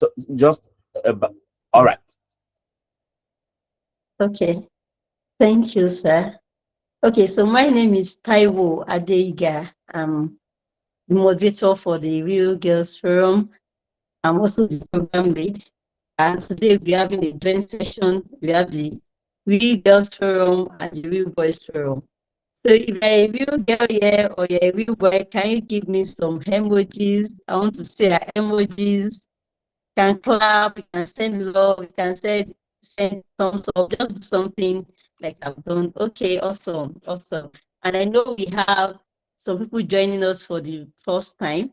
So just all right. Okay. Thank you, sir. Okay, so my name is Taiwo Adeyiga. I'm the moderator for the Real Girls Forum. I'm also the program lead. And today we're having a joint session. We have the Real Girls Forum and the Real Boys Forum. So if you're a real girl here or you're a real boy, can you give me some emojis? I want to see emojis. You can clap, you can send love, you can send thumbs up, just do something like I've done. Okay, awesome, awesome. And I know we have some people joining us for the first time.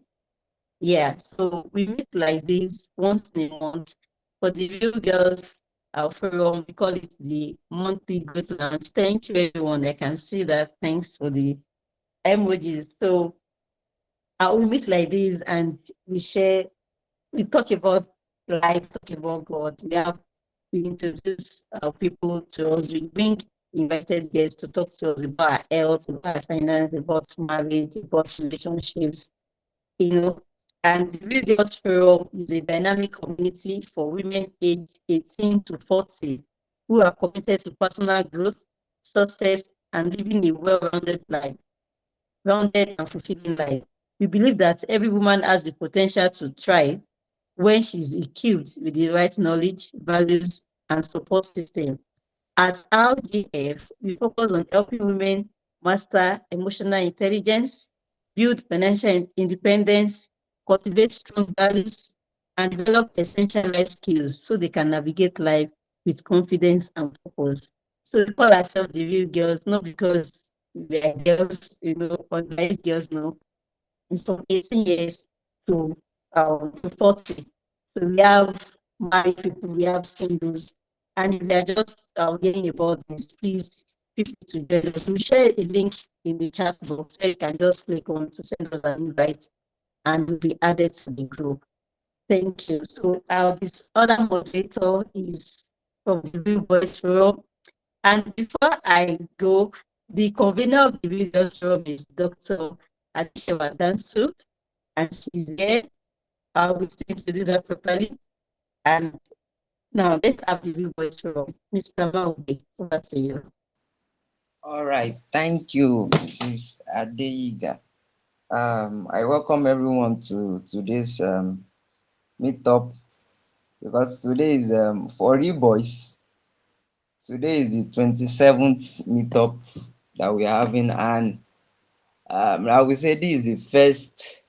Yeah, so we meet like this once in a month for the Real Girls Forum. We call it the monthly Good Lounge. Thank you, everyone. I can see that. Thanks for the emojis. So we meet like this and we share, we talk about life, talk about God. We introduce people to us. We bring invited guests to talk to us about our health, about our finance, about marriage, about relationships, you know. And the Real Girls Forum is a dynamic community for women aged 18 to 40 who are committed to personal growth, success, and living a well-rounded life, rounded and fulfilling life. We believe that every woman has the potential to thrive when she's equipped with the right knowledge, values, and support system. At RGF, we focus on helping women master emotional intelligence, build financial independence, cultivate strong values, and develop essential life skills so they can navigate life with confidence and purpose. So we call ourselves the real girls, not because we are girls, underage girls, no. It's from 18 years to 40. So we have married people, we have singles, and if you are just hearing about this, please feel free to join us. We share a link in the chat box where you can just click on to send us an invite and we'll be added to the group. Thank you. So this other moderator is from the Real Boys Forum. And before I go, the convener of the Real Girls Forum is Dr. Adishewa Dansu, and she's there. I will introduce her properly. And now let's have the Real Boys Forum. Mr. Maugbe, over to you. All right, thank you, Mrs. Adeyiga. I welcome everyone to today's meetup because today is for you boys. Today is the 27th meetup that we're having, and I will say this is the first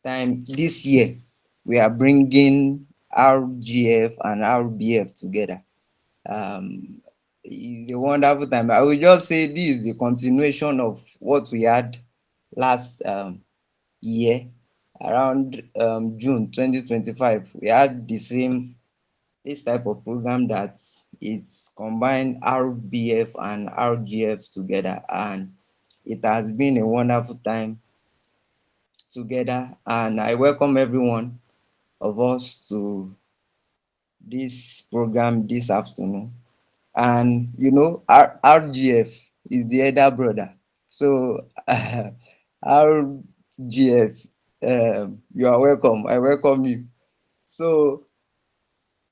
time this year we are bringing RGF and RBF together. Um, it's a wonderful time. I will just say this is the continuation of what we had last year around June 2025. We had the same this type of program that it's combined RBF and RGF together, and it has been a wonderful time together. And I welcome everyone of us to this program this afternoon. And RGF is the elder brother. So RGF, you are welcome. I welcome you. So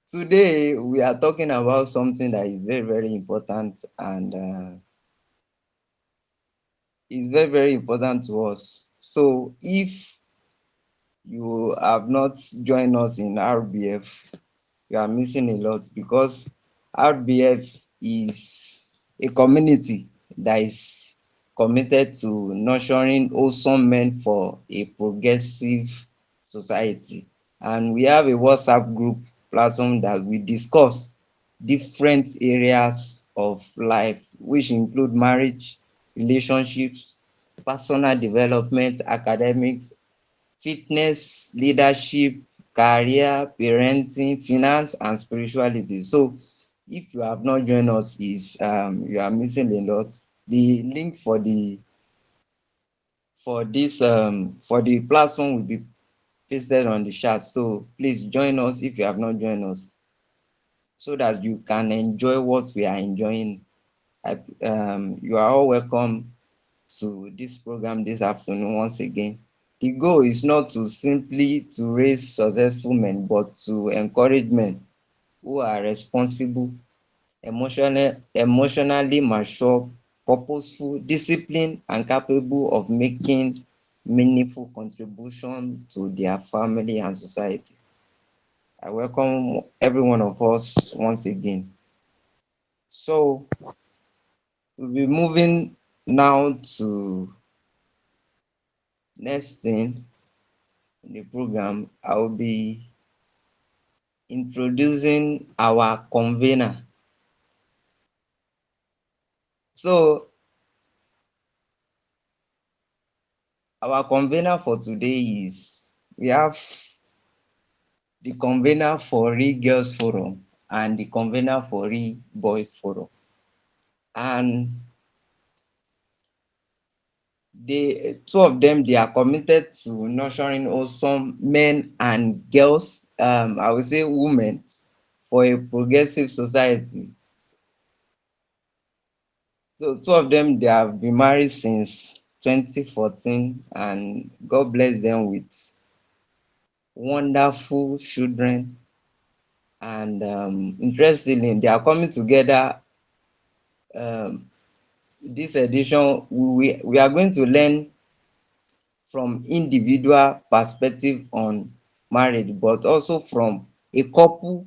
today we are talking about something that is very, very important, and is very, very important to us. So if you have not joined us in RBF, you are missing a lot, because RBF is a community that is committed to nurturing wholesome men for a progressive society. And we have a WhatsApp group platform that we discuss different areas of life, which include marriage, relationships, personal development, academics, fitness, leadership, career, parenting, finance, and spirituality. So if you have not joined us, is you are missing a lot. The link for the platform will be pasted on the chat. So please join us if you have not joined us, so that you can enjoy what we are enjoying. You are all welcome to this program this afternoon once again. The goal is not to simply to raise successful men, but to encourage men who are responsible, emotionally mature, purposeful, disciplined, and capable of making meaningful contribution to their family and society. I welcome every one of us once again. So we'll be moving now to next thing in the program. I will be introducing our convener. So our convener for today is we have the convener for Real Girls Forum and the convener for Real Boys Forum. And they two of them, they are committed to nurturing awesome men and girls, I would say women, for a progressive society. So two of them, they have been married since 2014, and God bless them with wonderful children. And interestingly, they are coming together. This edition, we are going to learn from individual perspective on marriage, but also from a couple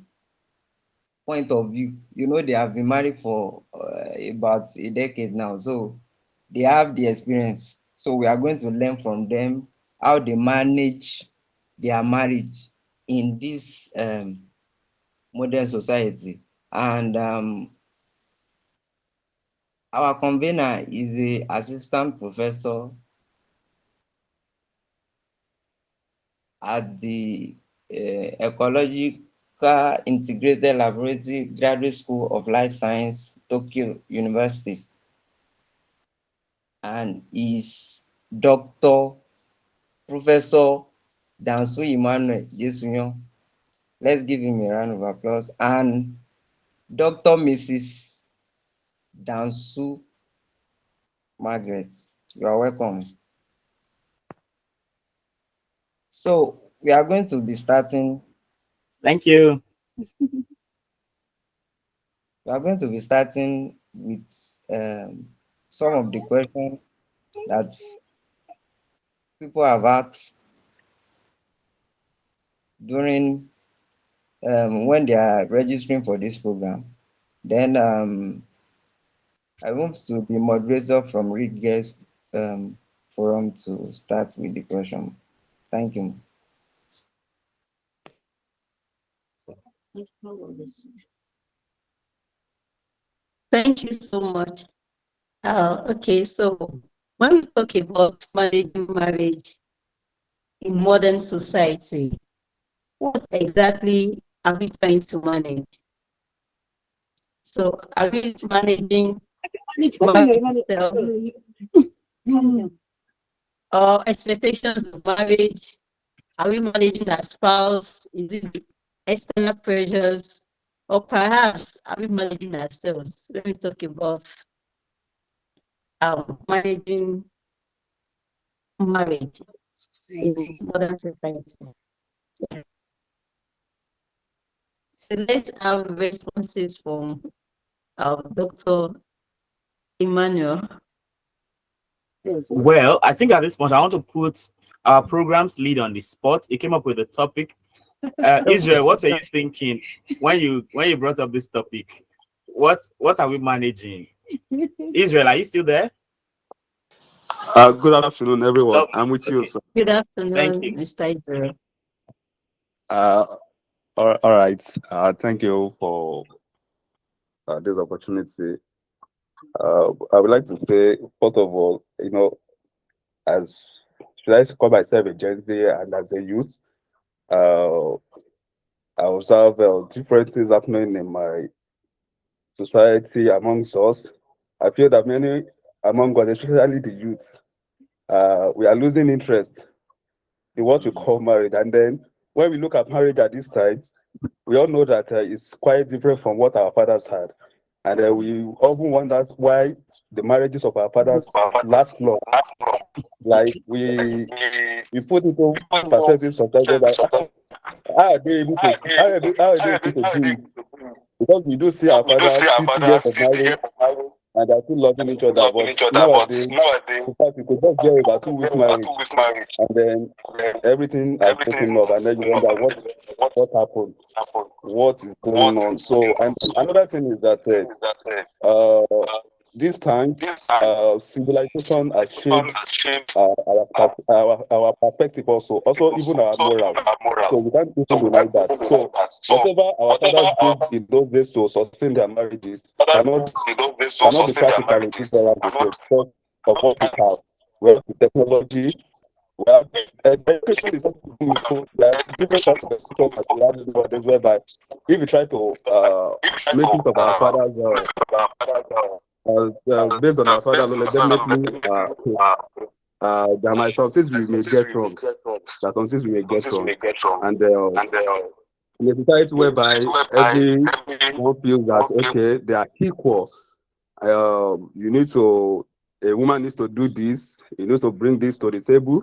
point of view. You know, they have been married for about a decade now, so they have the experience. So we are going to learn from them how they manage their marriage in this modern society. And our convener is a assistant professor at the Ecological Integrated Laboratory Graduate School of Life Science, Tokyo University, and is Dr. Professor Dansu Emmanuel. Let's give him a round of applause. And Dr. Mrs. Dansu Margaret. You are welcome. So we are going to be starting. Thank you. We are going to be starting with some of the questions that people have asked during when they are registering for this program. Then I move to the moderator from Read Guest Forum to start with the question. Thank you. Thank you so much. Okay, so when we talk about managing marriage in modern society, what exactly are we trying to manage? So are we managing marriage itself or expectations of marriage? Are we managing our spouse? Is it external pressures? Or perhaps are we managing ourselves? Let me talk about managing marriage in modern society. Yeah. So let's have responses from Dr. Emmanuel. Well, I think at this point I want to put our program's lead on the spot. He came up with a topic. Israel, what are you thinking when you brought up this topic? What are we managing? Israel, are you still there? Good afternoon, everyone. Lovely. I'm with you, sir. Good afternoon, Thank you. Mr. Israel. All right. Thank you for this opportunity. I would like to say, first of all, as should I call myself a Gen Z and as a youth, uh, I observe differences happening in my society amongst us. I feel that many among us, especially the youth, we are losing interest in what we call marriage. And then when we look at marriage at this time, we all know that it's quite different from what our fathers had. And we often wonder why the marriages of our fathers last long. Like we put it in perspective sometimes, like, how are they able to do it? Because we do see our fathers 60 years of marriage and they're still loving each other. But nowadays, in fact, you could just get over 2 weeks marriage and then everything has broken up, and then you wonder what happened, what is going on. So, and another thing is that this time civilization has shaped our perspective also even our moral. So we can't even deny that. So whatever our fathers did in those days to sustain their marriages cannot be practical in this era because of what we have. We have the technology. We have education is not there are different types of education that we have nowadays, whereby if you try to make use of our fathers based on our father knowledge, definitely there might some things we may get wrong. There are some things we may get wrong. And in a society whereby everyone feels that okay, they are equal, a woman needs to do this, he needs to bring this to the table,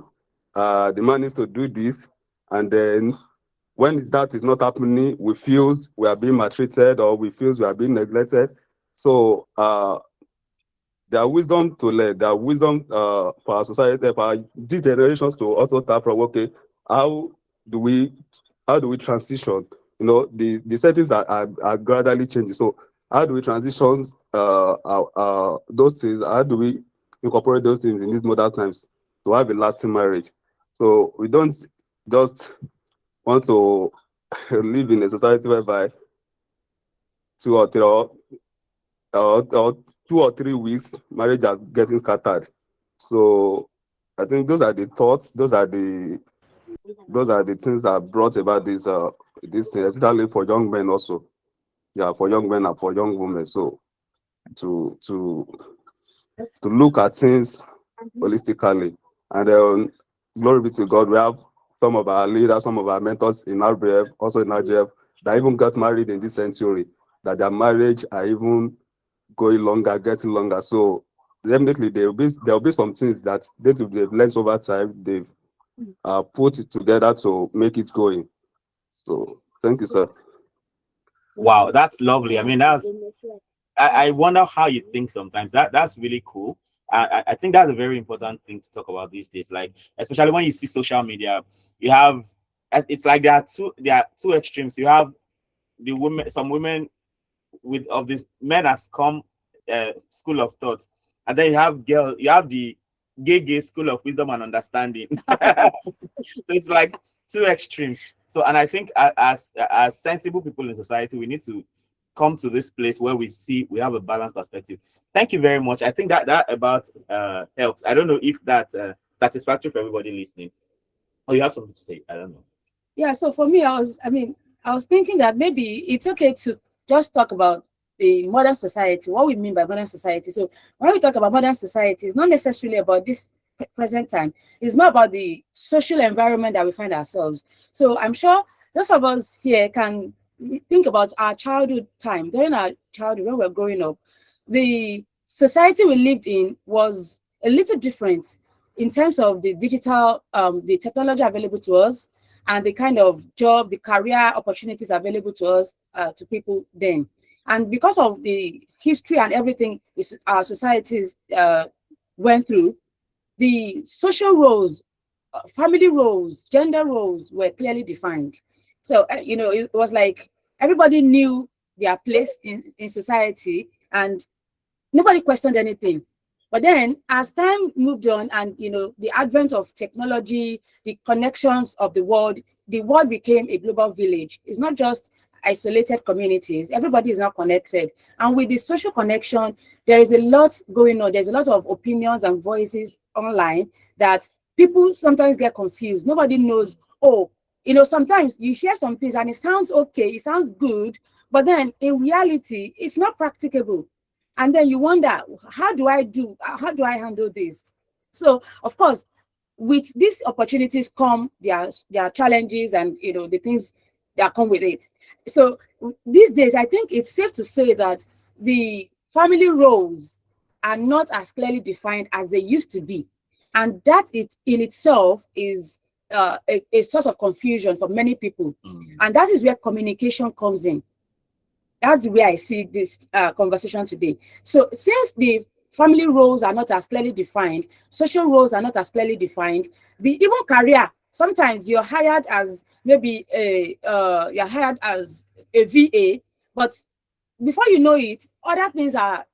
the man needs to do this, and then when that is not happening, we feel we are being maltreated or we feel we are being neglected. So there are wisdom to learn. There are wisdom for our society, for these generations to also start from, okay, how do we transition? You know, the settings are gradually changing. So how do we transition those things? How do we incorporate those things in these modern times to have a lasting marriage? So we don't just want to live in a society whereby 2 or 3 weeks marriage are getting scattered. So I think those are the thoughts, those are the things that brought about this thing, especially for young men also. Yeah, for young men and for young women. So to look at things holistically. And glory be to God, we have some of our leaders, some of our mentors in RBF, also in RGF, that even got married in this century, that their marriage are even going longer, getting longer. So definitely there'll be some things that they've learned over time. They've put it together to make it going. So thank you, sir. Wow, that's lovely. I mean, I wonder how you think sometimes. That's really cool. I think that's a very important thing to talk about these days. Like, especially when you see social media, it's like there are two extremes. You have the women, some women of this men has come school of thought, and then you have the gay school of wisdom and understanding. So it's like two extremes. So, and I think as sensible people in society, we need to come to this place where we have a balanced perspective. Thank you very much. I think that about helps. I don't know if that's satisfactory for everybody listening. Oh, you have something to say? I don't know. Yeah. So for me, I was thinking that maybe it's okay to just talk about the modern society, what we mean by modern society. So when we talk about modern society, it's not necessarily about this present time. It's more about the social environment that we find ourselves. So I'm sure those of us here can think about our childhood time. During our childhood, when we were growing up, the society we lived in was a little different in terms of the digital, the technology available to us, and the kind of job, the career opportunities available to us, to people then. And because of the history and everything our societies went through, the social roles, family roles, gender roles were clearly defined. So, it was like everybody knew their place in society and nobody questioned anything. But then as time moved on and, the advent of technology, the connections of the world became a global village. It's not just isolated communities. Everybody is now connected. And with the social connection, there is a lot going on. There's a lot of opinions and voices online that people sometimes get confused. Nobody knows, sometimes you hear some things and it sounds okay, it sounds good, but then in reality, it's not practicable. And then you wonder, how do I handle this? So, of course, with these opportunities come their challenges and, the things that come with it. So these days, I think it's safe to say that the family roles are not as clearly defined as they used to be. And that in itself is a source of confusion for many people. And that is where communication comes in. That's the way I see this conversation today. So since the family roles are not as clearly defined, social roles are not as clearly defined, even career, sometimes you're hired as maybe you're hired as a VA, but before you know it, other things are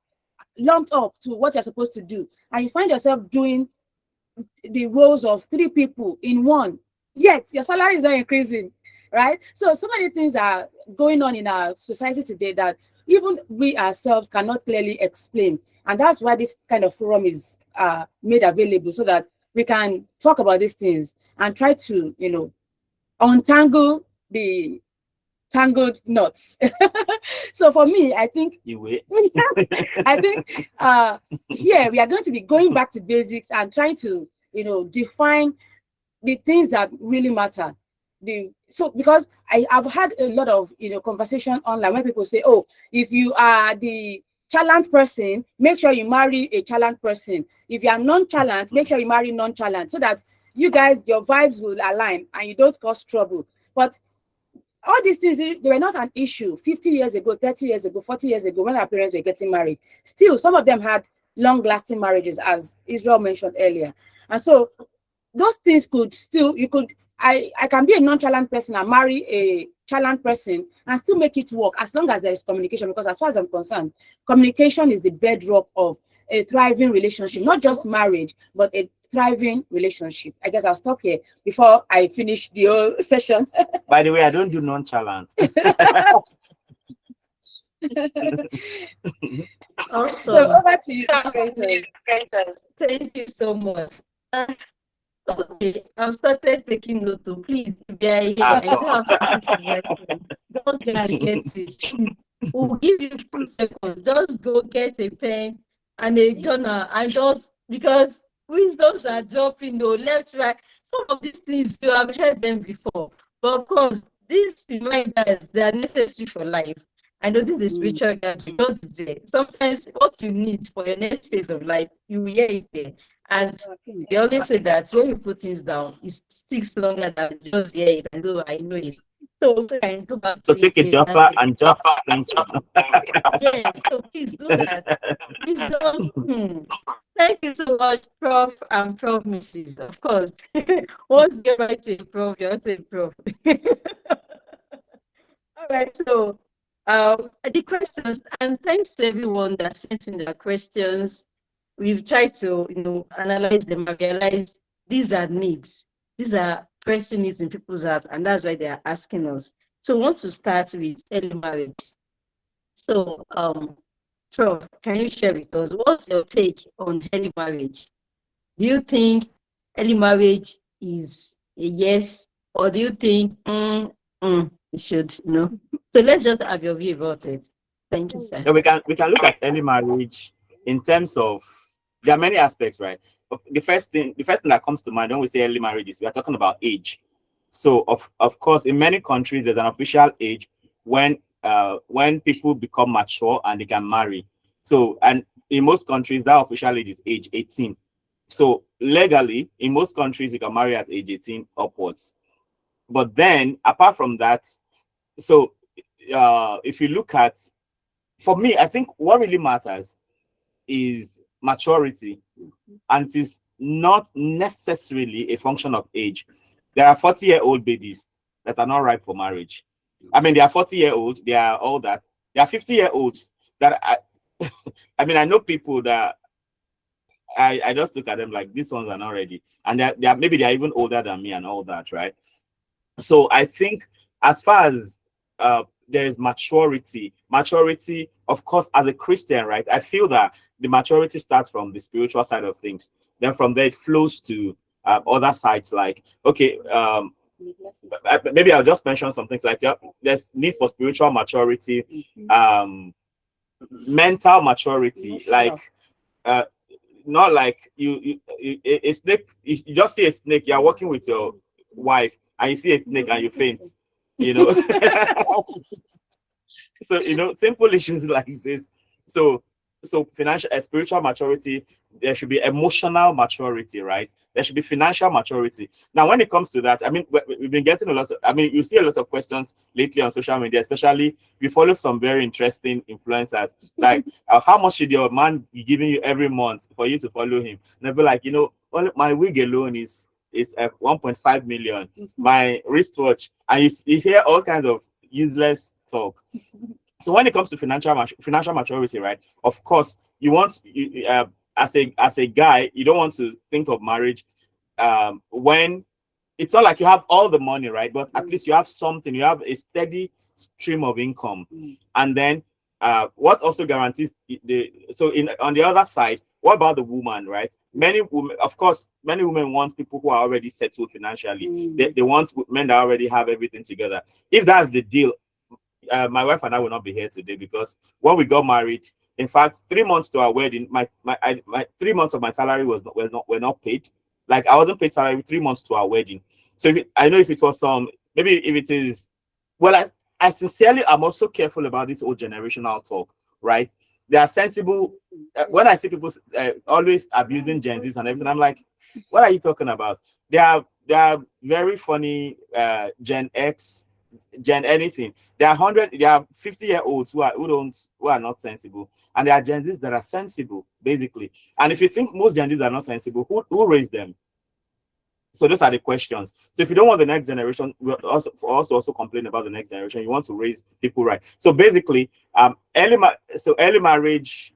lumped up to what you're supposed to do. And you find yourself doing the roles of 3 people in one, yet your salary is not increasing, right? So many things are going on in our society today that even we ourselves cannot clearly explain. And that's why this kind of forum is made available, so that we can talk about these things and try to, untangle the tangled knots. So for me, I think I think here we are going to be going back to basics and trying to define the things that really matter. Because I've had a lot of conversation online where people say, oh, if you are the chalant person, make sure you marry a chalant person. If you are non-chalant, make sure you marry non-chalant, so that you guys, your vibes will align and you don't cause trouble. But all these things, they were not an issue 50 years ago, 30 years ago, 40 years ago, when our parents were getting married. Still, some of them had long-lasting marriages, as Israel mentioned earlier. And so those things could still, I can be a non-chalant person and marry a chalant person and still make it work, as long as there is communication. Because as far as I'm concerned, communication is the bedrock of a thriving relationship, not just marriage, but a thriving relationship. I guess I'll stop here before I finish the whole session. By the way, I don't do nonchalant. Awesome. So over to you, creators. Thank you so much. Okay, I've started taking note. Please, if you are here, I don't have to don't go and get it. We'll give you 2 seconds. Just go get a pen and a journal, and just, because wisdoms are dropping left, right. Some of these things you have heard them before, but of course, these reminders, they are necessary for life. I know this is spiritual gathering, not there. Sometimes what you need for your next phase of life, you will hear it there. And they always say that when you put things down, it sticks longer than just hear it. And I know it. So I can go back So to take a it Jaffa and Jaffa. Yes, so please do that. Please don't. Thank you so much, Prof. and Prof. Mrs. Of course. Once you get right to a Prof, you'll say Prof. All right, so the questions, and thanks to everyone that sent in their questions. We've tried to, analyze them and realize these are needs. These are pressing needs in people's heart, and that's why they are asking us. So we want to start with early marriage. So, Prof, can you share with us, what's your take on early marriage? Do you think early marriage is a yes, or do you think it should, So let's just have your view about it. Thank you, sir. So we can look at early marriage in terms of, there are many aspects, right? The first thing that comes to mind when we say early marriages, we are talking about age. So of course, in many countries, there's an official age when people become mature and they can marry. So, and in most countries, that official age is age 18. So legally, in most countries, you can marry at age 18 upwards. But then, apart from that, so if you look at, for me, I think what really matters is maturity, and it is not necessarily a function of age. There are 40-year-old babies that are not ripe for marriage. I mean, they are 40-year-olds, they are all that. There are 50-year-olds that I mean, I know people that I just look at them like, these ones are not ready, and they are maybe they are even older than me and all that, right? So I think as far as there is maturity, of course, as a Christian, right, I feel that the maturity starts from the spiritual side of things. Then from there, it flows to other sides, like, okay, maybe I'll just mention some things like, there's need for spiritual maturity, mental maturity, like, not like a snake, you just see a snake, you're working with your wife, and you see a snake and you faint, So, simple issues like this. So financial spiritual maturity, there should be emotional maturity, right? There should be financial maturity. Now, when it comes to that, I mean, we've been getting a lot of, I mean, you see a lot of questions lately on social media, especially we follow some very interesting influencers. Like, how much should your man be giving you every month for you to follow him? And they'll be like, you know, only my wig alone is 1.5 million, my wristwatch, and you hear all kinds of useless talk. So when it comes to financial maturity, right? Of course, you want as a guy, you don't want to think of marriage when it's not like you have all the money, right? But at least you have something. You have a steady stream of income, and then what also guarantees on the other side, what about the woman, right? Many women, of course, many women want people who are already settled financially. They want men that already have everything together. If that's the deal, my wife and I will not be here today, because when we got married, in fact, 3 months to our wedding, my 3 months of my salary were not paid. Like, I wasn't paid salary 3 months to our wedding. So I know if it was maybe if it is, well, I sincerely am also careful about this old generational talk, right? They are sensible. When I see people always abusing Gen Zs and everything, I'm like, what are you talking about? They are very funny Gen X, Gen anything. There are 50-year-olds who are not sensible, and there are Gen Zs that are sensible, basically. And if you think most Gen Zs are not sensible, who raised them? So those are the questions. So if you don't want the next generation, we also complain about the next generation. You want to raise people right. So basically, early marriage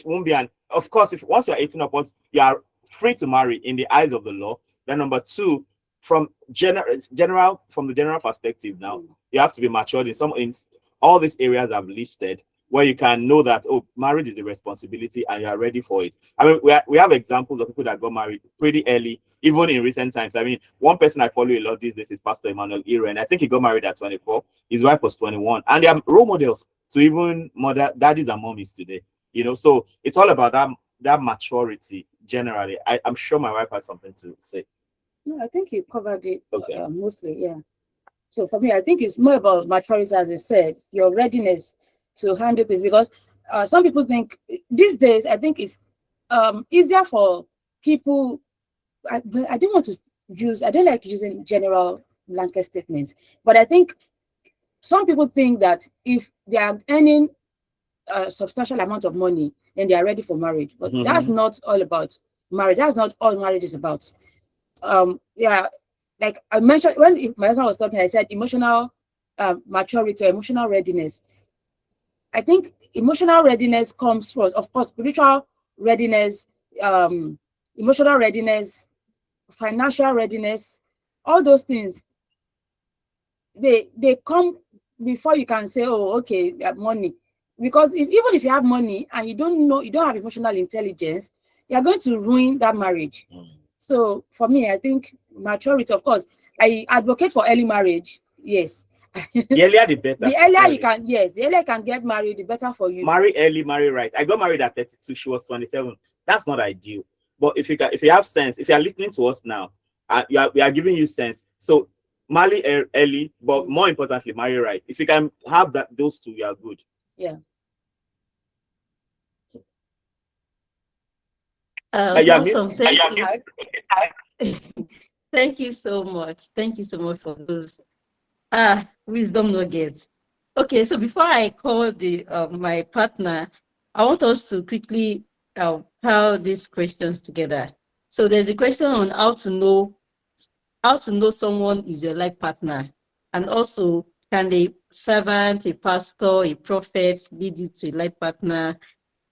won't be of course, once you're 18 upwards, you are free to marry in the eyes of the law. Then number two, from the general perspective, now you have to be matured in all these areas I've listed, where you can know that, oh, marriage is a responsibility and you are ready for it. I mean, we have examples of people that got married pretty early, even in recent times. I mean, one person I follow a lot these days is Pastor Emmanuel, and I think he got married at 24. His wife was 21, and they are role models to even daddies and mommies today. You know, so it's all about that maturity generally. I'm sure my wife has something to say. No, I think you covered it Okay. mostly, yeah. So for me, I think it's more about maturity, as it says, your readiness to handle this, because some people think these days, I think it's easier for people. I don't like using general blanket statements, but I think some people think that if they are earning a substantial amount of money, then they are ready for marriage. But that's not all about marriage. That's not all marriage is about. Yeah, like I mentioned when my husband was talking, I said emotional maturity, emotional readiness. I think emotional readiness comes first. Of course, spiritual readiness, emotional readiness, financial readiness, all those things, they come before you can say, oh, okay, money. Because even if you have money and you don't have emotional intelligence, you are going to ruin that marriage. So for me, I think maturity, of course, I advocate for early marriage. Yes. The earlier the better. The earlier you can, yes, the earlier you can get married, the better for you. Marry early, marry right. I got married at 32. She was 27. That's not ideal. But if you have sense, if you are listening to us now, we are giving you sense. So marry early, but more importantly, marry right. If you can have those two, you are good. Yeah. Awesome. Thank you so much. Thank you so much for those wisdom nuggets. Okay, so before I call my partner, I want us to quickly pile these questions together. So there's a question on how to know someone is your life partner, and also can a servant, a pastor, a prophet lead you to a life partner?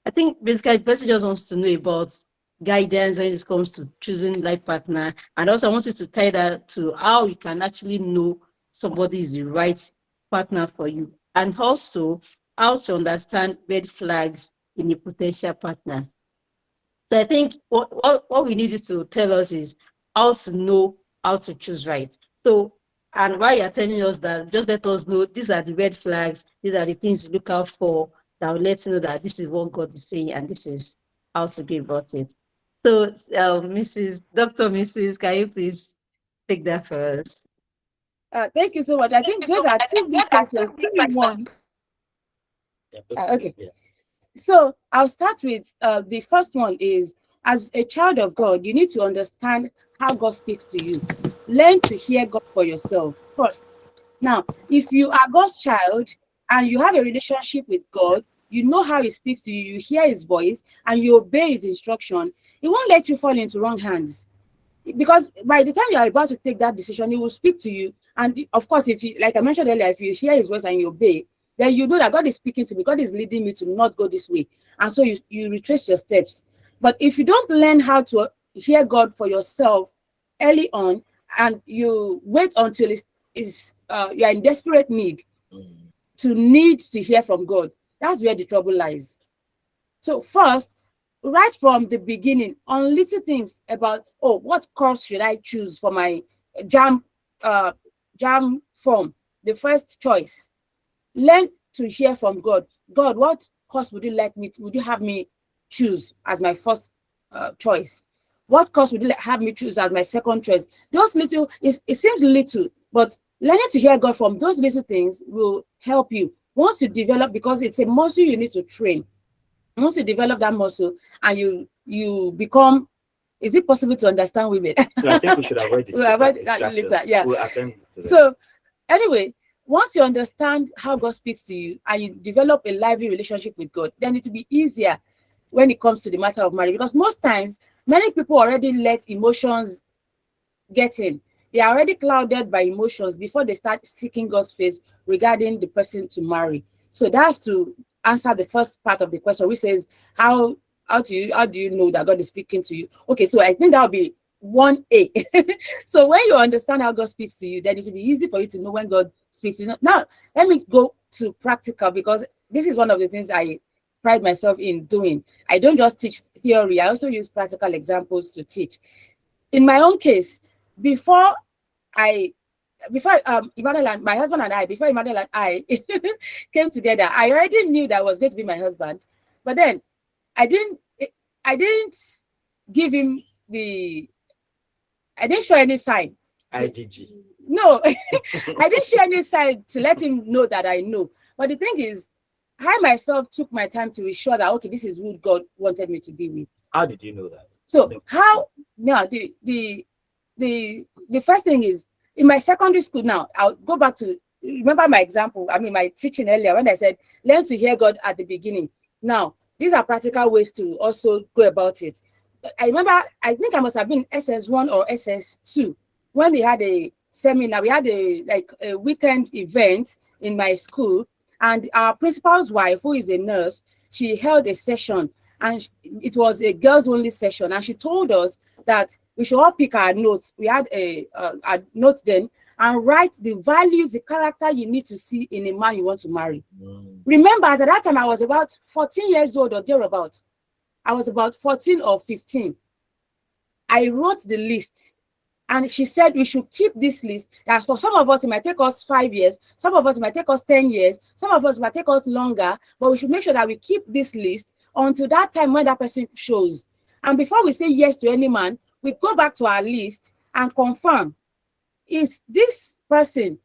I think basically the person just wants to know about guidance when it comes to choosing life partner, and also I want you to tie that to how you can actually know somebody is the right partner for you, and also how to understand red flags in a potential partner. So I think what we need you to tell us is how to know how to choose right. So, and while you're telling us that, just let us know these are the red flags, these are the things to look out for, that will let you know that this is what God is saying and this is how to go about it. So, Mrs., can you please take that for us? Thank you so much. I think those are two big questions. One. Okay. So I'll start with the first one is, as a child of God, you need to understand how God speaks to you. Learn to hear God for yourself first. Now, if you are God's child and you have a relationship with God, you know how he speaks to you, you hear his voice, and you obey his instruction, he won't let you fall into wrong hands. Because by the time you are about to take that decision, he will speak to you. And of course, if you, like I mentioned earlier, if you hear his voice and you obey, then you know that God is speaking to me. God is leading me to not go this way. And so you retrace your steps. But if you don't learn how to hear God for yourself early on, and you wait until you are in desperate need to hear from God, that's where the trouble lies. So first, right from the beginning, on little things about, oh, what course should I choose for my jam form, the first choice. Learn to hear from God. God, what course would you have me choose as my first choice? What course would you have me choose as my second choice? Those little, it seems little, but learning to hear God from those little things will help you. Once you develop, because it's a muscle you need to train. Once you develop that muscle and you become, is it possible to understand women? No, I think we should avoid it. We'll avoid that later. Yeah. We'll attend to that. So anyway, once you understand how God speaks to you and you develop a lively relationship with God, then it will be easier when it comes to the matter of marriage. Because most times, many people already let emotions get in. They are already clouded by emotions before they start seeking God's face regarding the person to marry. So that's to answer the first part of the question, which says, how do you know that God is speaking to you? Okay, so I think that would be 1A. So when you understand how God speaks to you, then it will be easy for you to know when God speaks to you. Now, let me go to practical, because this is one of the things I pride myself in doing. I don't just teach theory, I also use practical examples to teach. In my own case, before Emmanuel and my husband and I, before Emmanuel and I came together, I already knew that was going to be my husband. But then I didn't give him I didn't show any sign. IGG. No, I didn't show any sign to let him know that I know. But the thing is, I myself took my time to ensure that, okay, this is who God wanted me to be with. How did you know that? So the first thing is, in my secondary school now, I'll go back to, remember my example, my teaching earlier when I said, learn to hear God at the beginning. Now, these are practical ways to also go about it. I remember, I think I must have been SS1 or SS2 when we had a seminar. We had a weekend event in my school, and our principal's wife, who is a nurse, she held a session, and it was a girls only session, and she told us that we should all pick our notes. We had a note then, and write the values, the character you need to see in a man you want to marry. Remember, at that time I was about 14 years old or thereabout. I was about 14 or 15. I wrote the list, and she said we should keep this list. That for some of us, it might take us 5 years. Some of us, it might take us 10 years. Some of us, it might take us longer. But we should make sure that we keep this list until that time when that person shows. And before we say yes to any man, we go back to our list and confirm, is this person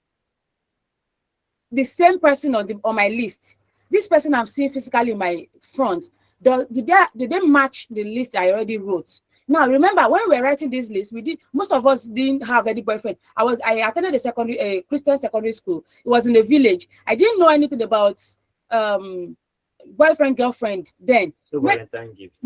the same person on my list? This person I'm seeing physically in my front, did they match the list I already wrote? Now, remember, when we were writing this list, most of us didn't have any boyfriend. I attended a Christian secondary school. It was in a village. I didn't know anything about boyfriend, girlfriend then. So Valentine gifts.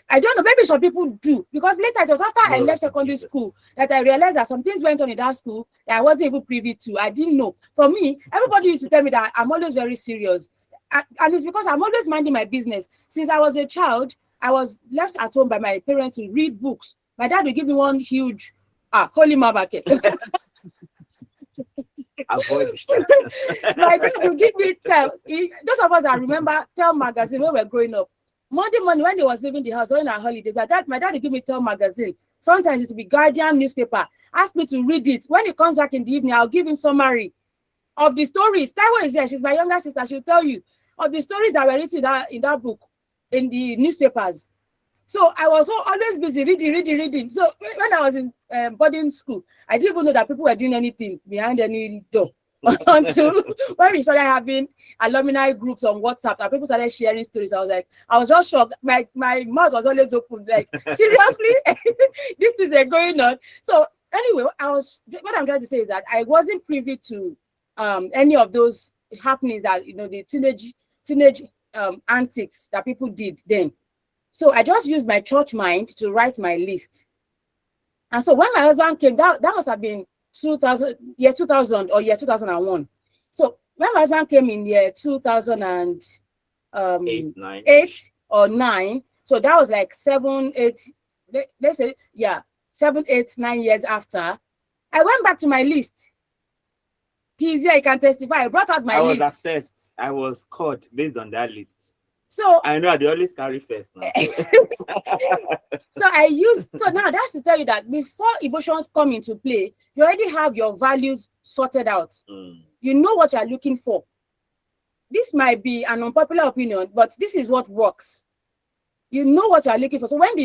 I don't know, maybe some people do, because later, it was after I left secondary school that I realized that some things went on in that school that I wasn't even privy to. I didn't know. For me, everybody used to tell me that I'm always very serious. And it's because I'm always minding my business. Since I was a child, I was left at home by my parents to read books. My dad would give me one huge holy market. Avoid distraction. My dad would give me those of us that remember Tell magazine when we were growing up. Monday morning when they was leaving the house during our holidays, my dad would give me Tell magazine. Sometimes it would be Guardian newspaper. Ask me to read it. When he comes back in the evening, I'll give him summary of the stories. Taiwo is there. She's my younger sister. She'll tell you of the stories that were written in that book, in the newspapers. So I was always busy reading. So when I was in boarding school, I didn't even know that people were doing anything behind any door. until when we started having alumni groups on WhatsApp and people started sharing stories. I was just shocked. My mouth was always open, like, seriously, this is going on. So anyway, what I'm trying to say is that I wasn't privy to any of those happenings that, you know, the teenage antics that people did then. So I just used my church mind to write my list. And so when my husband came, that must have been 2000 or year 2001. So when my husband came in year 2008 or 9, so that was like 7, 8, let's say, yeah, 7, 8, 9 years after, I went back to my list. He's here, he can testify. I brought out my list. I was assessed. I was called based on that list. So I know they always carry first now. So now that's to tell you that before emotions come into play, you already have your values sorted out. You know what you're looking for. This might be an unpopular opinion, but this is what works. You know what you're looking for. So when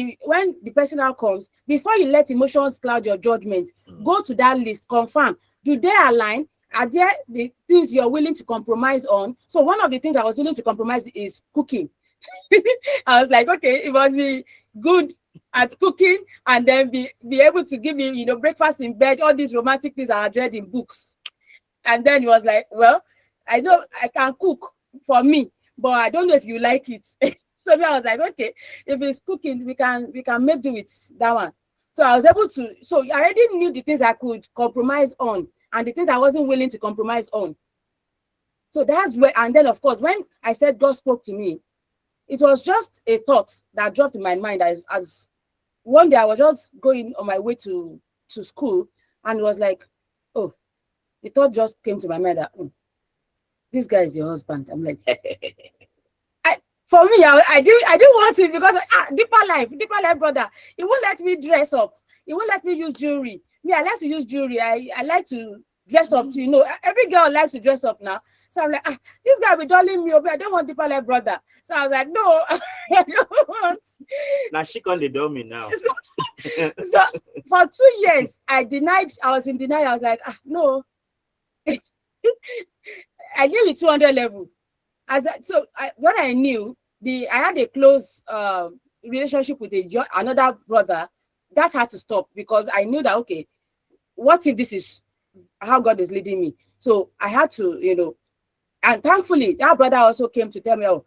the person now comes, before you let emotions cloud your judgment, go to that list, confirm. Do they align? Are there the things you're willing to compromise on? So one of the things I was willing to compromise is cooking. I was like, okay, it must be good at cooking and then be able to give me, you know, breakfast in bed, all these romantic things I had read in books. And then he was like, well, I know I can cook for me, but I don't know if you like it. So I was like, okay, if it's cooking, we can make do with that one. So I was able to, so I already knew the things I could compromise on and the things I wasn't willing to compromise on. So that's where, and then of course, when I said God spoke to me, it was just a thought that dropped in my mind as one day I was just going on my way to school and it was like, oh, the thought just came to my mind that this guy is your husband. I'm like, for me, I didn't want to because deeper life, brother. He won't let me dress up. He won't let me use jewelry. Me, I like to use jewelry. I like to dress up too. You know, every girl likes to dress up now. So I'm like, this guy be dulling me over. I don't want deeper life, brother. So I was like, no, I don't want. Now she can't do me now. So for 2 years, I was in denial. I was like, no. I knew the 200 level. What I knew, I had a close relationship with another brother. That had to stop because I knew that, okay, what if this is how God is leading me? So I had to, you know, and thankfully that brother also came to tell me, oh,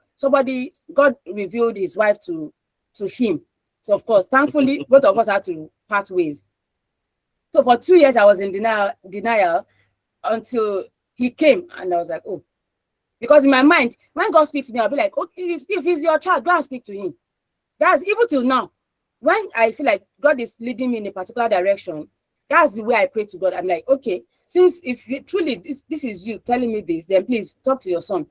God revealed his wife to him. So of course, thankfully, both of us had to part ways. So for 2 years, I was in denial until he came and I was like, oh, because in my mind, when God speaks to me, I'll be like, okay, if he's your child, go and speak to him. That's even till now. When I feel like God is leading me in a particular direction, that's the way I pray to God. I'm like, okay, since if truly this is you telling me this, then please talk to your son.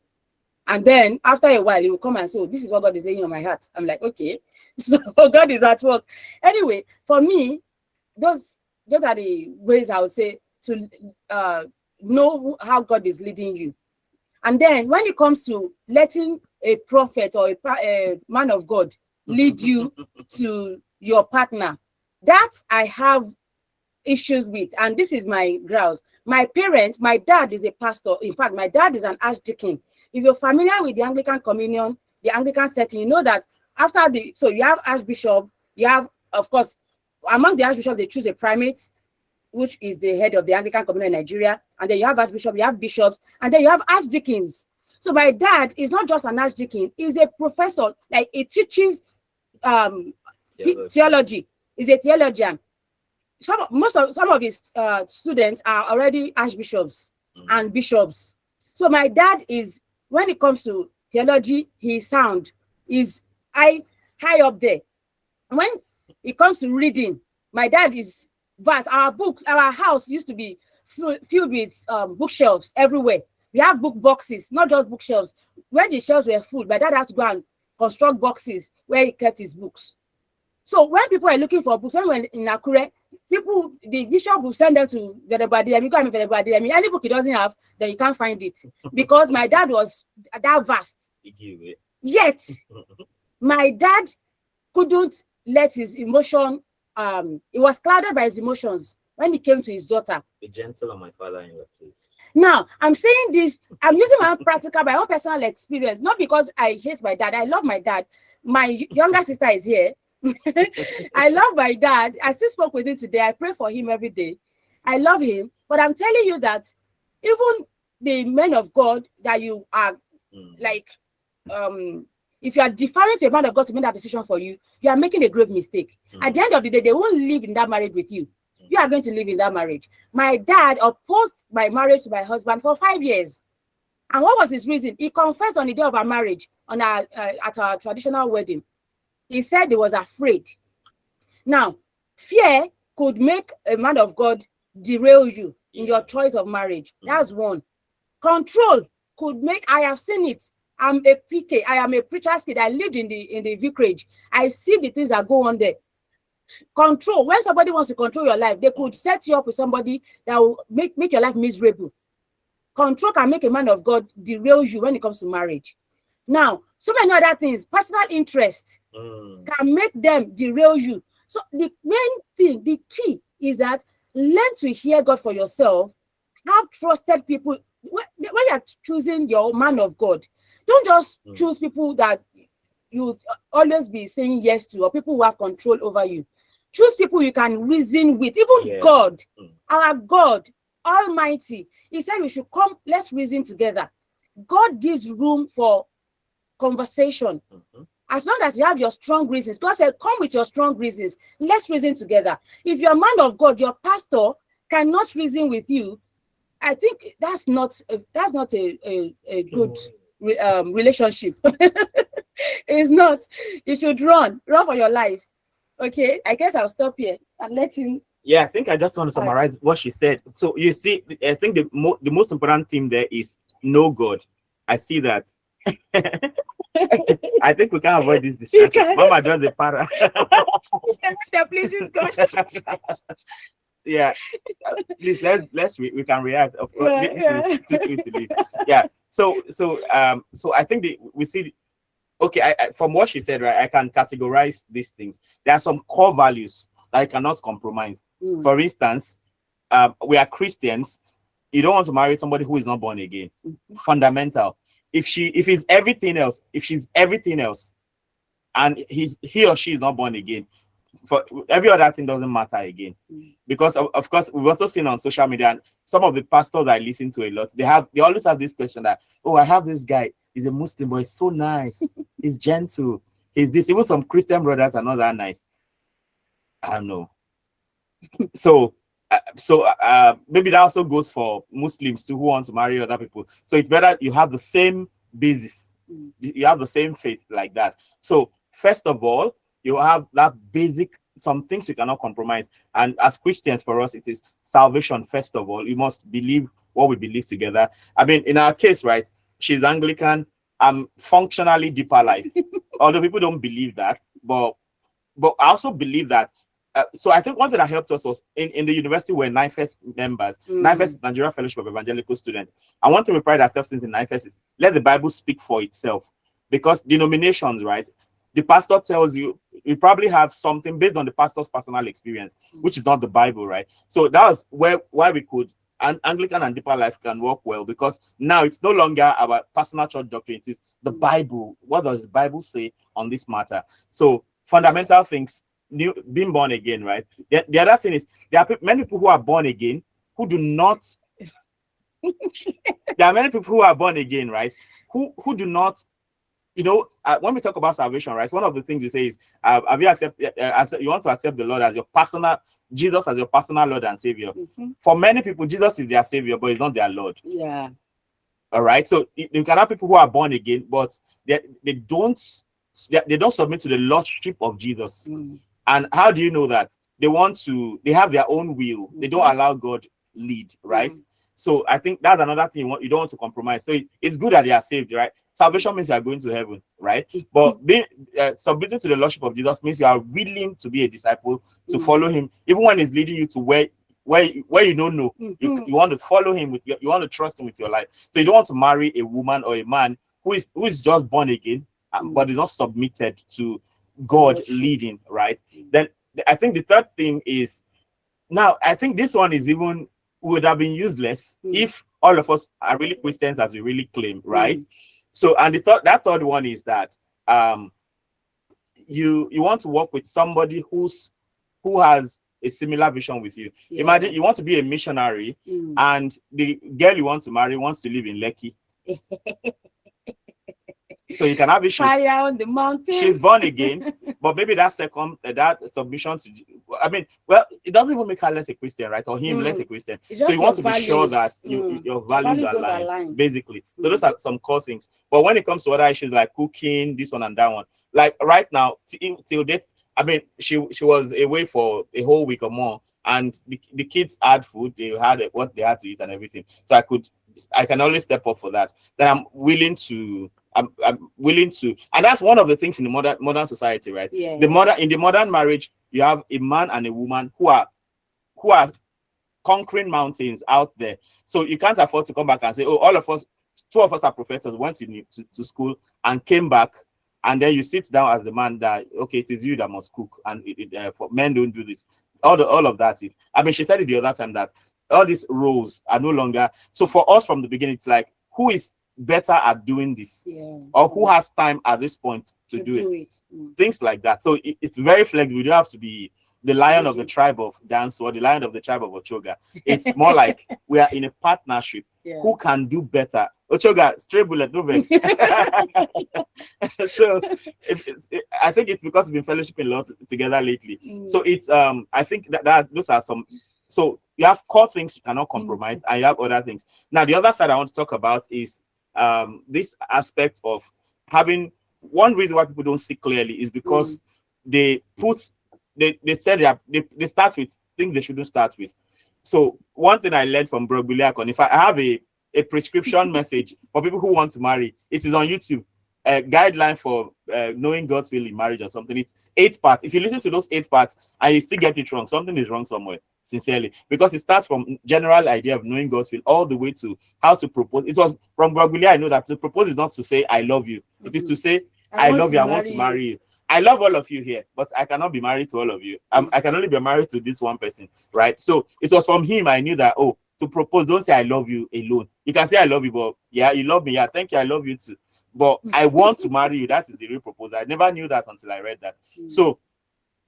And then after a while, he will come and say, oh, this is what God is laying on my heart. I'm like, okay, so God is at work. Anyway, for me, those are the ways I would say to know how God is leading you. And then when it comes to letting a prophet or a man of God lead you to your partner, that I have issues with. And this is my grouse. My dad is a pastor. In fact, my dad is an archdeacon. If you're familiar with the Anglican communion, the Anglican setting, you know that so you have archbishop, you have, of course, among the archbishop, they choose a primate, which is the head of the Anglican communion in Nigeria. And then you have archbishop, you have bishops, and then you have archdeacons. So my dad is not just an archdeacon, he's a professor, like he teaches theology. He's a theologian. Some of his students are already archbishops and bishops. So my dad is, when it comes to theology, he's sound, is high up there. When it comes to reading, my dad is vast. Our house used to be filled with bookshelves everywhere. We have book boxes, not just bookshelves. When the shelves were full, my dad had to go and construct boxes where he kept his books. So when people are looking for books, when we're in Akure, the bishop will send them to Venerable Adeyemi. Any book he doesn't have, then you can't find it. Because my dad was that vast. Yet, my dad couldn't let his emotion, he was clouded by his emotions when it came to his daughter. Be gentle on my father in your place. Now, I'm saying this, I'm using my own practical, my own personal experience, not because I hate my dad. I love my dad. My younger sister is here. I love my dad. I still spoke with him today. I pray for him every day. I love him. But I'm telling you that even the men of God that you are like, if you are deferring to a man of God to make that decision for you, you are making a grave mistake. At the end of the day, they won't live in that marriage with you. You are going to live in that marriage. My dad opposed my marriage to my husband for 5 years. And what was his reason? He confessed on the day of our marriage, on our at our traditional wedding. He said he was afraid. Now, fear could make a man of God derail you in your choice of marriage. That's one. Control could make, I have seen it. I'm a PK. I am a preacher's kid. I lived in the vicarage. I see the things that go on there. Control. When somebody wants to control your life, they could set you up with somebody that will make your life miserable. Control can make a man of God derail you when it comes to marriage. Now, so many other things, personal interest can make them derail you. So the main thing, the key is that learn to hear God for yourself. Have trusted people. When you're choosing your man of God, don't just choose people that you always be saying yes to, or people who have control over you. Choose people you can reason with. Even God, our God Almighty, He said we should come, let's reason together. God gives room for conversation. As long as you have your strong reasons, God said, come with your strong reasons. Let's reason together. If you're a man of God, your pastor cannot reason with you, I think that's not a good relationship. It's not. You should run for your life. Okay, I guess I'll stop here and let him. Yeah, I think I just want to summarize what she said. So you see, I think the most important thing there is know God. I see that. I think we can't avoid this distraction. Mama just a para. Please, God. Yeah, please we can react. Of course, yeah. So I think we see. Okay, from what she said, right, I can categorize these things. There are some core values that I cannot compromise. For instance, we are Christians. You don't want to marry somebody who is not born again. Fundamental. If she's everything else, and he or she is not born again, for every other thing doesn't matter again. Because of course we've also seen on social media, and some of the pastors I listen to a lot, they always have this question that, oh, I have this guy, he's a Muslim, but he's so nice, he's gentle, he's this. Even some Christian brothers are not that nice. I don't know. So maybe that also goes for Muslims too, who want to marry other people. So it's better you have the same basis, you have the same faith like that. So first of all, you have that basic, some things you cannot compromise. And as Christians, for us, it is salvation. First of all, you must believe what we believe together. I mean, in our case, right, she's Anglican. I'm functionally Deeper Life. Although people don't believe that, but I also believe that. So I think one thing that helped us was in the university we're NIFES members. NIFES is Nigeria Fellowship of Evangelical Students. And one thing we pride ourselves in NIFES is let the Bible speak for itself. Because denominations, right, the pastor tells you, you probably have something based on the pastor's personal experience, which is not the Bible, right? So that was why we could, and Anglican and Deeper Life can work well, because now it's no longer our personal church doctrine, it is the Bible. What does the Bible say on this matter? So fundamental things, being born again, right? The other thing is, there are many people who are born again who do not, there are many people who are born again, right? Who do not, you know, when we talk about salvation, right, one of the things you say is, have you you want to accept the Lord as your personal, Jesus as your personal Lord and Savior. For many people, Jesus is their Savior, but he's not their Lord. Yeah. All right. So you can have people who are born again, but they don't submit to the Lordship of Jesus. And how do you know that? They have their own will. They don't allow God lead, right? So I think that's another thing you don't want to compromise. So it's good that they are saved, right? Salvation means you are going to heaven, right? But being submitting to the Lordship of Jesus means you are willing to be a disciple, to follow him, even when he's leading you to where you don't know. You want to follow him you want to trust him with your life. So you don't want to marry a woman or a man who is just born again, but is not submitted to God leading, right? Then I think the third thing is now I think this one is even would have been useless if all of us are really Christians as we really claim, right? So, and that third one is that you want to work with somebody who has a similar vision with you. Yeah. Imagine you want to be a missionary and the girl you want to marry wants to live in Lekki. So you can have issues. Fire on the mountain. She's born again, but maybe that submission to, I mean, well, it doesn't even make her less a Christian, right? Or him less a Christian. So you want to be sure that your values align, basically. So those are some core things. But when it comes to other issues like cooking, this one and that one, like right now, till date, I mean, she was away for a whole week or more, and the kids had food, they had what they had to eat and everything. So I can always step up for that. Then I'm willing to, and that's one of the things in the modern society, right? Yeah. In the modern marriage, you have a man and a woman who are conquering mountains out there. So you can't afford to come back and say, oh, all of us, two of us are professors, went to school and came back, and then you sit down as the man that, okay, it is you that must cook, and for men don't do this. All of that is, I mean, she said it the other time that all these roles are no longer. So for us from the beginning, it's like, who is better at doing this, or who has time at this point to do it. Things like that. So it's very flexible. You don't have to be the lion of the tribe of Dansu or the lion of the tribe of Ochoga. It's more like we are in a partnership. Who can do better? Ochoga, straight bullet, no vex. So I think it's because we've been fellowshipping a lot together lately. So it's I think that those are some. So you have core things you cannot compromise, and you have other things. Now the other side I want to talk about is this aspect of having. One reason why people don't see clearly is because they said they start with things they shouldn't start with. So one thing I learned from Bro Biliakon, if I have a prescription message for people who want to marry, it is on YouTube. A guideline for knowing God's will in marriage or something. It's 8 parts. If you listen to those 8 parts and you still get it wrong, something is wrong somewhere, sincerely. Because it starts from general idea of knowing God's will all the way to how to propose. It was from Broguli, I know that to propose is not to say I love you. It is to say I love you, I want to marry you. I love all of you here, but I cannot be married to all of you. I can only be married to this one person, right? So it was from him I knew that, oh, to propose, don't say I love you alone. You can say I love you, but yeah, you love me. Yeah, thank you, I love you too. But I want to marry you. That is the real proposal. I never knew that until I read that. So,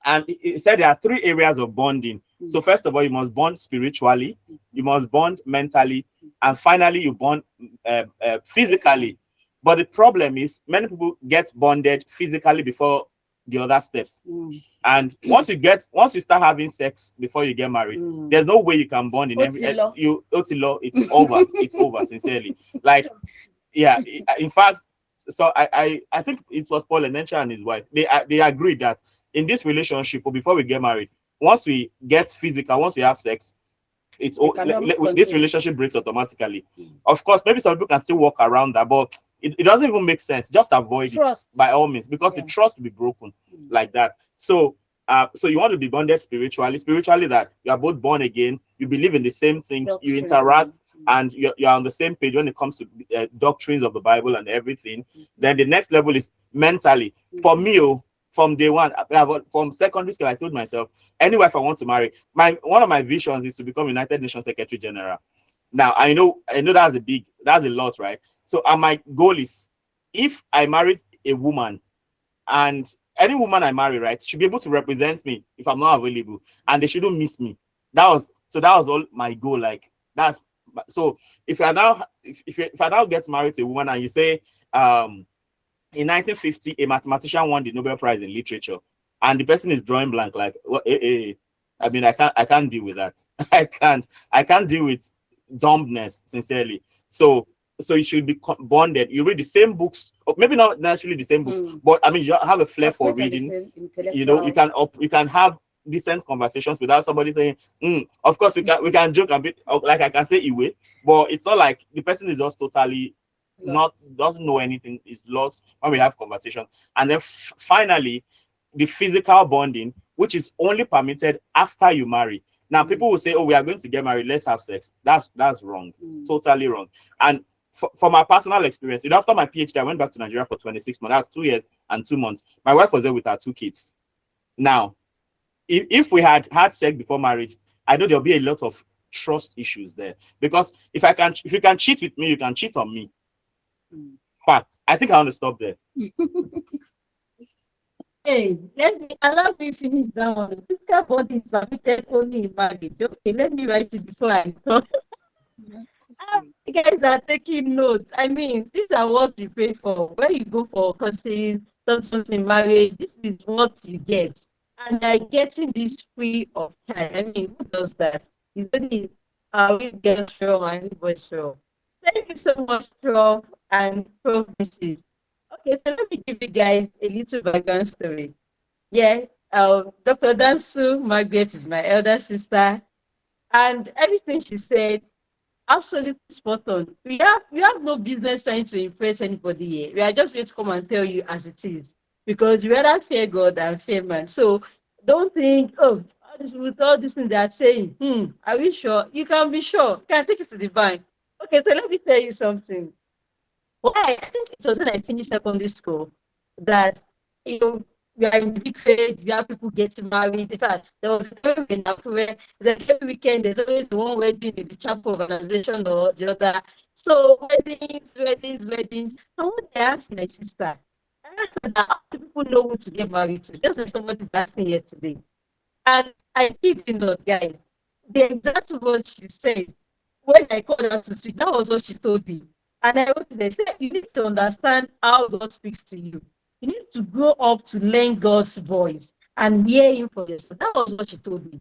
and it said there are 3 areas of bonding. So first of all, you must bond spiritually, you must bond mentally, and finally you bond physically. But the problem is many people get bonded physically before the other steps. And once you start having sex before you get married, there's no way you can bond in every it's over. It's over, sincerely. Like, yeah, in fact, so I think it was Paul Enencha and his wife. They agreed that in this relationship, or before we get married, once we get physical, once we have sex, this relationship breaks automatically. Of course, maybe some people can still walk around that, but it doesn't even make sense. Just avoid it by all means, because the trust will be broken like that. So so you want to be bonded spiritually that you are both born again, you believe in the same thing, you interact, and you're on the same page when it comes to doctrines of the Bible and everything. Then the next level is mentally. For me, from day one, from secondary school, I told myself, any wife I want to marry, one of my visions is to become United Nations Secretary General. Now I know that's a lot, right? So my goal is, if I married a woman, and any woman I marry, right, should be able to represent me if I'm not available, and they shouldn't miss me. That was all my goal. Like, that's so if I now get married to a woman and you say in 1950 a mathematician won the Nobel Prize in literature, and the person is drawing blank, like, well, I mean, I can't deal with that. I can't deal with dumbness, sincerely. So you should be bonded. You read the same books, or maybe not necessarily the same books, but I mean, you have a flair for reading. You know, you can have decent conversations without somebody saying, of course we can joke a bit, like I can say Iwe, but it's not like the person is just totally doesn't know anything, is lost when we have conversation. And then finally, the physical bonding, which is only permitted after you marry. Now people will say, oh, we are going to get married, let's have sex. That's wrong. Totally wrong. And from my personal experience, after my PhD, I went back to Nigeria for 26 months. That's 2 years and 2 months. My wife was there with her 2 kids. Now, if we had sex before marriage, I know there'll be a lot of trust issues there. Because if you can cheat with me, you can cheat on me. Fact. I think I want to stop there. Hey, allow me finish that one. Physical body is permitted only in marriage. Okay, let me write it before I talk. You guys are taking notes. I mean, these are what we pay for. When you go for courses, something marriage, this is what you get. And they're getting this free of time. I mean, who does that? It's only we get strong and we boys strong. Thank you so much, Prof and Prof Mrs. Okay, so let me give you guys a little background story. Yeah, Dr. Dansu Margaret is my elder sister, and everything she said, absolutely spot on. We have no business trying to impress anybody here. We are just going to come and tell you as it is, because we rather fear God than fear man. So don't think, oh, with all these things they are saying, are we sure? You can be sure. You can take it to the bank. Okay, so let me tell you something. Why? I think it was when I finished secondary school that, you know, we are in the big phase, we have people getting married. In fact, there was a time in Akure that every weekend there's always one wedding in the chapel organization or the other. So weddings. And what I asked my sister, I asked her that, how do people know who to get married to? Just as somebody is asking here today. And I kid you not, guys, the exact words she said when I called her to speak, that was what she told me. And I wrote it, I said, you need to understand how God speaks to you. You need to grow up to learn God's voice and hear Him for yourself. That was what she told me.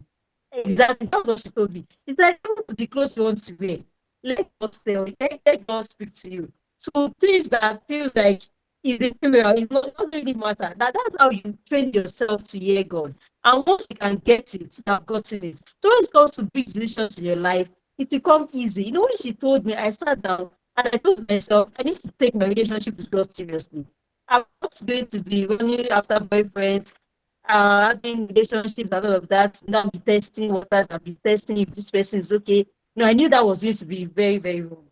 Exactly, that was what she told me. It's like, go to the clothes you want to wear. Let God tell you, let God speak to you. So things that feels like is ephemeral, it doesn't really matter. That's how you train yourself to hear God. And once you can get it, you have gotten it. So when it comes to big decisions in your life, it will come easy. You know, when she told me, I sat down and I told myself, I need to take my relationship with God seriously. I'm not going to be running after boyfriends, having relationships and all of that. Now be testing waters and be testing if this person is okay. No, I knew that was going to be very, very wrong.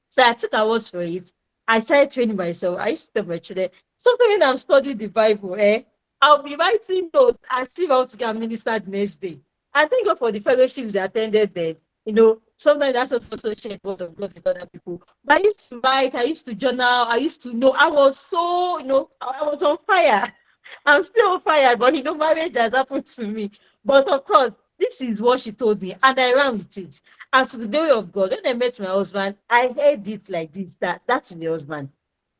So I took awards for it. I started training myself. I used to tell my children, sometimes when I'm studying the Bible, I'll be writing notes and see how to get ministered the next day. And thank God for the fellowships they attended then. You know, sometimes that's also shared word of God with other people. But I used to write, I used to journal, I used to know. I was so, I was on fire. I'm still on fire, but marriage has happened to me. But of course, this is what she told me, and I ran with it. And to the glory of God, when I met my husband, I heard it like this, that's the husband.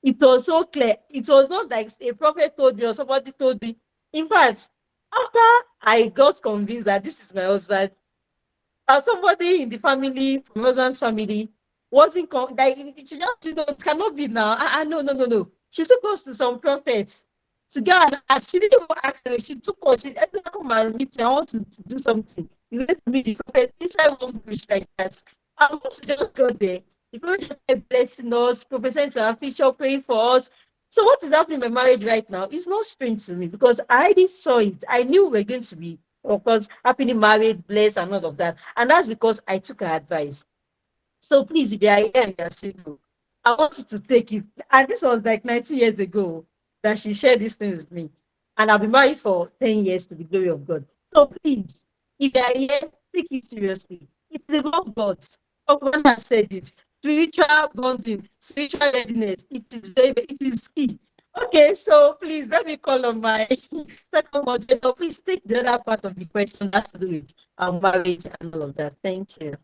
It was so clear. It was not like a prophet told me or somebody told me. In fact, after I got convinced that this is my husband, somebody in the family, from my husband's family, wasn't like she just, it cannot be now. No. She took us to some prophets to go and ask. She didn't even ask them. She took us. She said, come and meet me. I want to do something. You went to meet the prophet inside one bush like that. I want to just go there. The prophet just blessing us, prophesying to our future, praying for us. So what is happening in my marriage right now is not strange to me because I already saw it. I knew we were going to be, of course, happily married, blessed, and all of that. And that's because I took her advice. So please, if you are here and you are single, I want you to take it. And this was like 90 years ago that she shared this thing with me. And I've been married for 10 years to the glory of God. So please, if you are here, take it seriously. It's about God. Someone has said it. Spiritual bonding, spiritual readiness. It is key. Okay, so please let me call on my second moderator. Please take the other part of the question that's to do with marriage and all of that. Thank you.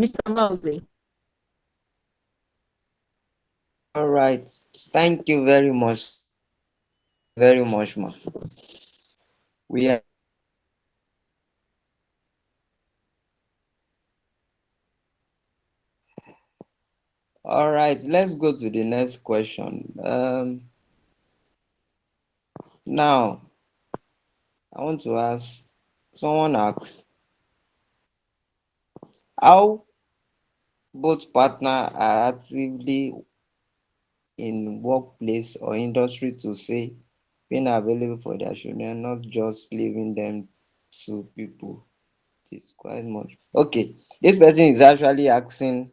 Mr. Maugbe. All right. Thank you very much, ma. We are all right. Let's go to the next question. Now I want to ask. Someone asks how both partner are actively in workplace or industry to say being available for their children, not just leaving them to people. It's quite much. Okay, this person is actually asking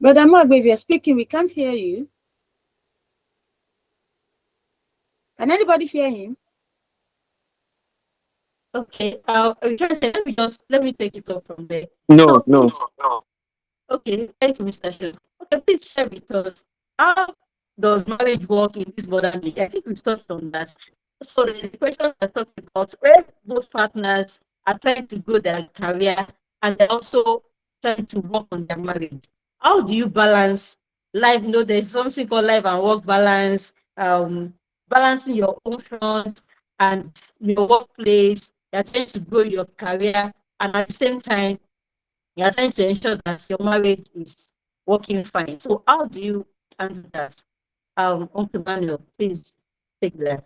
Brother Maugbe, if you're speaking, we can't hear you. Can anybody hear him? Okay, let me take it up from there. No, So, no. okay, thank you, Mr. Shu. Okay, please share with us, how does marriage work in this modern age? I think we've touched on that. So the question I talked about, where both partners are trying to grow their career and they're also trying to work on their marriage. How do you balance life? You know, there's something called life and work balance, balancing your own front and your workplace. You're trying to grow your career, and at the same time, you're trying to ensure that your marriage is working fine. So how do you handle that? Uncle Emmanuel, please take that.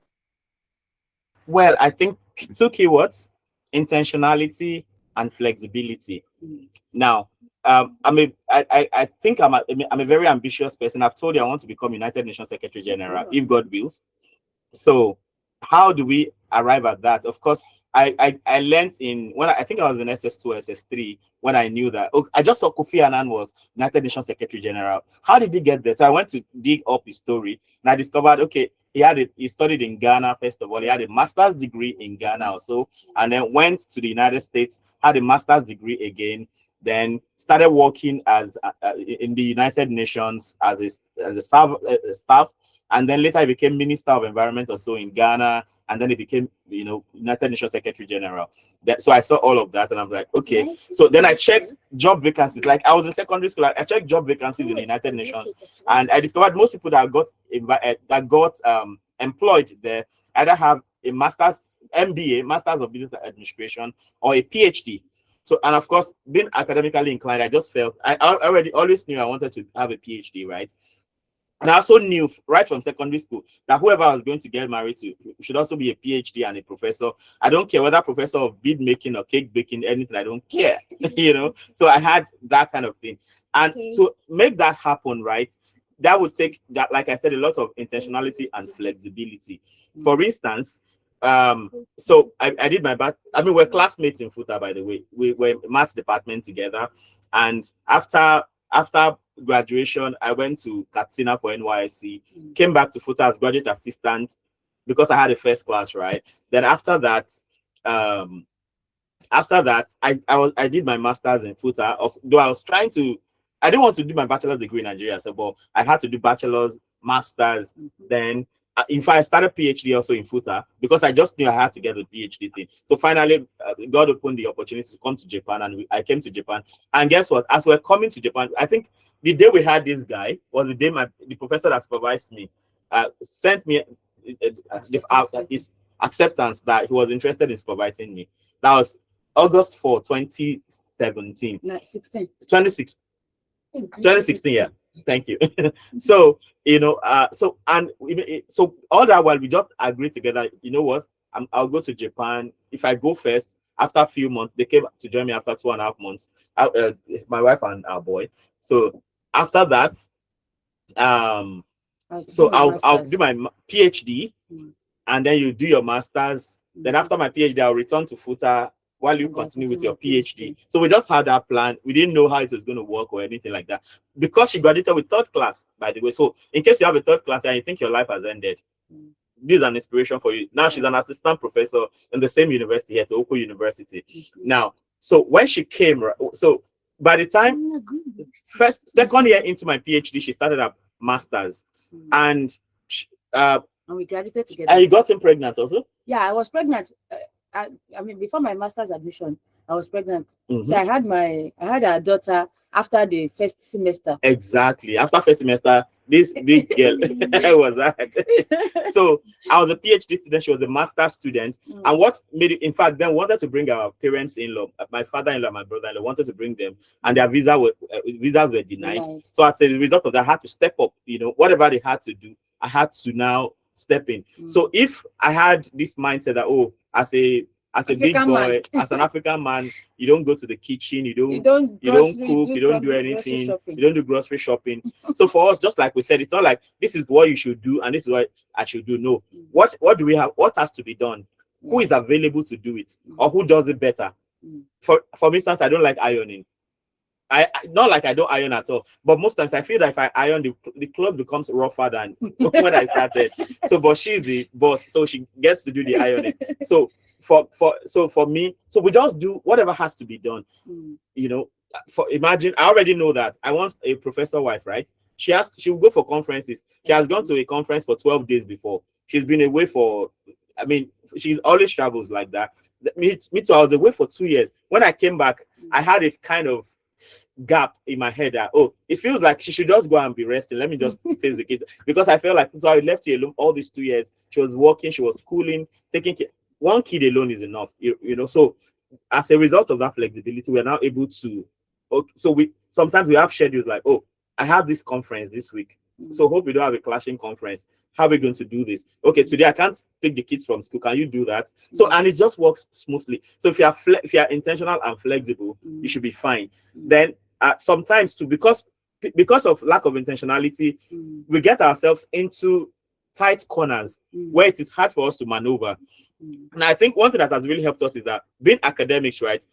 Well, I think two keywords: intentionality and flexibility. Now, I think I'm a very ambitious person. I've told you I want to become United Nations Secretary General, if God wills. So how do we arrive at that? Of course, I learned I think I was in SS2, SS3 when I knew that. Okay, I just saw Kofi Annan was United Nations Secretary General. How did he get there? So I went to dig up his story and I discovered, okay, he studied in Ghana first of all. He had a master's degree in Ghana also, and then went to the United States, had a master's degree again, then started working as in the United Nations as a staff. And then later he became Minister of Environment or so in Ghana. And then he became, United Nations Secretary General. So I saw all of that and I'm like, okay. Nice. So then I checked job vacancies. Like I was in secondary school, I checked job vacancies in the United Nations. And I discovered most people that got employed there either have a master's, MBA, Masters of Business Administration, or a PhD. So, and of course, being academically inclined, I just felt, I always knew I wanted to have a PhD, right? And I also knew right from secondary school that whoever I was going to get married to should also be a PhD and a professor. I don't care whether professor of bead making or cake baking, anything, I don't care, So I had that kind of thing. And to make that happen, right, that would take, that, like I said, a lot of intentionality and flexibility. For instance, so I did my we're classmates in FUTA, by the way. We were maths department together. And after graduation, I went to Katsina for NYSC, came back to FUTA as graduate assistant because I had a first class, right? Then after that, I did my master's in FUTA. Though I didn't want to do my bachelor's degree in Nigeria, but I had to do bachelor's, master's. Then in fact, I started PhD also in FUTA because I just knew I had to get a PhD thing. So finally, God opened the opportunity to come to Japan, and I came to Japan. And guess what? As we're coming to Japan, I think the day we had this guy was the day the professor that supervised me sent me his acceptance that he was interested in supervising me. That was August 4, 2017. No, 16. 2016, yeah. Thank you. So so all that while we just agreed together, you know what? I'll go to Japan. If I go first, after a few months, they came to join me after 2.5 months. My wife and our boy. So after that, so I'll do my PhD, and then you do your masters. Then after my PhD, I'll return to FUTA while you continue with your PhD. So we just had that plan. We didn't know how it was going to work or anything like that. Because she graduated with third class, by the way. So in case you have a third class and you think your life has ended, this is an inspiration for you. Now she's an assistant professor in the same university here, Taiwo University. Now, so when she came, so by the time second year into my PhD, she started her master's. And we graduated together. And you got him pregnant also? Yeah, I was pregnant. I mean, before my master's admission, I was pregnant. So I had a daughter after the first semester. Exactly. After first semester, this big girl was that. So I was a PhD student. She was a master's student. And what made it, in fact, then wanted to bring our parents-in-law, my father-in-law, my brother-in-law, wanted to bring them, and their visas were denied. So as a result of that, I had to step up. Whatever they had to do, I had to now step in. So if I had this mindset that, as a big boy, as an African man, you don't go to the kitchen, you don't cook, you don't do anything, you don't do grocery shopping. So for us, just like we said, it's not like this is what you should do and this is what I should do. No. What do we have? What has to be done? Who is available to do it, or who does it better? For instance, I don't like ironing. not like I don't iron at all, but most times I feel that if I iron, the cloth becomes rougher than when I started. So, but she's the boss, so she gets to do the ironing. So for me, so we just do whatever has to be done. You know, imagine, I already know that I want a professor wife, right? She will go for conferences. She has gone to a conference for 12 days before. She's been away for, I mean, she always travels like that. Me too, I was away for 2 years. When I came back, I had a kind of gap in my head that, oh, it feels like she should just go and be resting. Let me just face the kids. Because I felt like, so I left her alone all these 2 years. She was working, she was schooling, taking care. One kid alone is enough, you know. So as a result of that flexibility, we're now able to, so sometimes we have schedules like, oh, I have this conference this week. So hope we don't have a clashing conference. How are we going to do this? Okay, today I can't take the kids from school. Can you do that? So, and it just works smoothly. So if you are intentional and flexible, you should be fine. Then sometimes too, because of lack of intentionality, we get ourselves into tight corners where it is hard for us to maneuver. And I think one thing that has really helped us is that being academics, right?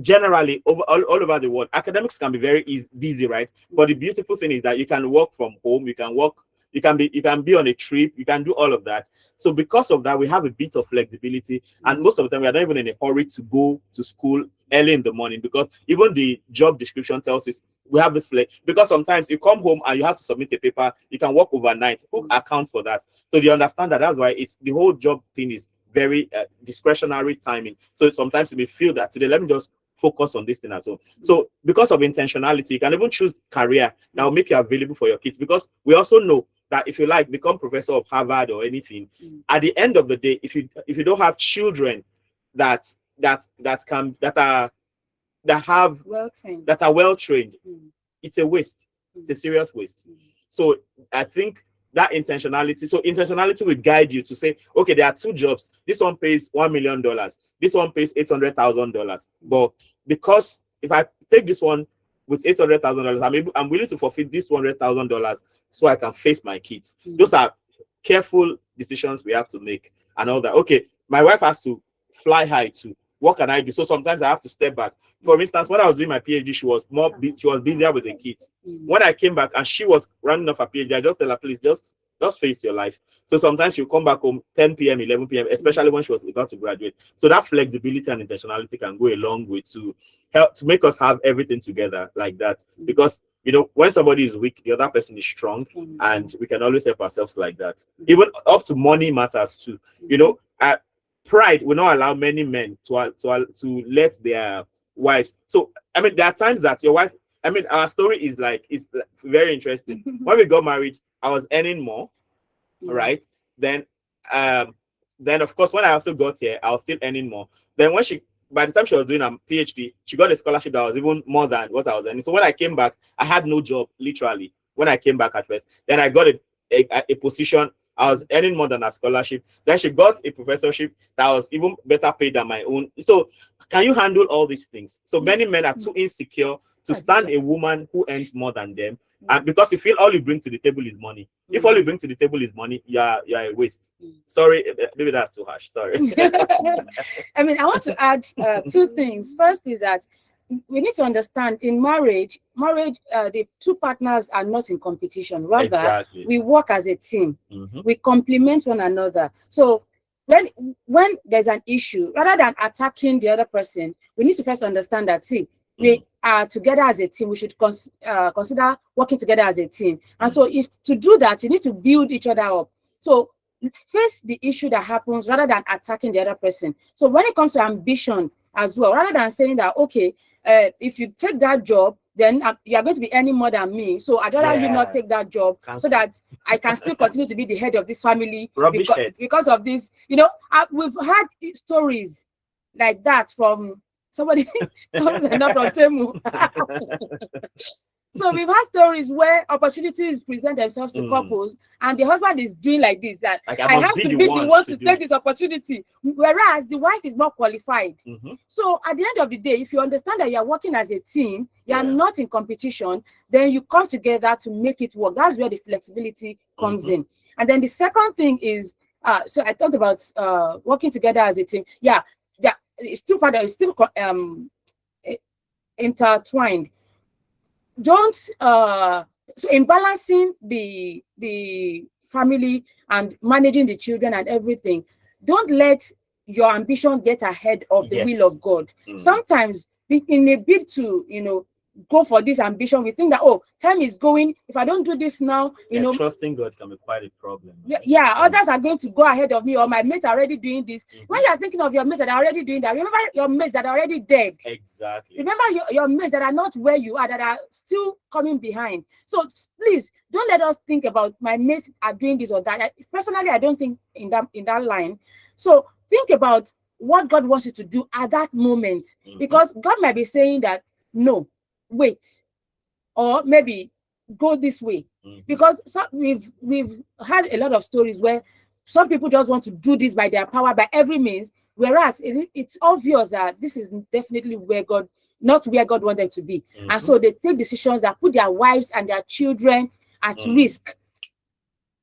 Generally, all over the world, academics can be very busy, right? But the beautiful thing is that you can work from home, you can be on a trip, you can do all of that. So because of that, we have a bit of flexibility, and most of the time we are not even in a hurry to go to school early in the morning, because even the job description tells us we have this flex. Because sometimes you come home and you have to submit a paper, you can work overnight. Who accounts for that? So you understand that that's why it's the whole job thing is very discretionary timing. So sometimes you may feel that today, let me just focus on this thing at home. So because of intentionality, you can even choose career that will make you available for your kids, because we also know that if you like become professor of Harvard or anything, at the end of the day, if you don't have children that are well trained, it's a waste. It's a serious waste. So I think that intentionality will guide you to say, okay, there are two jobs. This one pays $1 million. This one pays $800,000. But because if I take this one with $800,000, I'm willing to forfeit this $100,000 so I can face my kids. Those are careful decisions we have to make and all that. Okay, my wife has to fly high too. What can I do? So sometimes I have to step back. For instance, when I was doing my PhD, she was busier with the kids. When I came back and she was running off her PhD, I just tell her, please just face your life. So sometimes she'll come back home 10 p.m., 11 p.m., especially when she was about to graduate. So that flexibility and intentionality can go a long way to help to make us have everything together like that. Because, you know, when somebody is weak, the other person is strong, and we can always help ourselves like that. Even up to money matters too. You know, pride will not allow many men to let their wives. So I mean, there are times that your wife. I mean, our story is very interesting. When we got married, I was earning more, right? Then of course, when I also got here, I was still earning more. Then by the time she was doing a PhD, she got a scholarship that was even more than what I was earning. So when I came back, I had no job, literally. When I came back at first, then I got a position. I was earning more than a scholarship. Then she got a professorship that was even better paid than my own. So can you handle all these things? So many men are too insecure to stand a woman who earns more than them, and because you feel all you bring to the table is money. If all you bring to the table is money, you're a waste. Sorry, maybe that's too harsh. Sorry. I mean, I want to add two things. First is that we need to understand in marriage, the two partners are not in competition. Rather, Exactly. we work as a team. We complement one another. So when there's an issue, rather than attacking the other person, we need to first understand that, we are together as a team. We should consider working together as a team. And so if to do that, you need to build each other up. So face the issue that happens rather than attacking the other person. So when it comes to ambition as well, rather than saying that, okay, if you take that job, then you are going to be earning more than me. So I'd rather you not take that job so that I can still continue to be the head of this family because of this. You know, we've had stories like that from somebody not from Temu. So we've had stories where opportunities present themselves to couples, and the husband is doing like this, that I have to be the one to take this opportunity, whereas the wife is more qualified. So at the end of the day, if you understand that you are working as a team, you are not in competition, then you come together to make it work. That's where the flexibility comes in. And then the second thing is, so I talked about working together as a team. It's still intertwined. don't so in balancing the family and managing the children and everything, don't let your ambition get ahead of the will of God. Sometimes in a bid to, you know, go for this ambition, we think that, oh, time is going, if I don't do this now, you know, trusting God can be quite a problem. Yeah, others are going to go ahead of me, or my mates are already doing this. When you are thinking of your mates that are already doing that, remember your mates that are already dead. Exactly. Remember your mates that are not where you are, that are still coming behind. So please don't let us think about my mates are doing this or that. Personally, I don't think in that line. So think about what God wants you to do at that moment, because God might be saying that, no, wait, or maybe go this way. Because we've had a lot of stories where some people just want to do this by their power, by every means, whereas it's obvious that this is definitely not where God wanted them to be. And so they take decisions that put their wives and their children at risk.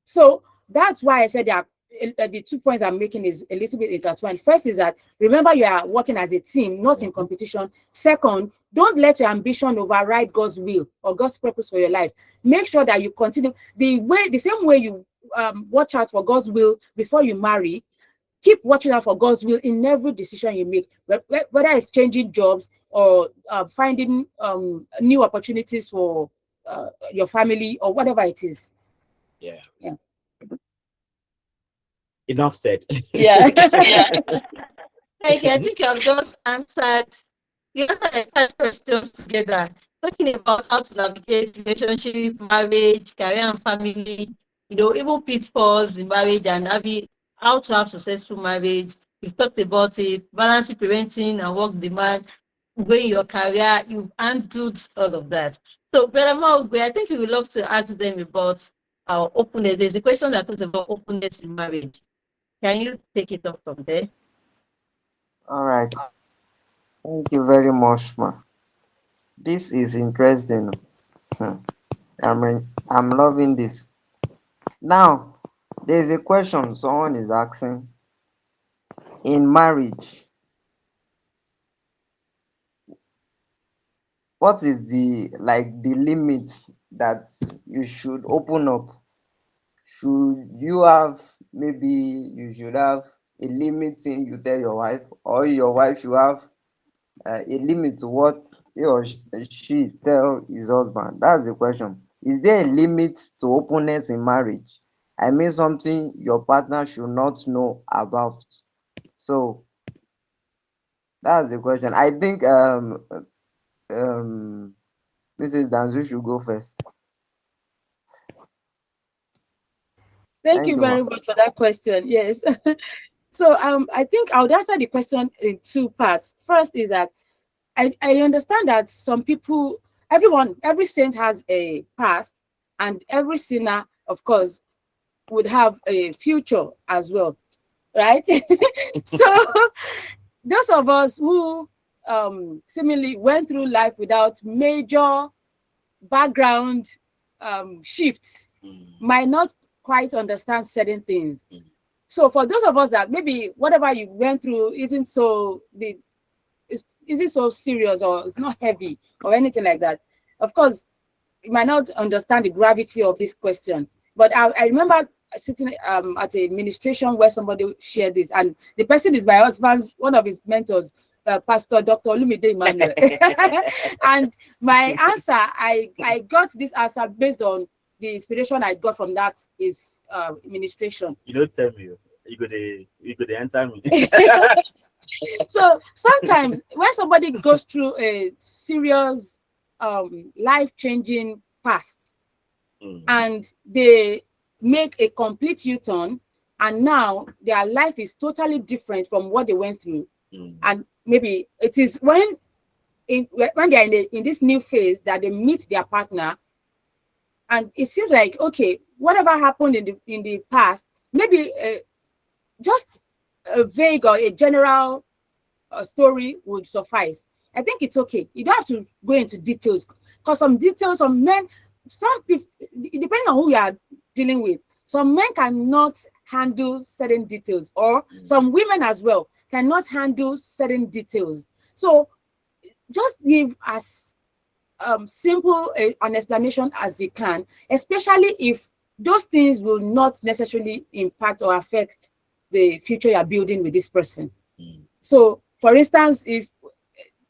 So that's why I said that the 2 points I'm making is a little bit intertwined. First is that, remember, you are working as a team, not in competition. Second, don't let your ambition override God's will or God's purpose for your life. Make sure that you continue the same way you watch out for God's will before you marry. Keep watching out for God's will in every decision you make, whether it's changing jobs or finding new opportunities for your family or whatever it is. Yeah. Enough said. Yeah. Okay, I think you have just answered. You answered like 5 questions together, talking about how to navigate relationship, marriage, career, and family. You know, even pitfalls in marriage and how to have successful marriage. We've talked about it, balancing, preventing, and work demand, growing your career. You've handled all of that. So, Brother Maugbe, I think we would love to ask them about our openness. There's a question that talks about openness in marriage. Can you take it up from there? All right. Thank you very much, ma. This is interesting. I'm loving this. Now, there's a question someone is asking. In marriage, what is the limits that you should open up? Should you have, maybe you should have a limit thing you tell your wife, or your wife should have a limit to what he or she tell his husband? That's the question. Is there a limit to openness in marriage? I mean, something your partner should not know about. So that's the question. I think Mrs. Dansu should go first. Thank you very much for that question. Yes. So I think I would answer the question in 2 parts. First is that I understand that some people, every saint has a past, and every sinner, of course, would have a future as well, right? So those of us who seemingly went through life without major background shifts might not quite understand certain things. So for those of us that maybe whatever you went through isn't so serious, or it's not heavy or anything like that, of course you might not understand the gravity of this question. But I remember sitting at a ministration where somebody shared this, and the person is my husband's, one of his mentors, Pastor Dr. Olumide Emmanuel. And my answer, I got this answer based on the inspiration I got from that is ministration. You don't tell me. You could answer me. So sometimes when somebody goes through a serious life-changing past, and they make a complete U-turn, and now their life is totally different from what they went through, and maybe it is when they're in this new phase that they meet their partner, and it seems like, okay, whatever happened in the past, maybe just a vague or a general story would suffice. I think it's okay. You don't have to go into details, because some men, some people, depending on who you are dealing with, some men cannot handle certain details, or some women as well cannot handle certain details. So just give as simple an explanation as you can, especially if those things will not necessarily impact or affect the future you're building with this person. So, for instance, if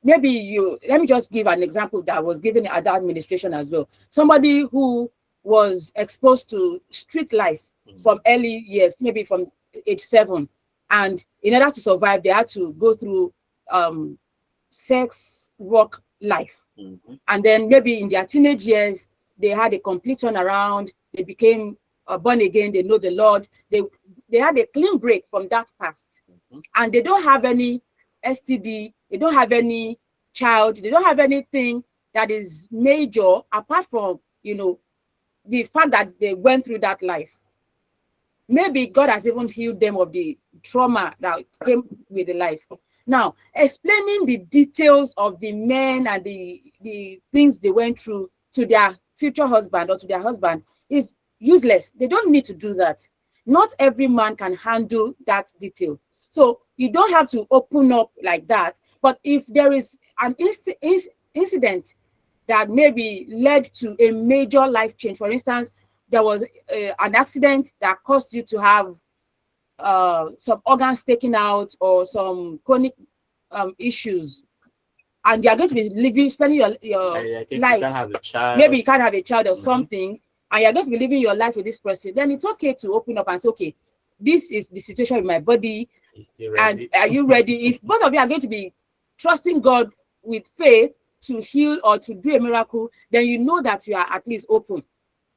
maybe let me just give an example that was given at the administration as well. Somebody who was exposed to street life from early years, maybe from age 7, and in order to survive, they had to go through sex work life. And then maybe in their teenage years, they had a complete turnaround. They became born again. They know the Lord. They had a clean break from that past, and they don't have any STD. They don't have any child. They don't have anything that is major apart from, the fact that they went through that life. Maybe God has even healed them of the trauma that came with the life. Now, explaining the details of the men and the things they went through to their future husband or to their husband is useless. They don't need to do that. Not every man can handle that detail. So you don't have to open up like that. But if there is an incident that maybe led to a major life change, for instance, there was an accident that caused you to have some organs taken out or some chronic issues, and you are going to be spending your life. You can't have a child. Maybe you can't have a child or something, and you're going to be living your life with this person. Then it's okay to open up and say, okay, this is the situation with my body, and are you ready? If both of you are going to be trusting God with faith to heal or to do a miracle, then you know that you are at least open.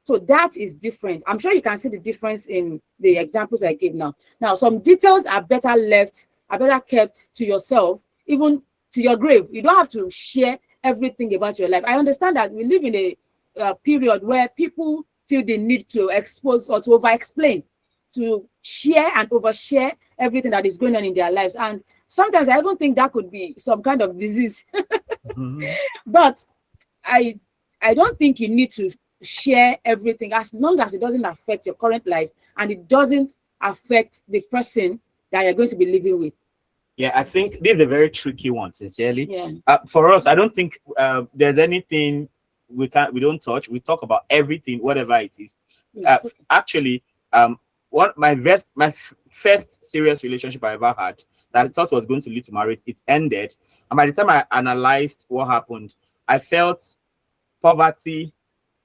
So that is different. I'm sure you can see the difference in the examples I gave now. Now, some details are better kept to yourself, even to your grave. You don't have to share everything about your life. I understand that we live in a period where people feel the need to expose or to over-explain, to share and overshare everything that is going on in their lives. And sometimes I even think that could be some kind of disease. But I don't think you need to share everything as long as it doesn't affect your current life and it doesn't affect the person that you're going to be living with. Yeah, I think this is a very tricky one, sincerely. Yeah. For us, I don't think there's anything we don't touch. We talk about everything, whatever it is. Yes, okay. Actually, my first serious relationship I ever had that I thought was going to lead to marriage, it ended. And by the time I analyzed what happened, I felt poverty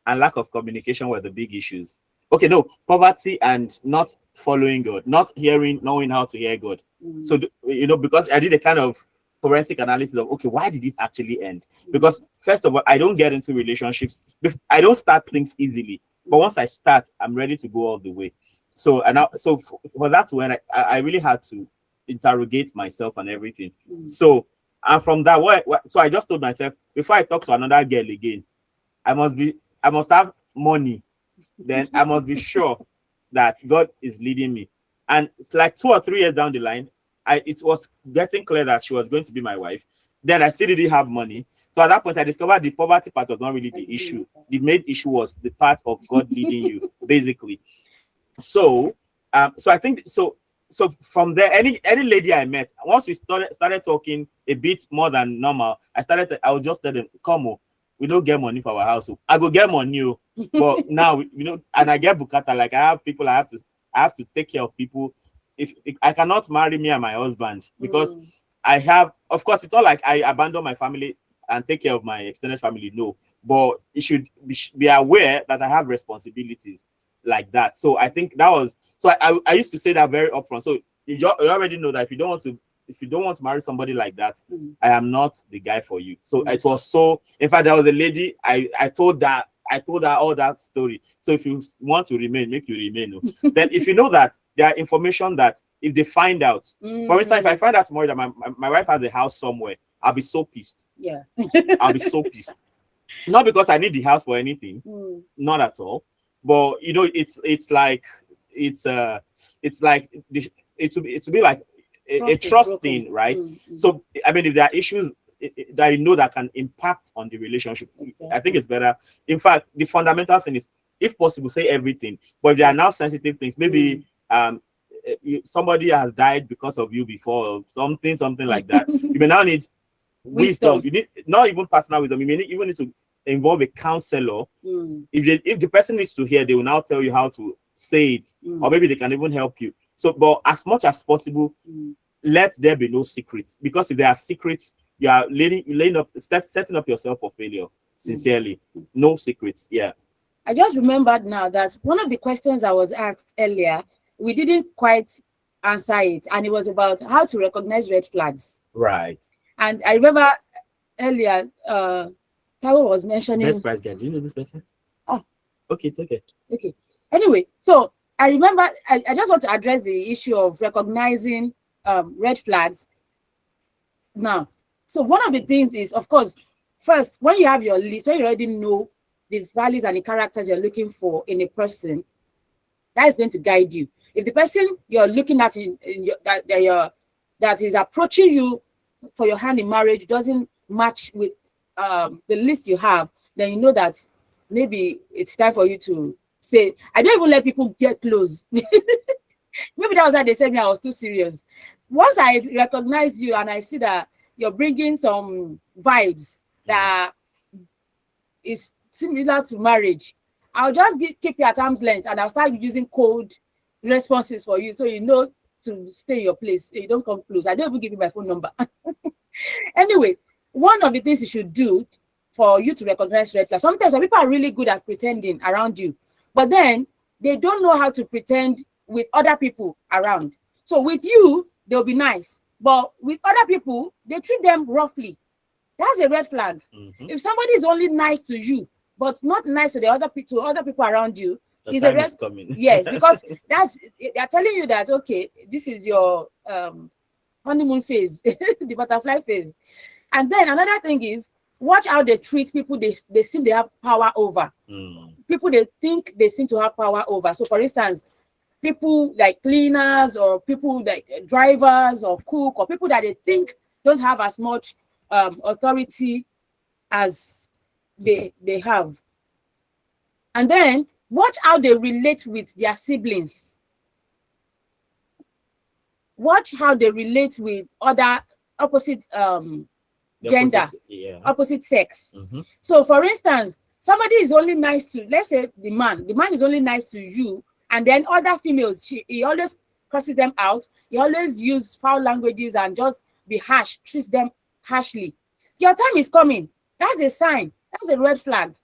and lack of communication were the big issues. Okay, no, poverty and not following God, not knowing how to hear God. So, because I did a kind of forensic analysis of, okay, why did this actually end? Because first of all, I don't get into relationships. I don't start things easily. But once I start, I'm ready to go all the way. So, for that, when I really had to interrogate myself and everything. So, and from that, so I just told myself, before I talk to another girl again, I must have money. Then I must be sure that God is leading me. And it's like 2 or 3 years down the line, it was getting clear that she was going to be my wife. Then I still didn't have money. So at that point, I discovered the poverty part was not really the issue. The main issue was the part of God leading you, basically. So, so I think so from there, any lady I met, once we started talking a bit more than normal, I would just tell them, come on, we don't get money for our house. So I go get money, but now and I get bukata. Like I have people, I have to take care of people. If I cannot marry me and my husband because I have, of course, it's not like I abandon my family and take care of my extended family. No, but it should be aware that I have responsibilities like that. So I think that was, so I used to say that very upfront. So you already know that if you don't want to marry somebody like that, I am not the guy for you. So it was so, in fact, there was a lady, I told her all that story. So if you want to remain, make you remain. Then if you know that there are information that if they find out, for instance, if I find out tomorrow that my wife has a house somewhere, I'll be so pissed. Yeah. I'll be so pissed. Not because I need the house for anything, not at all. But it's like it to be like a trust thing, right? So I mean, if there are issues that that can impact on the relationship, I think it's better. In fact, the fundamental thing is, if possible, say everything. But if there are now sensitive things, maybe somebody has died because of you before, or something like that. You may now need wisdom. You need not even personal wisdom. You may even need to involve a counselor. Mm. If the person needs to hear, they will now tell you how to say it, or maybe they can even help you. So, but as much as possible, let there be no secrets, because if there are secrets, you are setting up yourself for failure. Sincerely, no secrets. Yeah. I just remembered now that one of the questions I was asked earlier, we didn't quite answer it, and it was about how to recognize red flags. Right. And I remember earlier, Taiwo was mentioning. Best price guy. Do you know this person? Oh, okay, it's okay. Okay. Anyway, so I remember I just want to address the issue of recognizing red flags now. So one of the things is, of course, first, when you have your list, when you already know the values and the characters you're looking for in a person, that is going to guide you. If the person you're looking at that is approaching you for your hand in marriage doesn't match with the list you have, then you know that maybe it's time for you to say, I don't even let people get close. Maybe that was why they said me I was too serious. Once I recognize you and I see that you're bringing some vibes that is similar to marriage, I'll just keep you at arm's length, and I'll start using cold responses for you, so you know to stay in your place. You don't come close. I don't even give you my phone number. Anyway, one of the things you should do for you to recognize red flags, sometimes some people are really good at pretending around you, but then they don't know how to pretend with other people around. So with you, they'll be nice, but with other people, they treat them roughly. That's a red flag. If somebody is only nice to you, but not nice to other people around you, is a red flag. Yes, because they're telling you that, okay, this is your honeymoon phase, the butterfly phase. And then another thing is, watch how they treat people they seem they have power over. People they think they seem to have power over. So for instance, people like cleaners, or people like drivers or cook, or people that they think don't have as much authority as they have. And then watch how they relate with their siblings. Watch how they relate with other opposite gender, opposite sex. So for instance, somebody is only nice to, let's say the man is only nice to you, and then other females, he always crosses them out. He always use foul languages and just be harsh, treats them harshly. Your time is coming. That's a sign. That's a red flag.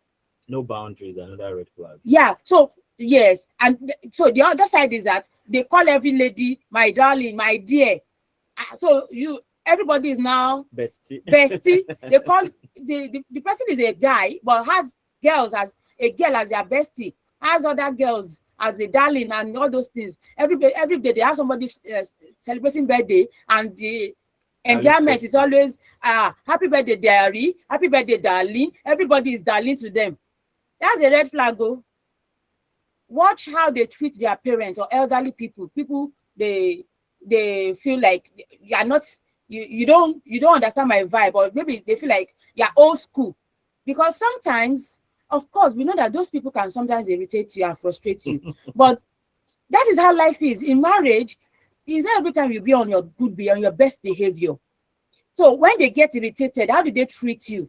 No boundaries, another red flag. Yeah. So yes, and so the other side is that they call every lady my darling, my dear. So everybody is now bestie. They call the person is a guy, but has girls as a girl as their bestie, has other girls as a darling, and all those things. Every day they have somebody celebrating birthday, and the enjoyment is always happy birthday diary, happy birthday darling. Everybody is darling to them. That's a red flag. Watch how they treat their parents or elderly people. They feel like you are not, you don't understand my vibe, or maybe they feel like you're old school. Because sometimes, of course, we know that those people can sometimes irritate you and frustrate you. But that is how life is. In marriage, it's not every time you be on your best behavior. So when they get irritated, how do they treat you?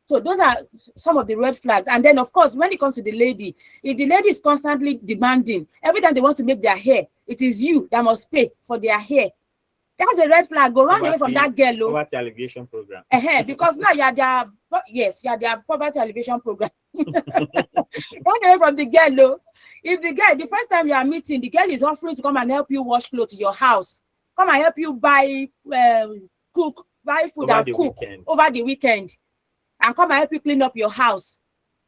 So those are some of the red flags. And then, of course, when it comes to the lady, if the lady is constantly demanding, every time they want to make their hair, it is you that must pay for their hair. That's a red flag. Go run away from that girl. Poverty alleviation program. Because now you are their poverty alleviation program. Run away from the girl. If the first time you are meeting, the girl is offering to come and help you wash clothes to your house, come and help you buy food and cook over the weekend, and come and help you clean up your house.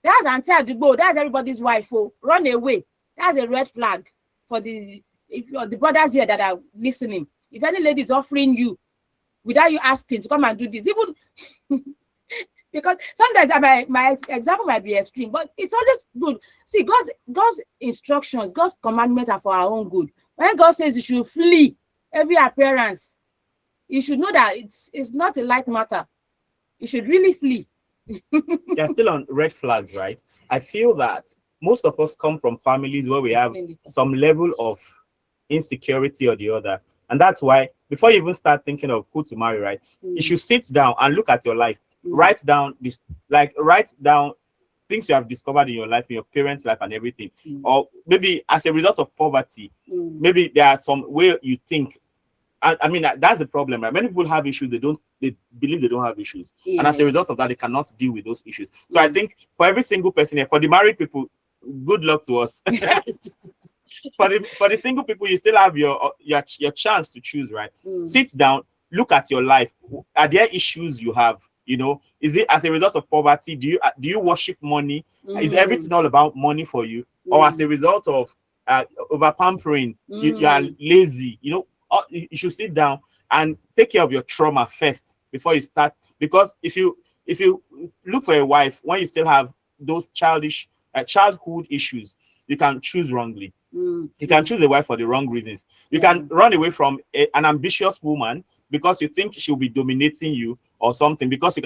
That's Auntie, that's everybody's wife. Run away. That's a red flag for the brothers here that are listening. If any lady is offering you without you asking to come and do this, even because sometimes my example might be extreme, but it's always good. See, God's instructions, God's commandments are for our own good. When God says you should flee every appearance, you should know that it's not a light matter. You should really flee. They're still on red flags, right? I feel that most of us come from families where we have some level of insecurity or the other. And that's why before you even start thinking of who to marry, right, you should sit down and look at your life. Write down this, like write down things you have discovered in your life, in your parents' life, and everything. Or maybe as a result of poverty, maybe there are some way you think. I mean, that's the problem, right? Many people have issues, they believe they don't have issues. Yes. And as a result of that, they cannot deal with those issues. So I think for every single person here, for the married people, good luck to us. for the single people, you still have your chance to choose, right? Sit down, look at your life. Are there issues you have? You know, is it as a result of poverty? Do you worship money? Is everything all about money for you? Or as a result of over pampering, you are lazy? You know, you should sit down and take care of your trauma first before you start. Because if you look for a wife when you still have those childhood issues, you can choose wrongly. You can choose a wife for the wrong reasons. You can run away from an ambitious woman because you think she'll be dominating you or something, because you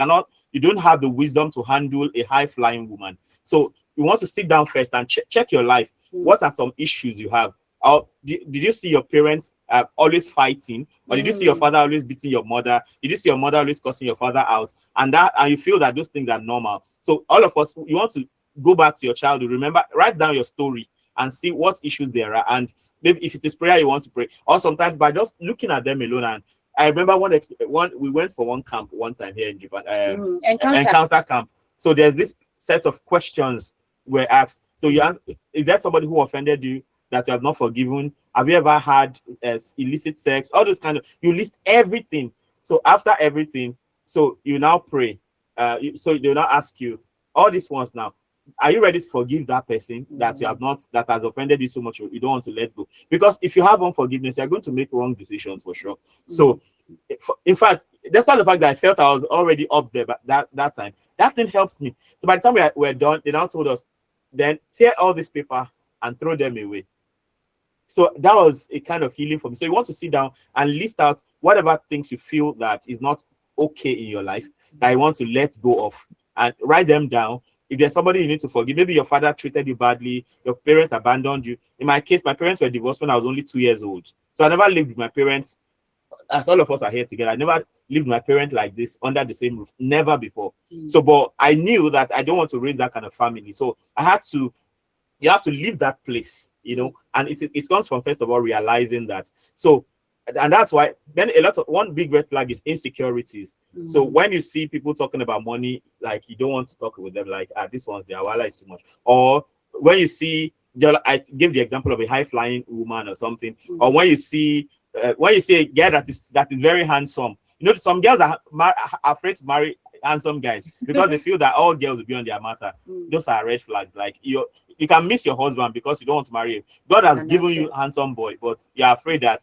don't have the wisdom to handle a high-flying woman. So you want to sit down first and check your life. What are some issues you have? Or did you see your parents always fighting? Or did you see your father always beating your mother? Did you see your mother always cussing your father out? And you feel that those things are normal. So all of us, you want to go back to your childhood. Remember, write down your story and see what issues there are. And maybe if it is prayer you want to pray, or sometimes by just looking at them alone. And I remember we went for one camp one time here in Japan, encounter camp. So there's this set of questions were asked. So is there somebody who offended you that you have not forgiven? Have you ever had illicit sex? All those you list everything. So after everything, so you now pray. So they'll now ask you all these ones now. Are you ready to forgive that person that that has offended you so much you don't want to let go? Because if you have unforgiveness, you're going to make wrong decisions for sure. So in fact, despite the fact that I felt I was already up there that time, that thing helped me. So by the time we were done, they now told us, then tear all this paper and throw them away. So that was a kind of healing for me. So you want to sit down and list out whatever things you feel that is not okay in your life that you want to let go of, and write them down. If there's somebody you need to forgive, maybe your father treated you badly, your parents abandoned you. In my case, my parents were divorced when I was only 2 years old. So I never lived with my parents, as all of us are here together. I never lived with my parents like this under the same roof, never before. So, but I knew that I don't want to raise that kind of family. So you have to leave that place, you know, and it comes from, first of all, realizing that. So, and that's why then one big red flag is insecurities. So when you see people talking about money, like you don't want to talk with them, like this one's their wallet is too much. Or when you see, I gave the example of a high flying woman or something, or when you see a girl that is very handsome. You know, some girls are afraid to marry handsome guys because they feel that all girls will be on their matter. Those are red flags. Like you can miss your husband because you don't want to marry him. God has given you handsome boy, but you're afraid that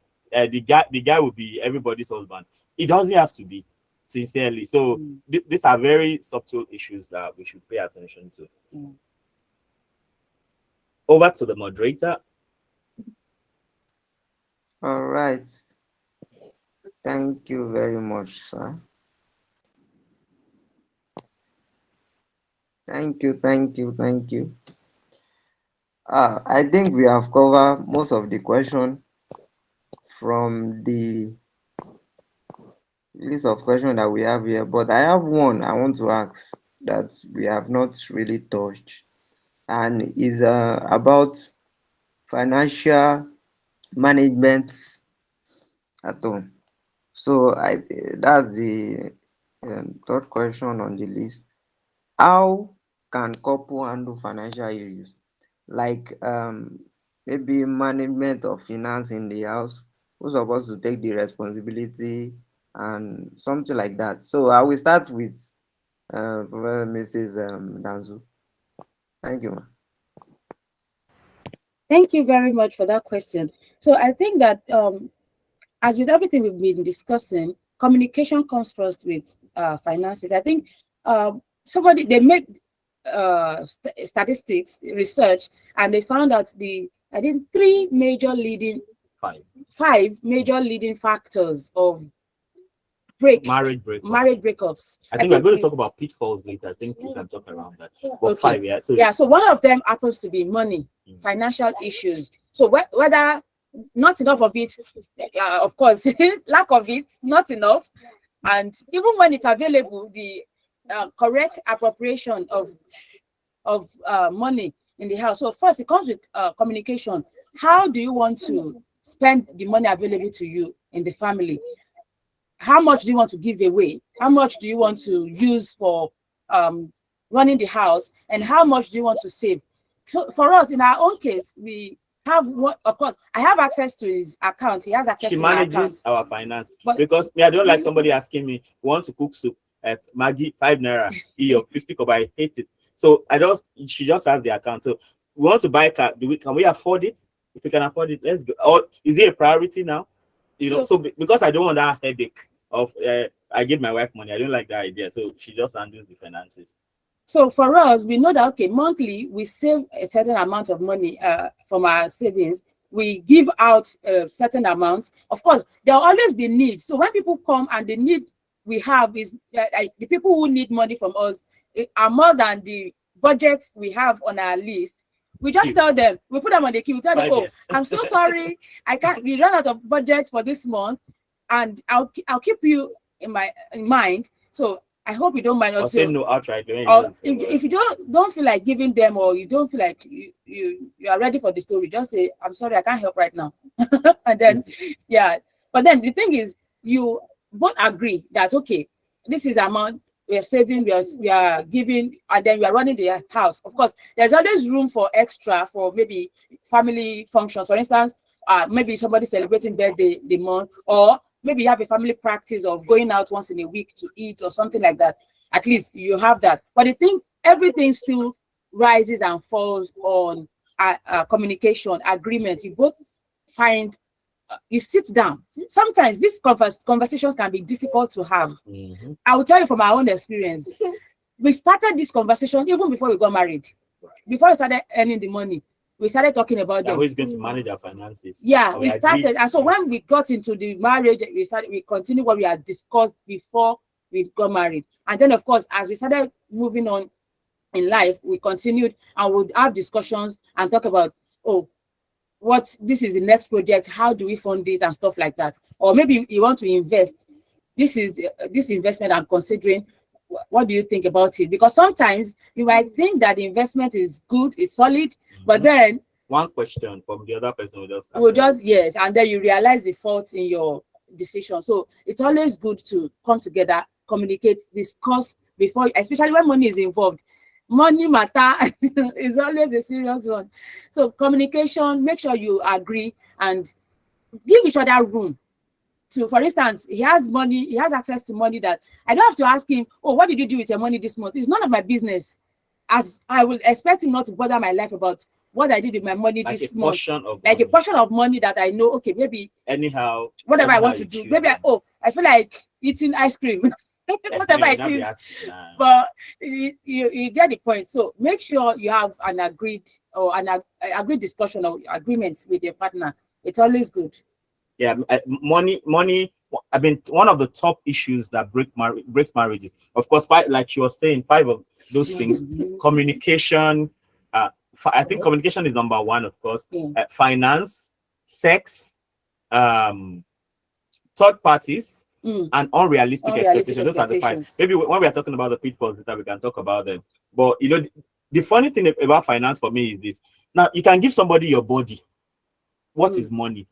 the guy will be everybody's husband. It doesn't have to be, sincerely. So these are very subtle issues that we should pay attention to. Over to the moderator. All right. Thank you very much, sir. Thank you. I think we have covered most of the question from the list of questions that we have here, but I have one I want to ask that we have not really touched, and is about financial management at home. So that's the third question on the list. How can couple handle financial issues, like maybe management of finance in the house? Who's supposed to take the responsibility and something like that? So I will start with Mrs. Dansu. Thank you, ma'am. Thank you very much for that question. So I think that as with everything we've been discussing, communication comes first with finances. I think they made statistics research, and they found out five major leading factors of marriage breakups. I think we're going to talk about pitfalls later. I think we can talk around that. But okay. 5, yeah. So one of them happens to be money, financial issues. So whether not enough of it, of course, lack of it, not enough, and even when it's available, the correct appropriation of money in the house. So first, it comes with communication. How do you want to spend the money available to you in the family? How much do you want to give away? How much do you want to use for running the house? And how much do you want to save? So for us, in our own case, we have what, of course, I have access to his account. He has access She to my account. manages our finance. But Because me, I don't like somebody asking me, want to cook soup at Maggie, 5 naira, or 50 kobo. I hate it. So she just has the account. So we want to buy a car. Can we afford it? If we can afford it, let's go. Or is it a priority now? Because I don't want that headache of I give my wife money. I don't like that idea. So she just handles the finances. So for us, we know that, okay, monthly, we save a certain amount of money from our savings. We give out a certain amount. Of course, there will always be needs. So when people come and the need we have is the people who need money from us are more than the budget we have on our list. We just tell them, we put them on the queue, we tell them, oh, I'm so sorry, we ran out of budget for this month, and I'll keep you in mind. So I hope you don't mind. Or say no outright. Or if you don't feel like giving them, or you don't feel like you are ready for the story, just say, I'm sorry, I can't help right now. And then, yeah. But then the thing is, you both agree that, okay, this is the amount we are saving, we are giving, and then we are running the house. Of course, there's always room for extra for maybe family functions. For instance, maybe somebody celebrating birthday the month, or maybe you have a family practice of going out once in a week to eat or something like that. At least you have that. But I think everything still rises and falls on communication, agreement. You both find, you sit down. Sometimes these conversations can be difficult to have. Mm-hmm. I will tell you from our own experience. We started this conversation even before we got married. Before we started earning the money, we started talking about them. Who is going to manage our finances? Yeah, we started. And so when we got into the marriage, we continued what we had discussed before we got married. And then, of course, as we started moving on in life, we continued and would have discussions and talk about, oh, this is the next project, how do we fund it and stuff like that. Or maybe you want to invest. This is this investment I'm considering. What do you think about it? Because sometimes you might think that the investment is good, it's solid, but then one question from the other person will just yes, and then you realize the faults in your decision. So it's always good to come together, communicate, discuss before, especially when money is involved. Money matter is always a serious one. So communication, make sure you agree and give each other room. So for instance, he has money, he has access to money that I don't have to ask him, oh, what did you do with your money this month? It's none of my business. As I will expect him not to bother my life about what I did with my money like this a month. Like a portion of money that I know, okay, maybe anyhow, whatever I want to do. Maybe I feel like eating ice cream. Whatever it is. But you get the point. So make sure you have an agreed discussion or agreements with your partner. It's always good. Yeah, money. I mean, one of the top issues that breaks marriages, of course, like she was saying, 5 of those things: communication. I think communication is number 1, of course. Finance, sex, third parties, and unrealistic expectations. Those are the 5. Maybe when we are talking about the pitfalls later, we can talk about them. But you know, the funny thing about finance for me is this: now you can give somebody your body. What is money?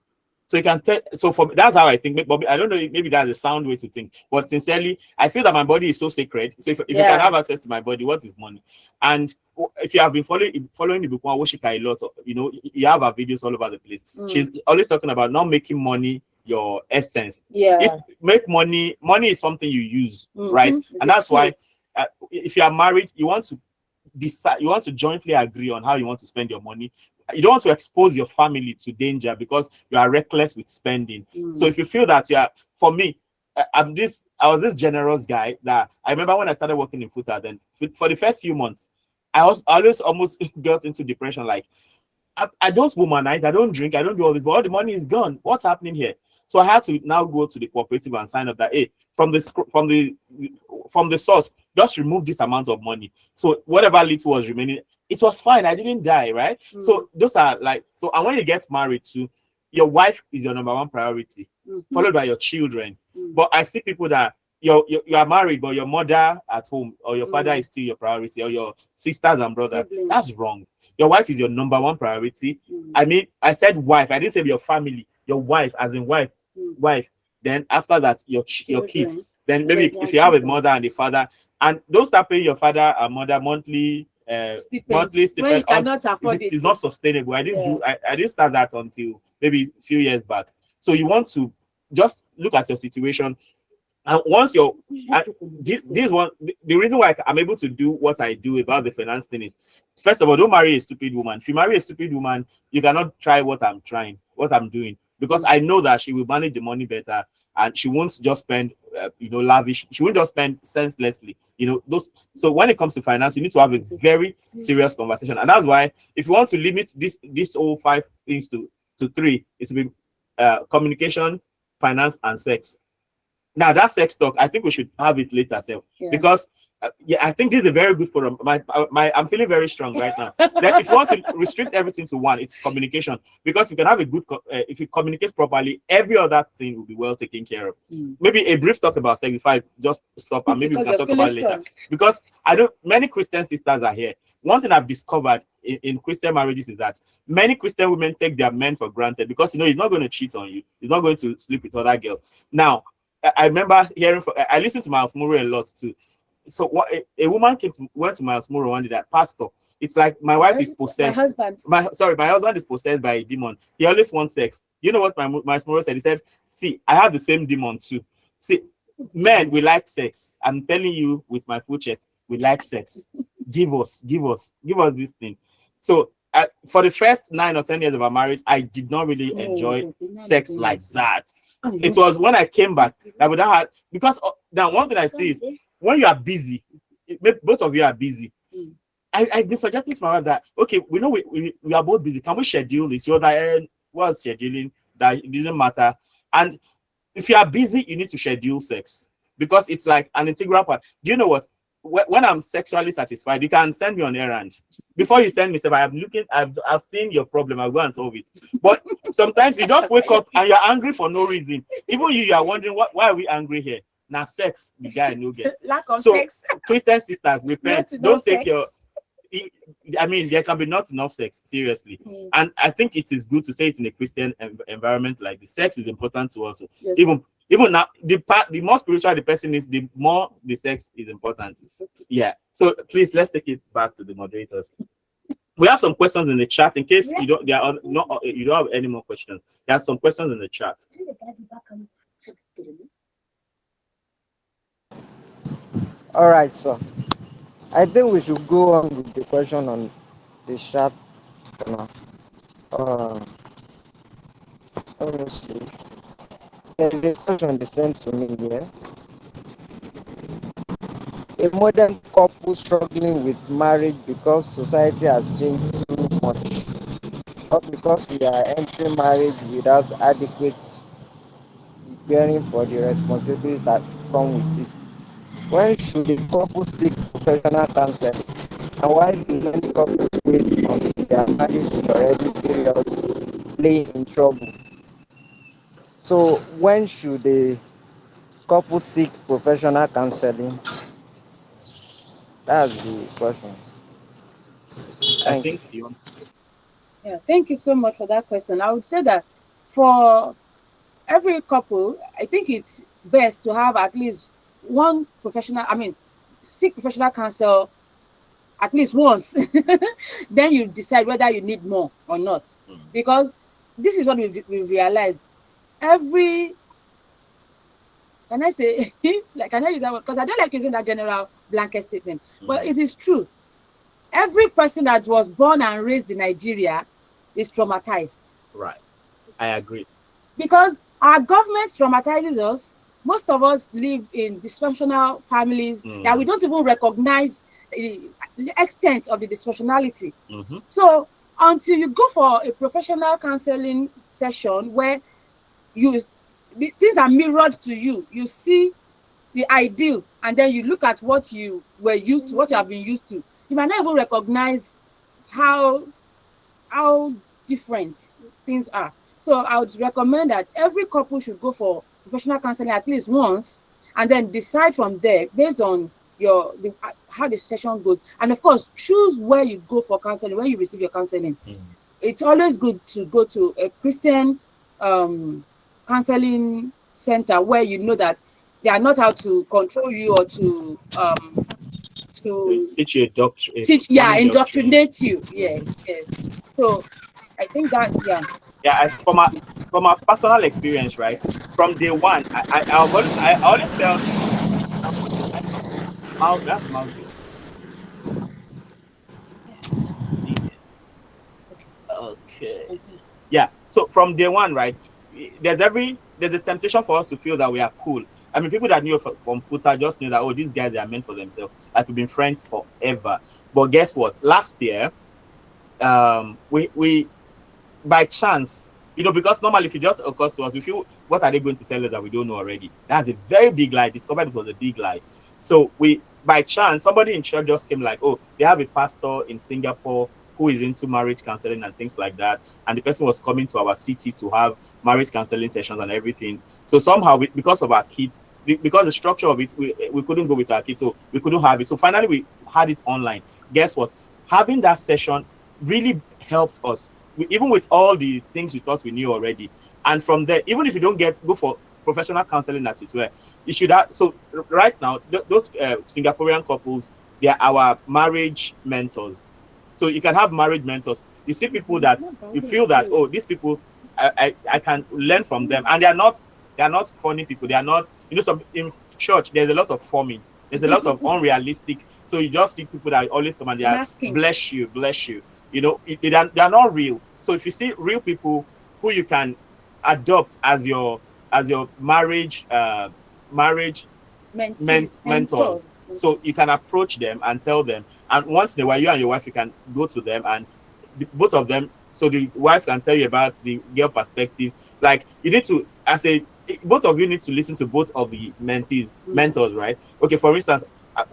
So you can tell. So that's how I think. But I don't know. Maybe that's a sound way to think. But sincerely, I feel that my body is so sacred. So if you can have access to my body, what is money? And if you have been following the book, Woshika a lot, you know, you have our videos all over the place. She's always talking about not making money your essence. Yeah. If make money is something you use, right? And that's why if you are married, you want to decide. You want to jointly agree on how you want to spend your money. You don't want to expose your family to danger because you are reckless with spending. So if you feel that for me, I was this generous guy that I remember when I started working in Futa, then for the first few months, I always almost got into depression. Like I don't womanize, I don't drink, I don't do all this, but all the money is gone. What's happening here? So I had to now go to the cooperative and sign up that, hey, from the source, just remove this amount of money. So whatever little was remaining, it was fine. I didn't die, right? So those are like, so, and when you get married too, your wife is your number 1 priority, followed by your children. But I see people that you are married, but your mother at home or your father is still your priority, or your sisters and brothers. Siblings. That's wrong. Your wife is your number one priority. I mean, I said wife. I didn't say your family. Your wife, as in wife. Then after that, your kids. Then maybe if you have a mother and a father, and don't start paying your father and mother monthly stipend when you cannot afford it. It's not sustainable. I didn't start that until maybe a few years back. So you want to just look at your situation. And once the reason why I'm able to do what I do about the finance thing is, first of all, don't marry a stupid woman. If you marry a stupid woman, you cannot try what I'm doing, because I know that she will manage the money better, and she won't just spend, lavish. She won't just spend senselessly, So when it comes to finance, you need to have a very serious conversation, and that's why if you want to limit this all 5 things to 3, it will be communication, finance, and sex. Now that sex talk, I think we should have it later, because I think this is a very good forum. I'm feeling very strong right now. That if you want to restrict everything to 1, it's communication, because you can have a good if you communicate properly, every other thing will be well taken care of. Maybe a brief talk about sex. If I just stop and maybe we can talk about it later, because many Christian sisters are here. One thing I've discovered in Christian marriages is that many Christian women take their men for granted, because he's not going to cheat on you. He's not going to sleep with other girls. Now, I remember hearing I listened to Miles Murray a lot too. So a woman went to Miles Murray one day, that pastor, it's like my wife is possessed. My husband is possessed by a demon. He always wants sex. You know what Miles Murray said? He said, "See, I have the same demon too. See, men, we like sex. I'm telling you with my full chest, we like sex. Give us this thing." So for the first 9 or 10 years of our marriage, I did not really enjoy sex like that. It was when I came back that because now one thing I see is, when you are busy, both of you are busy. I've been suggesting to my wife that, okay, we know we are both busy. Can we schedule this? You're like, what's scheduling? That it doesn't matter. And if you are busy, you need to schedule sex, because it's like an integral part. Do you know what? When I'm sexually satisfied, you can send me on errand. Before you send me, say, I've seen your problem, I'll go and solve it. But sometimes you just wake up and you're angry for no reason. Even you are wondering, why are we angry here? Now, sex, the guy no get. Lack of sex. Christian sisters, repent. Don't take there can be not enough sex, seriously. And I think it is good to say it in a Christian environment like this. Sex is important to us. Yes. Even now, the more spiritual the person is, the more the sex is important. Yeah. So please, let's take it back to the moderators. We have some questions in the chat in case you don't have any more questions. There are some questions in the chat. All right, so I think we should go on with the question on the chat now. Let me see. There's a question they sent to me here. A modern couple struggling with marriage because society has changed too much, or because we are entering marriage without adequate preparing for the responsibilities that come with it. When should a couple seek professional counseling, and why do many couples wait until their marriage is already seriously in trouble? So when should a couple seek professional counseling? That's the question. Thank you. Yeah, thank you so much for that question. I would say that for every couple, I think it's best to have at least one professional, seek professional counsel at least once. Then you decide whether you need more or not. Because this is what we've realized. Can I say, can I use that word? Because I don't like using that general blanket statement. But it is true. Every person that was born and raised in Nigeria is traumatized. Right. I agree. Because our government traumatizes us. Most of us live in dysfunctional families that we don't even recognize the extent of the dysfunctionality. So until you go for a professional counseling session where things are mirrored to you, you see the ideal, and then you look at what you were used to, what you have been used to, you might not even recognize how different things are. So I would recommend that every couple should go for professional counseling at least once, and then decide from there based on how the session goes. And of course, choose where you go for counseling, where you receive your counseling. It's always good to go to a Christian counseling center where you know that they are not out to control you or to teach you a doctrine. Indoctrinate you. Yes. So I think that from a personal experience, right? From day one, I always felt that's Maugbe. Okay. Yeah. So from day one, right? There's a temptation for us to feel that we are cool. I mean, people that knew from Futa just knew that, oh, these guys are meant for themselves. Like, we've been friends forever. But guess what? Last year, we by chance, because normally if it just occurs to us, we feel, what are they going to tell us that we don't know already? That's a very big lie. Discovered this was a big lie. So by chance, somebody in church just came like, oh, they have a pastor in Singapore who is into marriage counseling and things like that. And the person was coming to our city to have marriage counseling sessions and everything. So somehow, because of our kids, because the structure of it, we couldn't go with our kids, so we couldn't have it. So finally, we had it online. Guess what? Having that session really helped us, even with all the things we thought we knew already. And from there, even if you don't go for professional counseling as it were, you should have. So right now, those Singaporean couples, they are our marriage mentors. So you can have marriage mentors. You see people that you feel that, oh, these people, I can learn from them, and they are not funny people. They are not, some in church there's a lot of forming. There's a lot of unrealistic. So you just see people that always come and they are bless you. They are not real. So if you see real people who you can adopt as your marriage mentors, so you can approach them and tell them, and once in a while, you and your wife, you can go to them, and both of them, so the wife can tell you about the girl perspective. Like, you need to, both of you need to listen to both of the mentors, right? Okay, for instance,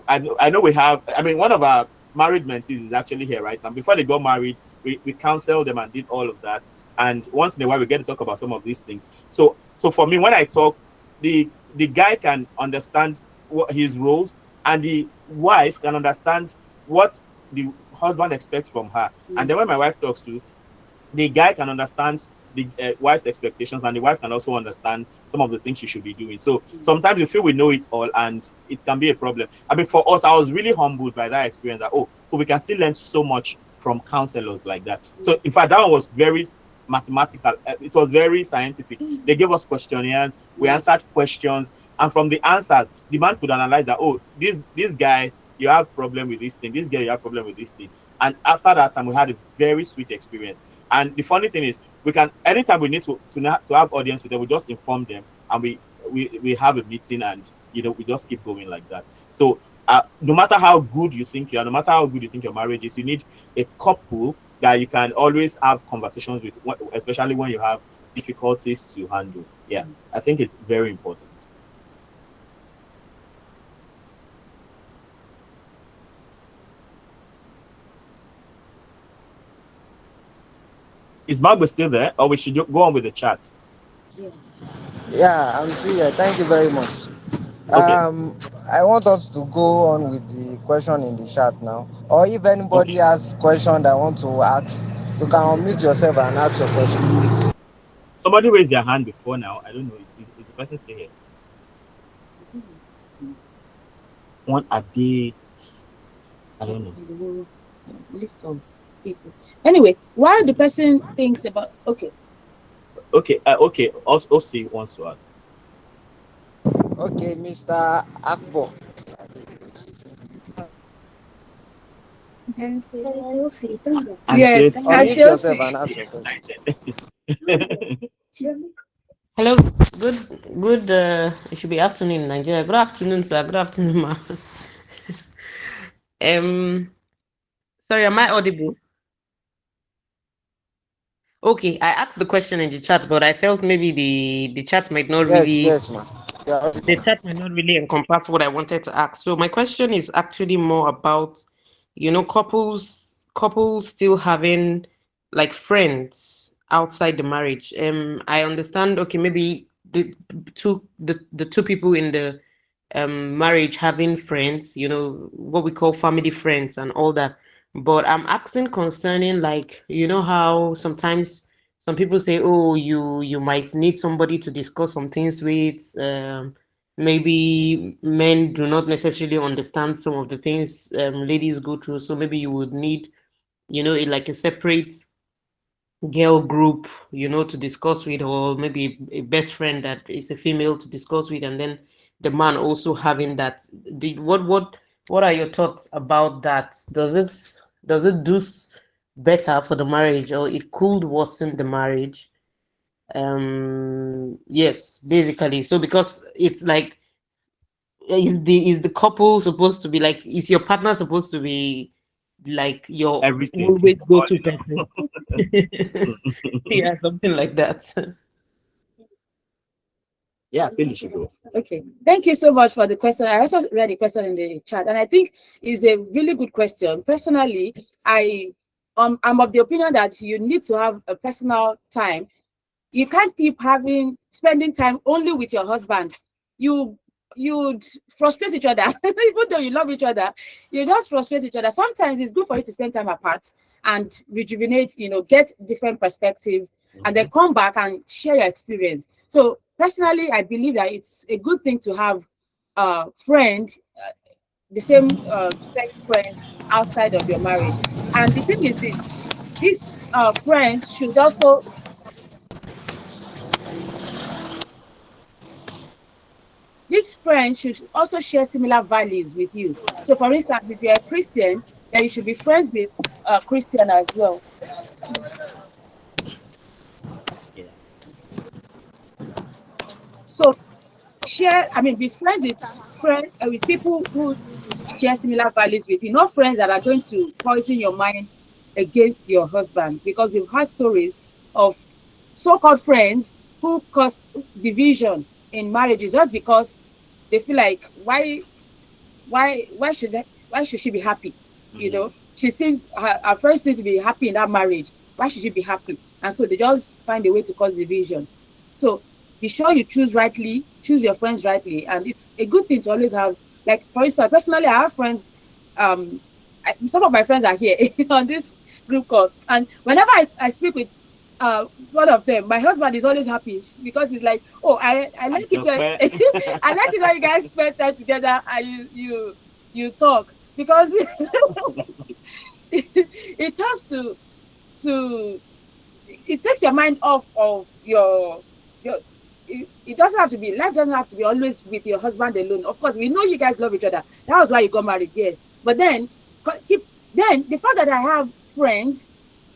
I know we have, one of our married mentees is actually here right now. Before they got married, we counseled them and did all of that, and once in a while we get to talk about some of these things. So for me, when I talk, the guy can understand what his roles, and the wife can understand what the husband expects from her. And then when my wife talks to, the guy can understand the wife's expectations, and the wife can also understand some of the things she should be doing. So sometimes you feel we know it all, and it can be a problem. For us, I was really humbled by that experience, that, oh, so we can still learn so much from counselors like that. So in fact, that one was very mathematical. It was very scientific. They gave us questionnaires, we answered questions, and from the answers, the man could analyze that, oh, this guy, you have problem with this thing, this guy, you have problem with this thing. And after that time, we had a very sweet experience. And the funny thing is, we can, anytime we need to have audience with them, we just inform them, and we have a meeting, and we just keep going like that. So no matter how good you think you are, no matter how good you think your marriage is, you need a couple that you can always have conversations with, especially when you have difficulties to handle. Yeah, I think it's very important. Is Maugbe still there, or we should go on with the chats? Yeah, I'm still here. Thank you very much. Okay. I want us to go on with the question in the chat now. Or if anybody has question that want to ask, you can unmute yourself and ask your question. Somebody raised their hand before now. I don't know. Is the person still here? One a day. I don't know. List of people. Anyway, while the person thinks about, okay. OC wants to ask. Okay, Mr. Akbo. Yes, unmute yourself and ask your question. Hello, good. It should be afternoon in Nigeria. Good afternoon, sir. Good afternoon, ma. Sorry, am I audible? Okay, I asked the question in the chat, but I felt maybe the chat might not really. Yes, ma'am. The chat might not really encompass what I wanted to ask. So my question is actually more about, couples still having like friends outside the marriage. I understand. Okay, maybe the two people in the marriage having friends, what we call family friends and all that. But I'm asking concerning, like, how sometimes some people say, oh, you might need somebody to discuss some things with. Maybe men do not necessarily understand some of the things ladies go through, so maybe you would need, like a separate girl group, to discuss with, or maybe a best friend that is a female to discuss with, and then the man also having that. What are your thoughts about that? Does it do better for the marriage, or it could worsen the marriage? Yes, basically. So because it's like, is the couple supposed to be like, is your partner supposed to be like your Everything. always All go-to person? Yeah, something like that. Yeah, finish it. Go. Okay, thank you so much for the question. I also read the question in the chat, and I think it's a really good question. Personally, I'm of the opinion that you need to have a personal time. You can't keep spending time only with your husband. You'd frustrate each other. Even though you love each other, you just frustrate each other. Sometimes it's good for you to spend time apart and rejuvenate, get different perspective, and then come back and share your experience. So personally, I believe that it's a good thing to have a friend, the same sex friend outside of your marriage. And the thing is this friend should also share similar values with you. So for instance, if you're a Christian, then you should be friends with a Christian as well. Yeah. So be friends with people who share similar values with you, not friends that are going to poison your mind against your husband, because we've heard stories of so-called friends who cause division in marriages just because they feel like, why should she be happy? She seems her friend seems to be happy in that marriage. Why should she be happy? And so they just find a way to cause division. So be sure you choose your friends rightly, and it's a good thing to always have. Like, for instance, personally, I have friends. Some of my friends are here on this group call, and whenever I speak with one of them, my husband is always happy because he's like, oh, I like it when I like it when you guys spend time together and you talk, because it helps to it takes your mind off of your it doesn't have to be, life doesn't have to be always with your husband alone. Of course, we know you guys love each other. That was why you got married, yes. But then the fact that I have friends,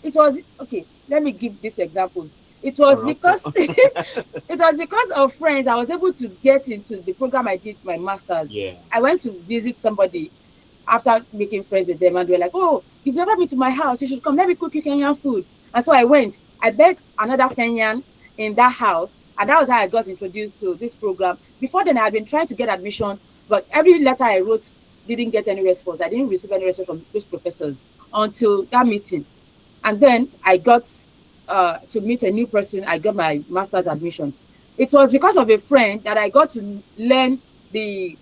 it was okay. Let me give these examples. It was because it was because of friends I was able to get into the program I did my master's. Yeah. I went to visit somebody after making friends with them, and they were like, oh, you've never been to my house, you should come, let me cook you Kenyan food. And so I went. I begged another Kenyan in that house, and that was how I got introduced to this program. Before then, I had been trying to get admission, but every letter I wrote didn't get any response. I didn't receive any response from those professors until that meeting. And then I got to meet a new person. I got my master's admission. It was because of a friend that I got to learn the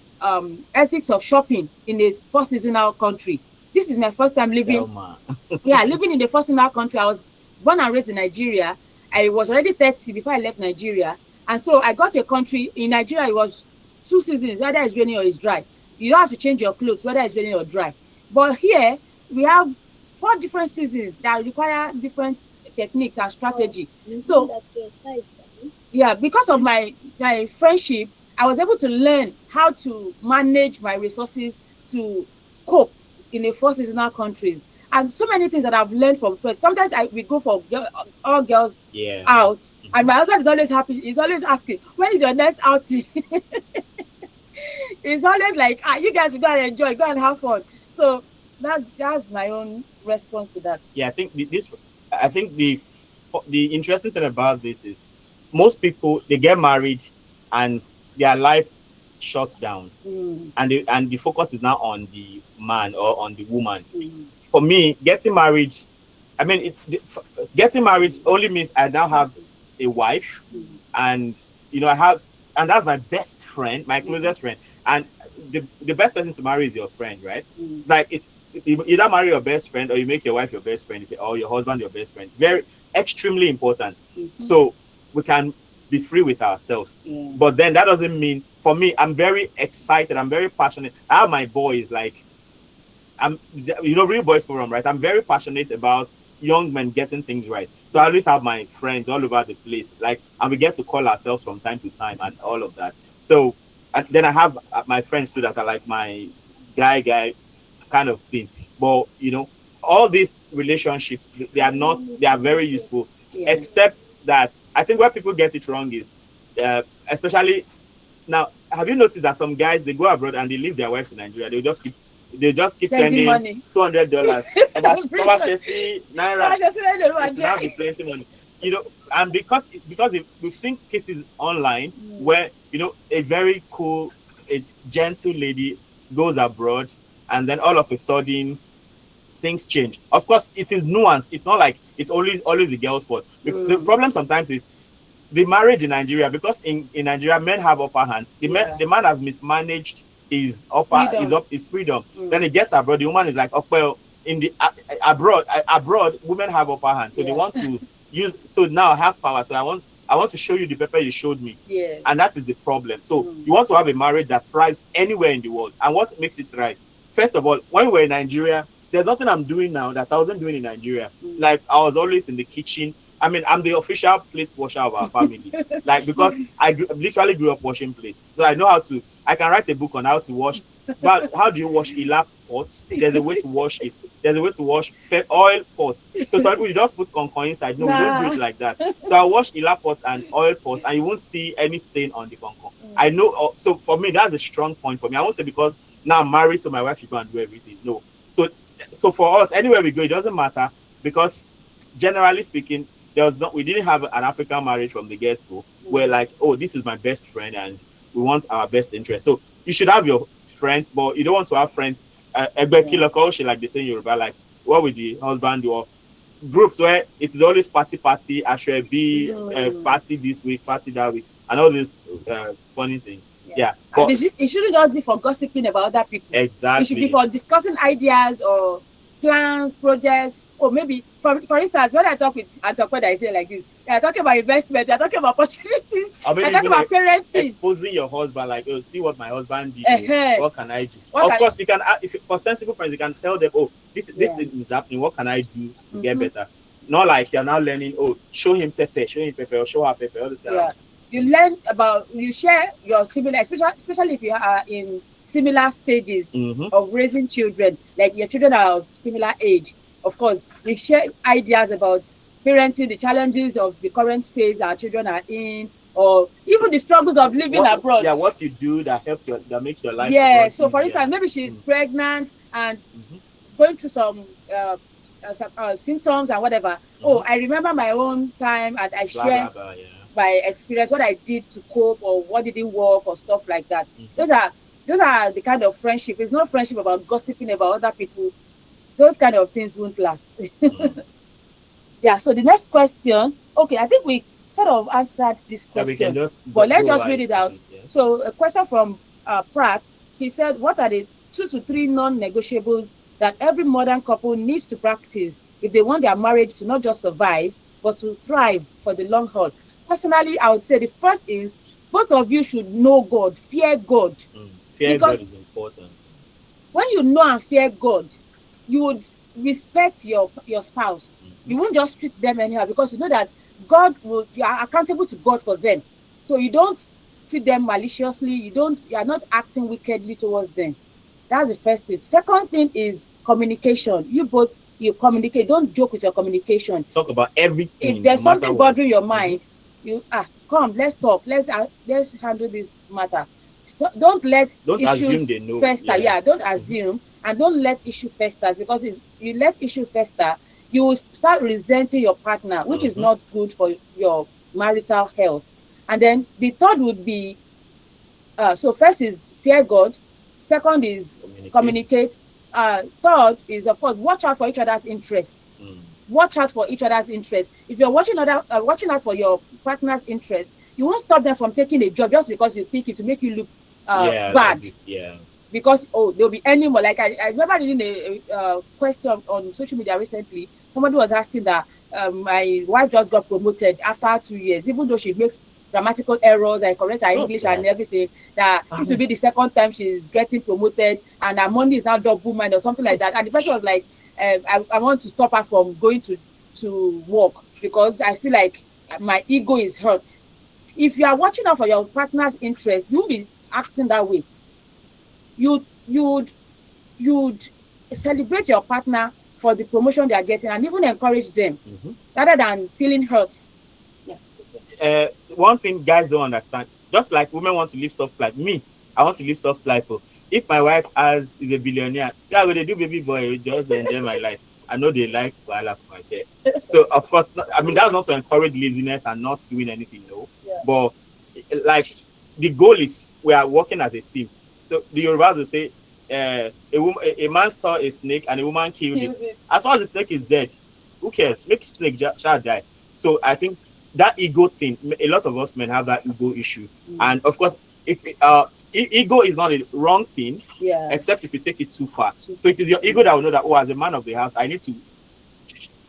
ethics of shopping in a four seasonal country. This is my first time living in the four seasonal country. I was born and raised in Nigeria. I was already 30 before I left Nigeria. And so I got to a country in Nigeria. It was 2 seasons, whether it's raining or it's dry. You don't have to change your clothes, whether it's raining or dry. But here we have 4 different seasons that require different techniques and strategy. So yeah, because of my friendship, I was able to learn how to manage my resources to cope in the 4 seasonal countries. And so many things that I've learned from friends. Sometimes we go for all girls out, and my husband is always happy. He's always asking, when is your next outing? It's always like, you guys should go and enjoy, go and have fun. So that's my own response to that. Yeah, I think the interesting thing about this is most people, they get married and their life shuts down, and the focus is now on the man or on the woman. For me, getting married, getting married only means I now have a wife, and I have and that's my best friend, my closest friend, and the best person to marry is your friend, right? Like it's you either marry your best friend or you make your wife your best friend or your husband your best friend. Very extremely important. So we can be free with ourselves. But then that doesn't mean, for me, I'm very excited, I'm very passionate. I have my boys, like Real Boys Forum, right? I'm very passionate about young men getting things right. So I always have my friends all over the place, like, and we get to call ourselves from time to time and all of that. So and then I have my friends too that are like my guy kind of thing. But all these relationships, they are very useful, except that I think where people get it wrong is, especially now, have you noticed that some guys, they go abroad and they leave their wives in Nigeria? They just keep sending money. $200 over Chelsea, Naira. It's not replacing money. And because we've seen cases online where a very cool, a gentle lady goes abroad, and then all of a sudden things change. Of course, it is nuanced. It's not like it's always the girl's fault. The problem sometimes is the marriage in Nigeria, because in Nigeria men have upper hands. The man has mismanaged his freedom. Then he gets abroad. The woman is like, oh well, in the abroad women have upper hands, so they want to use. So now I have power. So I want to show you the pepper you showed me. Yes. And that is the problem. So you want to have a marriage that thrives anywhere in the world. And what makes it thrive? First of all, when we're in Nigeria, there's nothing I'm doing now that I wasn't doing in Nigeria. Like I was always in the kitchen. I mean, I'm the official plate washer of our family. Like, because I literally grew up washing plates. So I know I can write a book on how to wash. But how do you wash a lap pot? There's a way to wash it. There's a way to wash oil pot. So some people, you just put concon inside. No, we don't do it like that. So I wash ila pot and oil pot, and you won't see any stain on the concon. I know. So for me, that's a strong point for me. I won't say because now I'm married, so my wife should go and do everything. No. So for us, anywhere we go, it doesn't matter, because generally speaking, we didn't have an African marriage from the get-go. We're like, oh, this is my best friend and we want our best interest. So you should have your friends, but you don't want to have friends like they say in Yoruba, like what with the husband, or groups where it is always party, I should be party this week, party that week, and all these funny things. But it shouldn't just be for gossiping about other people. Exactly. It should be for discussing ideas or plans, projects, or maybe for instance, when I talk with what I say like this, I talking about investment, I talking about opportunities, I talking about parenting. Exposing your husband, like, oh, see what my husband did. What can I do? Of course, you can. If for sensible friends, you can tell them, oh, this is happening. What can I do to get better? Not like you're now learning. Oh, show him pepper, or show her pepper. All this kind of stuff. You learn you share your similar, especially if you are in similar stages of raising children, like your children are of similar age. Of course, we share ideas about parenting, the challenges of the current phase our children are in, or even the struggles of living abroad. Yeah, what you do that makes your life. Yeah, so for instance, maybe she's pregnant and going through some symptoms and whatever. Oh, I remember my own time and I share my experience, what I did to cope, or what didn't work, or stuff like that. Those are the kind of friendship. It's not friendship about gossiping about other people. Those kind of things won't last. Yeah, so the next question. Okay, I think we sort of answered this question, but let's just read it out. So a question from Pratt. He said, what are the 2 to 3 non-negotiables that every modern couple needs to practice if they want their marriage to not just survive, but to thrive for the long haul? Personally, I would say the first is both of you should know God, fear God. Fear God is important. When you know and fear God, you would respect your spouse. You won't just treat them anyhow, because you know that you are accountable to God for them. So you don't treat them maliciously. You are not acting wickedly towards them. That's the first thing. Second thing is communication. You communicate. Don't joke with your communication. Talk about everything. If there's something bothering your mind, come, let's talk. Let's handle this matter. Don't let issues fester. Don't assume, and don't let issue fester, because if you let issue fester, you will start resenting your partner, which is not good for your marital health. And then the third would be, so first is fear God. Second is communicate. Third is, of course, watch out for each other's interests. Watch out for each other's interests. If you're watching out for your partner's interests, you won't stop them from taking a job just because you think it will make you look bad. Like this, Because there'll be any more. Like I remember reading a question on social media recently. Somebody was asking that my wife just got promoted after 2 years, even though she makes grammatical errors, I correct her English and everything, that this will be the second time she's getting promoted and her money is now double mine or something like that. And the person was like, I want to stop her from going to work because I feel like my ego is hurt. If you are watching out for your partner's interest, you'll be acting that way. You'd celebrate your partner for the promotion they are getting and even encourage them rather than feeling hurt. One thing guys don't understand, just like women want to live soft life, me, I want to live soft life. If my wife is a billionaire, when they do baby boy, just enjoy my life. I know they like for myself. So of course, that's not to encourage laziness and not doing anything, no. Yeah. But like the goal is we are working as a team. So the Yorubas will say, a man saw a snake and a woman killed it. As long as the snake is dead, who cares? Make snake shall die. So I think that ego thing, a lot of us men have that ego issue. And of course, if ego is not a wrong thing, except if you take it too far. So it is your ego that will know that, as a man of the house, I need to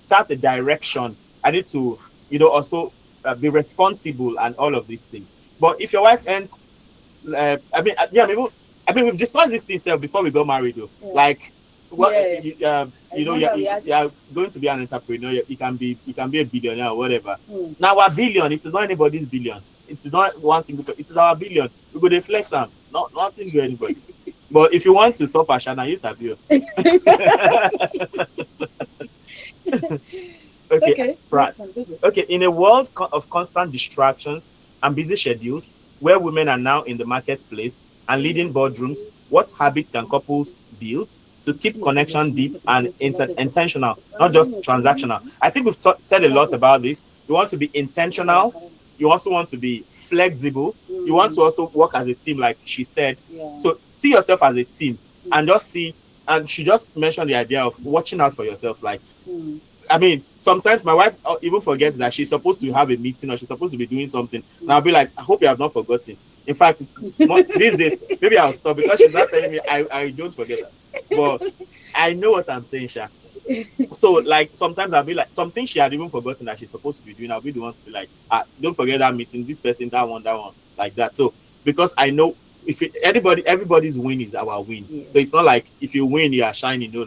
start a direction. I need to, also be responsible and all of these things. But if your wife ends, we've discussed this thing before we got married, though. Yeah. Like, you're going to be an entrepreneur. You can be a billionaire or whatever. Now, our billion, it is not anybody's billion. It's not one single. It is our billion. We go to flex them. Nothing to anybody. But if you want to suffer, Shana, use a bill. Okay. Okay. In a world of constant distractions and busy schedules, where women are now in the marketplace and leading boardrooms, what habits can couples build to keep connection deep and intentional, not just transactional? I think we've said a lot about this. You want to be intentional. You also want to be flexible. You want to also work as a team, like she said. So see yourself as a team and just see. And she just mentioned the idea of watching out for yourselves. Like, sometimes my wife even forgets that she's supposed to have a meeting or she's supposed to be doing something. And I'll be like, I hope you have not forgotten. In fact, these days, maybe I'll stop because she's not telling me I don't forget that. But I know what I'm saying, Sha. So, like, sometimes I'll be like, something she had even forgotten that she's supposed to be doing, I'll be the one to be like, don't forget that meeting, this person, that one, like that. So, because I know if everybody's win is our win. Yes. So it's not like if you win, you are shining. No.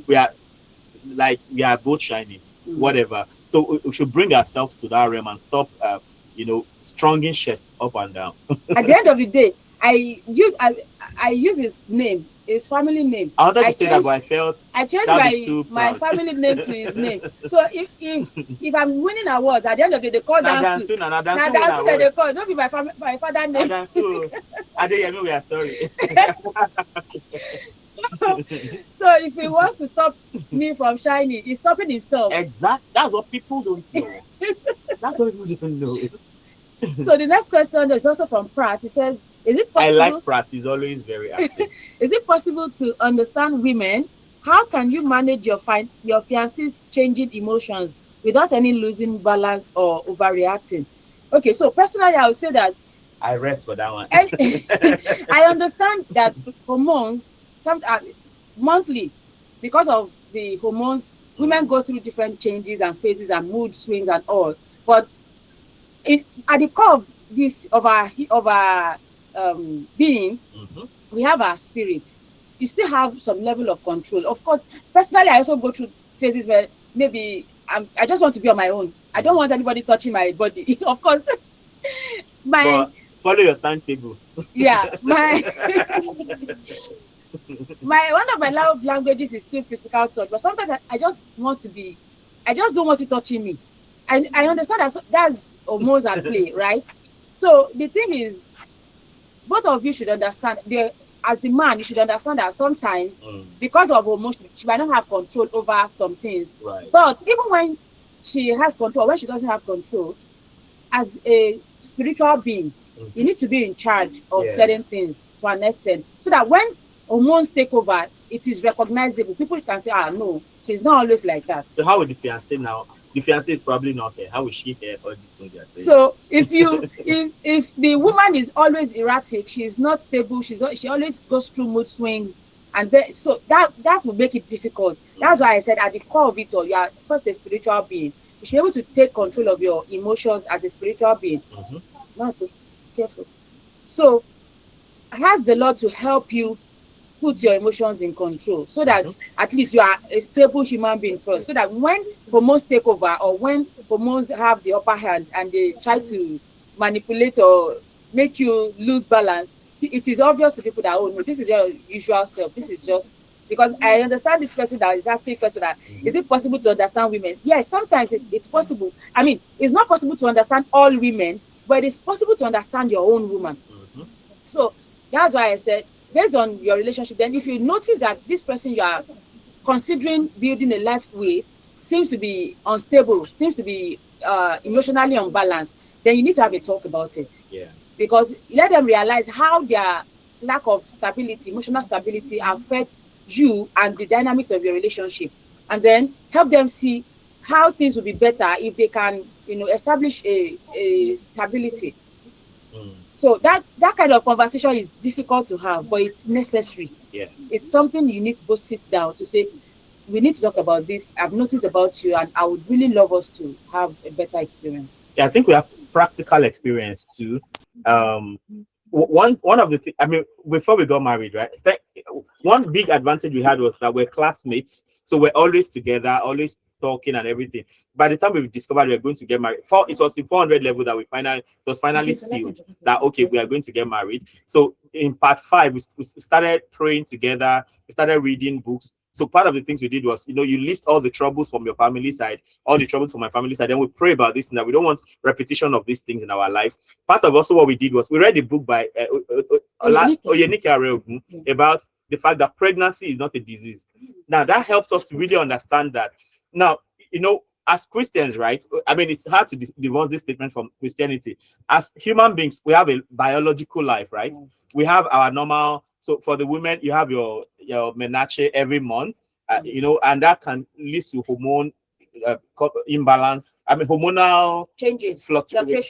We are both shining, whatever. So we should bring ourselves to that realm and stop, stronging chest up and down. At the end of the day, I use his name, his family name. I wanted to say that, but I felt I changed my family name to his name. So if I'm winning awards, at the end of the day, they call Dansu. Dansu they call. Don't be my father name. Dansu. Adeyiga, we are sorry. So if he wants to stop me from shining, he's stopping himself. Exactly. That's what people don't know. That's what people don't know. So the next question is also from Pratt. He says, is it possible? I like Pratt. He's always very active. Is it possible to understand women? How can you manage your fiancé's changing emotions without any losing balance or overreacting? Okay, so personally, I would say that I rest for that one. I understand that hormones, monthly, because of the hormones, women go through different changes and phases and mood swings and all. But at the core of this of our being, we have our spirit. You still have some level of control. Of course, personally, I also go through phases where maybe I just want to be on my own. I don't want anybody touching my body. Of course, but follow your timetable. Yeah, one of my love languages is still physical touch. But sometimes I just don't want you touching me. I understand that's hormones at play, right? So the thing is, both of you should understand. As the man, you should understand that sometimes, because of hormones, she might not have control over some things. Right. But even when she has control, when she doesn't have control, as a spiritual being, you need to be in charge of certain things to an extent, so that when hormones take over, it is recognizable. People can say, no, she's not always like that. So how would the fiancé now the fiancé is probably not here. How will she hear all these things you're saying? So if you if the woman is always erratic, she's not stable, she always goes through mood swings, and then so that will make it difficult. That's why I said at the core of it all, you are first a spiritual being. You should be able to take control of your emotions as a spiritual being. Now be careful. So ask the Lord to help you put your emotions in control, so that at least you are a stable human being first, so that when hormones take over, or when hormones have the upper hand and they try to manipulate or make you lose balance, it is obvious to people that, oh no, this is your usual self, this is just because I understand this person that is asking first that is it possible to understand women? Yes, sometimes it's possible. I mean, it's not possible to understand all women, but it's possible to understand your own woman. So that's why I said, based on your relationship, then if you notice that this person you are considering building a life with seems to be unstable, seems to be emotionally unbalanced, then you need to have a talk about it. Yeah. Because let them realize how their lack of stability, emotional stability, affects you and the dynamics of your relationship, and then help them see how things will be better if they can, establish a stability. So that kind of conversation is difficult to have, but it's necessary. Yeah. It's something you need to go sit down to say, we need to talk about this. I've noticed about you, and I would really love us to have a better experience. Yeah, I think we have practical experience too. One of the things, I mean, before we got married, right? One big advantage we had was that we're classmates, so we're always together, always talking and everything. By the time we discovered we were going to get married, it was the 400 level that it was finally sealed that okay, we are going to get married. So in part 5, we started praying together, we started reading books. So part of the things we did was, you list all the troubles from your family side, all the troubles from my family side, then we pray about this and that we don't want repetition of these things in our lives. Part of also what we did was we read a book by Oyenike about the fact that pregnancy is not a disease. Now that helps us to really understand that. Now, as Christians, right? I mean, it's hard to divorce this statement from Christianity. As human beings, we have a biological life, right? We have our normal. So for the women, you have your menarche every month, and that can lead to hormone imbalance. I mean, hormonal changes,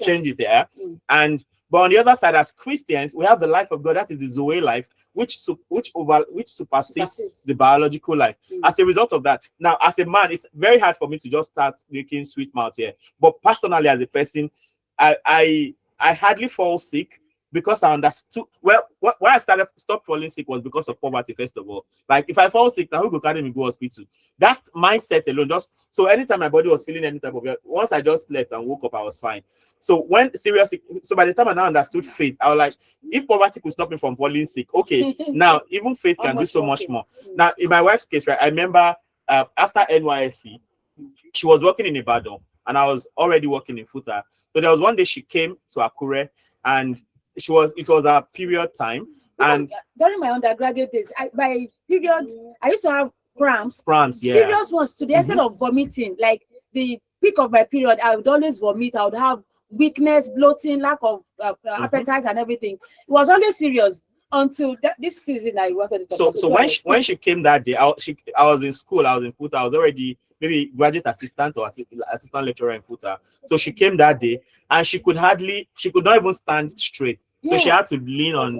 changes there. But on the other side, as Christians, we have the life of God. That is the Zoe life, which supersedes the biological life. As a result of that, now as a man, it's very hard for me to just start making sweet mouth here. But personally, as a person, I hardly fall sick, because I understood. Well, why I stopped falling sick was because of poverty, first of all. Like, if I fall sick, now who go carry me go hospital? That mindset alone, so anytime my body was feeling any type of, once I just slept and woke up, I was fine. So by the time I now understood faith, I was like, if poverty could stop me from falling sick, okay, now even faith can do so much more. Now, in my wife's case, right, I remember after NYSC, she was working in Ibadan, and I was already working in Futa. So there was one day she came to Akure, and it was a period time, and during my undergraduate days, by period, I used to have cramps, yeah, serious ones, to the extent of vomiting. Like the peak of my period, I would always vomit. I would have weakness, bloating, lack of appetite, and everything. It was always serious until this season. I wanted to talk so when she came that day, I was in school. I was in Futa. I was already maybe graduate assistant or assistant lecturer in Futa. So she came that day, and she could not even stand straight. So she had to lean on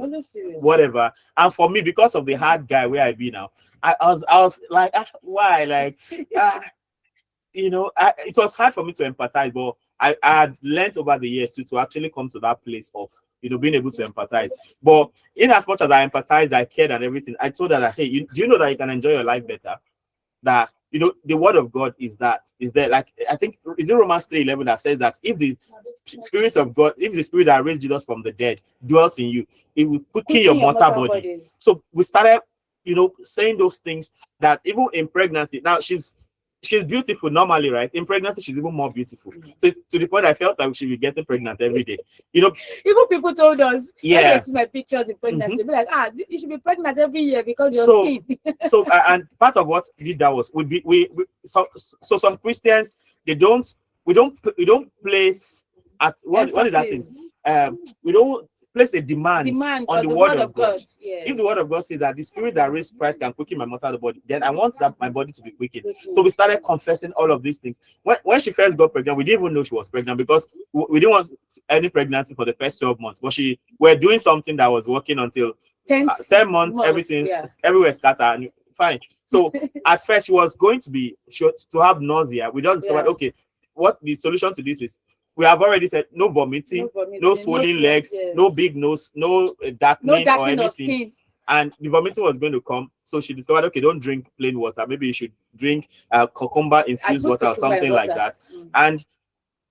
whatever. And for me, because of the hard guy where I be now, I was like, why? Like, it was hard for me to empathize, but I had learned over the years to actually come to that place of, being able to empathize. But in as much as I empathized, I cared and everything, I told her that, hey, do you know that you can enjoy your life better? That, the word of God is there. Like, I think it's in Romans 3:11 that says that if the Spirit of God, if the Spirit that raised Jesus from the dead dwells in you, it will quicken your mortal body. So we started, saying those things, that even in pregnancy, now she's beautiful normally, right? In pregnancy, she's even more beautiful. So to the point I felt that we should be getting pregnant every day. Even people told us, when they see my pictures in pregnancy, they'll be like, you should be pregnant every year because you're thin. So and part of what we did that was so some Christians, we don't place at what is that thing? We don't place a demand on the word of God. Yes. If the word of God says that the spirit that raised Christ can quicken my mortal body, then I want that my body to be quickened. So we started confessing all of these things. When she first got pregnant, we didn't even know she was pregnant because we didn't want any pregnancy for the first 12 months. But we're doing something that was working until 10 months, everything, everywhere scattered, and fine. So at first she was going to have nausea. We just discovered, okay, what the solution to this is. We have already said no vomiting, no swollen legs, no big nose, no darkening or anything. And the vomiting was going to come. So she discovered, okay, don't drink plain water. Maybe you should drink cucumber infused water or something like that. And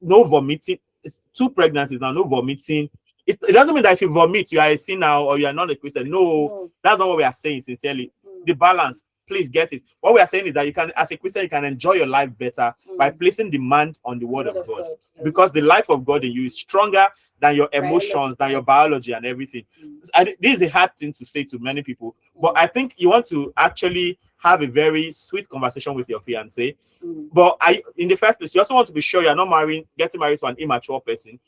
no vomiting. It's 2 pregnancies now, no vomiting. It doesn't mean that if you vomit, you are a sinner or you are not a Christian. No, that's not what we are saying, sincerely. The balance. Please get it. What we are saying is that you can, as a Christian, you can enjoy your life better by placing demand on the word of God. Because the life of God in you is stronger than your emotions, than your biology and everything. And this is a hard thing to say to many people, but I think you want to actually have a very sweet conversation with your fiancé. But in the first place, you also want to be sure you're not getting married to an immature person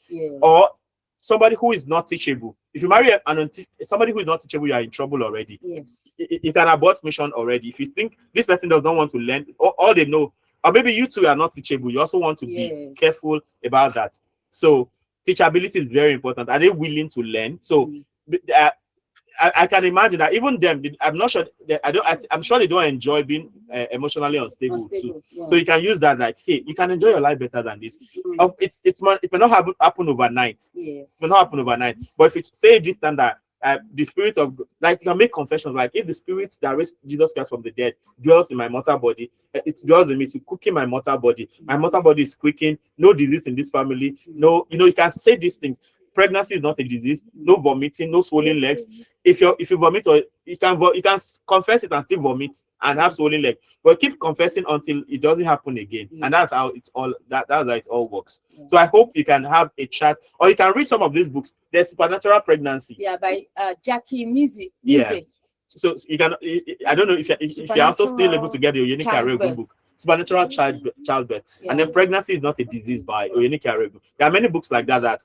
or somebody who is not teachable. If you marry somebody who is not teachable, you are in trouble already. Yes. You can abort mission already. If you think this person does not want to learn, all they know, or maybe you two are not teachable, you also want to be careful about that. So teachability is very important. Are they willing to learn? So I can imagine that even them, I'm not sure. I'm sure they don't enjoy being emotionally unstable too. So you can use that, like, hey, you can enjoy your life better than this. It may not happen overnight. Yes. It may not happen overnight. But if you say this standard, the spirit of, like, you can make confessions, like, if the spirit that raised Jesus Christ from the dead dwells in my mortal body, it dwells in me to cooking my mortal body. My mortal body is quickened. No disease in this family. No, you can say these things. Pregnancy is not a disease. No vomiting, no swollen legs. If you vomit, or you can confess it and still vomit and have swollen leg, but keep confessing until it doesn't happen again. And that's how that's how it all works. So I hope you can have a chat, or you can read some of these books. There's Supernatural Pregnancy. By Jackie Mize. Yeah. So you can. I don't know if you're also still able to get the Unique Arego book. Supernatural childbirth, and then pregnancy is not a disease by Oyinike Aregu. There are many books like that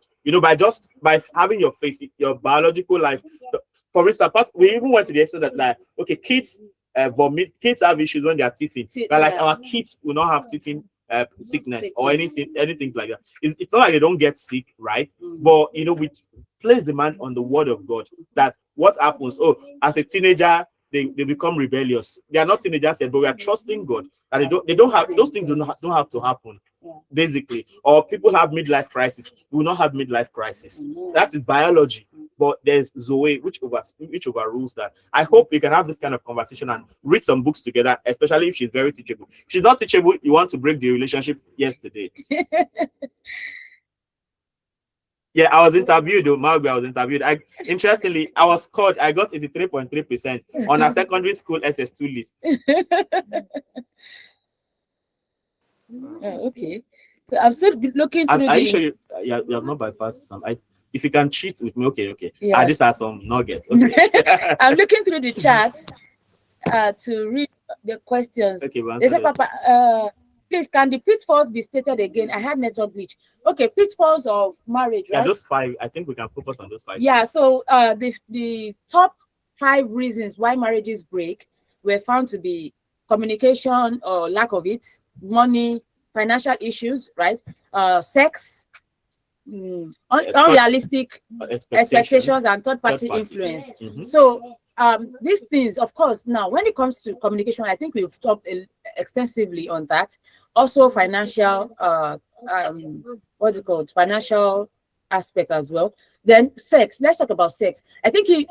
by having your faith, your biological life. For instance, we even went to the extent that, like, okay, kids vomit, kids have issues when they are teething, but like our kids will not have teething sickness or anything like that. It's not like they don't get sick, right? But we place demand on the word of God that what happens. As a teenager, they become rebellious. They are not teenagers yet, but we are trusting God that they don't have those things. Don't have to happen, basically. Or people have midlife crisis. We will not have midlife crisis. That is biology. But there's Zoe, which overrules that. I hope you can have this kind of conversation and read some books together, especially if she's very teachable. If she's not teachable, you want to break the relationship yesterday. Yeah, I was interviewed, though. Maugbe, I was interviewed. Interestingly, I got 83.3% on a secondary school SS2 list. Okay. So I'm still looking through. Are you sure you have not bypassed some? If you can cheat with me, okay. Yeah. These are some nuggets. Okay. I'm looking through the chat to read the questions. Okay, they say, Papa, please, can the pitfalls be stated again? I had network glitch. Okay, pitfalls of marriage, right? Yeah, those 5. I think we can focus on those 5. Yeah, so the top 5 reasons why marriages break were found to be communication or lack of it, money, financial issues, right? Sex, unrealistic expectations, and third-party influence. So these things, of course, now when it comes to communication, I think we've talked extensively on that. Also financial financial aspect as well. Then sex, let's talk about sex. I think he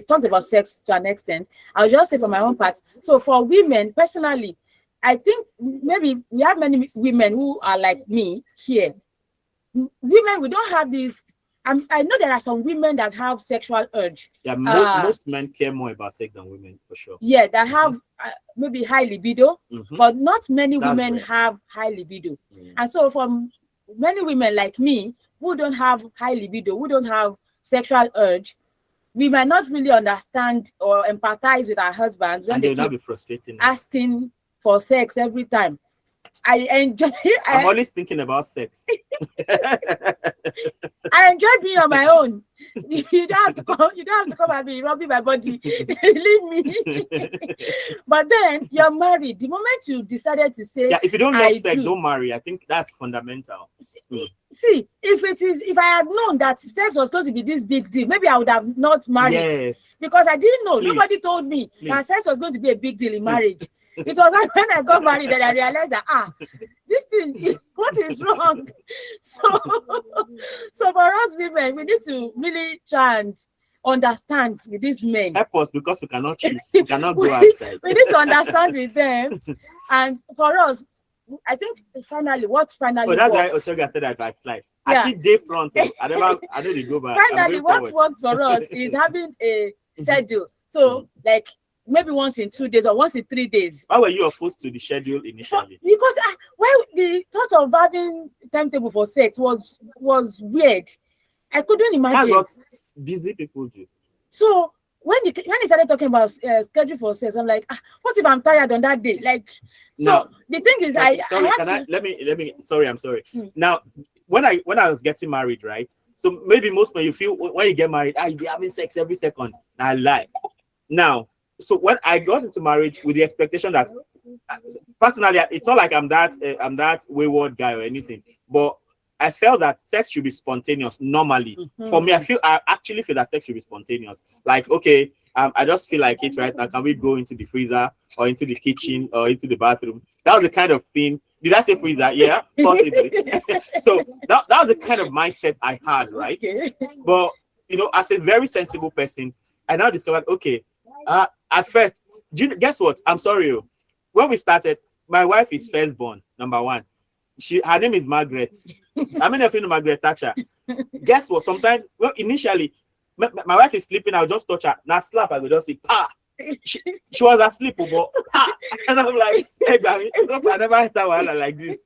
talked about sex to an extent. I'll just say for my own part, so for women personally, I think maybe we have many women who are like me here. Women, we don't have these. I know there are some women that have sexual urge. Yeah, most men care more about sex than women, for sure. Yeah, that have maybe high libido, but not many women have high libido. And so for many women like me, who don't have high libido, who don't have sexual urge, we might not really understand or empathize with our husbands when they keep be frustrating asking for sex every time. I enjoy. I'm always thinking about sex. I enjoy being on my own. You don't have to come. You don't have to come and be rubbing my body. Leave me. But then you're married. The moment you decided to say, yeah, if you don't love I sex, do. don't marry. I think that's fundamental. See, if I had known that sex was going to be this big deal, maybe I would have not married. Yes. Because I didn't know. Please. Nobody told me that Please. sex was going to be a big deal in marriage. It was like when I got married that I realized that this thing is what is wrong. So for us women, we need to really try and understand with these men. Help us, because we cannot choose. We cannot go outside. We need to understand with them. And for us, I think finally Oh, that's why worked. Oshoga said I backslide. Yeah. I think day front. I know they go back. I'm Finally, going what forward. worked for us is having a schedule. So like maybe once in 2 days or once in 3 days. Why were you opposed to the schedule initially? Because the thought of having timetable for sex was weird. I couldn't imagine. That's what busy people do. So when he started talking about schedule for sex, I'm like, what if I'm tired on that day? Like, so Now, the thing is, sorry, let me. Sorry, I'm sorry. Now, when I was getting married, right? So maybe most men, you feel when you get married, you'll be having sex every second. I lie. Now, so when I got into marriage with the expectation that, personally, it's not like I'm that wayward guy or anything, but I felt that sex should be spontaneous normally. For me, I actually feel that sex should be spontaneous. Like, okay, I just feel like it right now. Can we go into the freezer or into the kitchen or into the bathroom? That was the kind of thing. Did I say freezer? Yeah, possibly. So that was the kind of mindset I had, right? Okay. But as a very sensible person, I now discovered, okay, at first, guess what? I'm sorry. When we started, my wife is firstborn, number one. Her name is Margaret. I mean, if you know Margaret Thatcher. Guess what? Sometimes, initially, my wife is sleeping. I'll just touch her. Now slap. I will just say, "Pa." She was asleep, but and I'm like, "Hey, baby, I never had that one like this."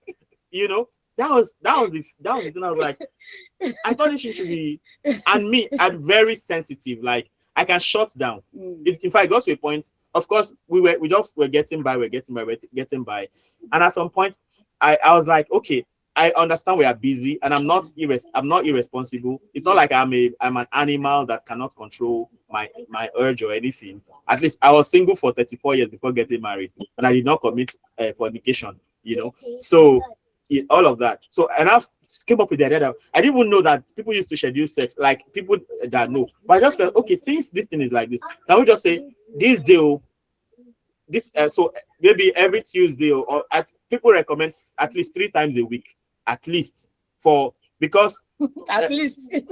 That was the thing. I was like, I thought she should be, and me, I'm very sensitive. Like, I can shut down. If I got to a point, of course, we were getting by, and at some point, I was like, okay, I understand we are busy, and I'm not irresponsible. It's not like I'm an animal that cannot control my urge or anything. At least I was single for 34 years before getting married, and I did not commit fornication. So all of that. So, and I came up with the idea that I didn't even know that people used to schedule sex, like people that know. But I just felt, okay, since this thing is like this, can we just say this day, so maybe every Tuesday, or people recommend at least 3 times a week, at least because at least 3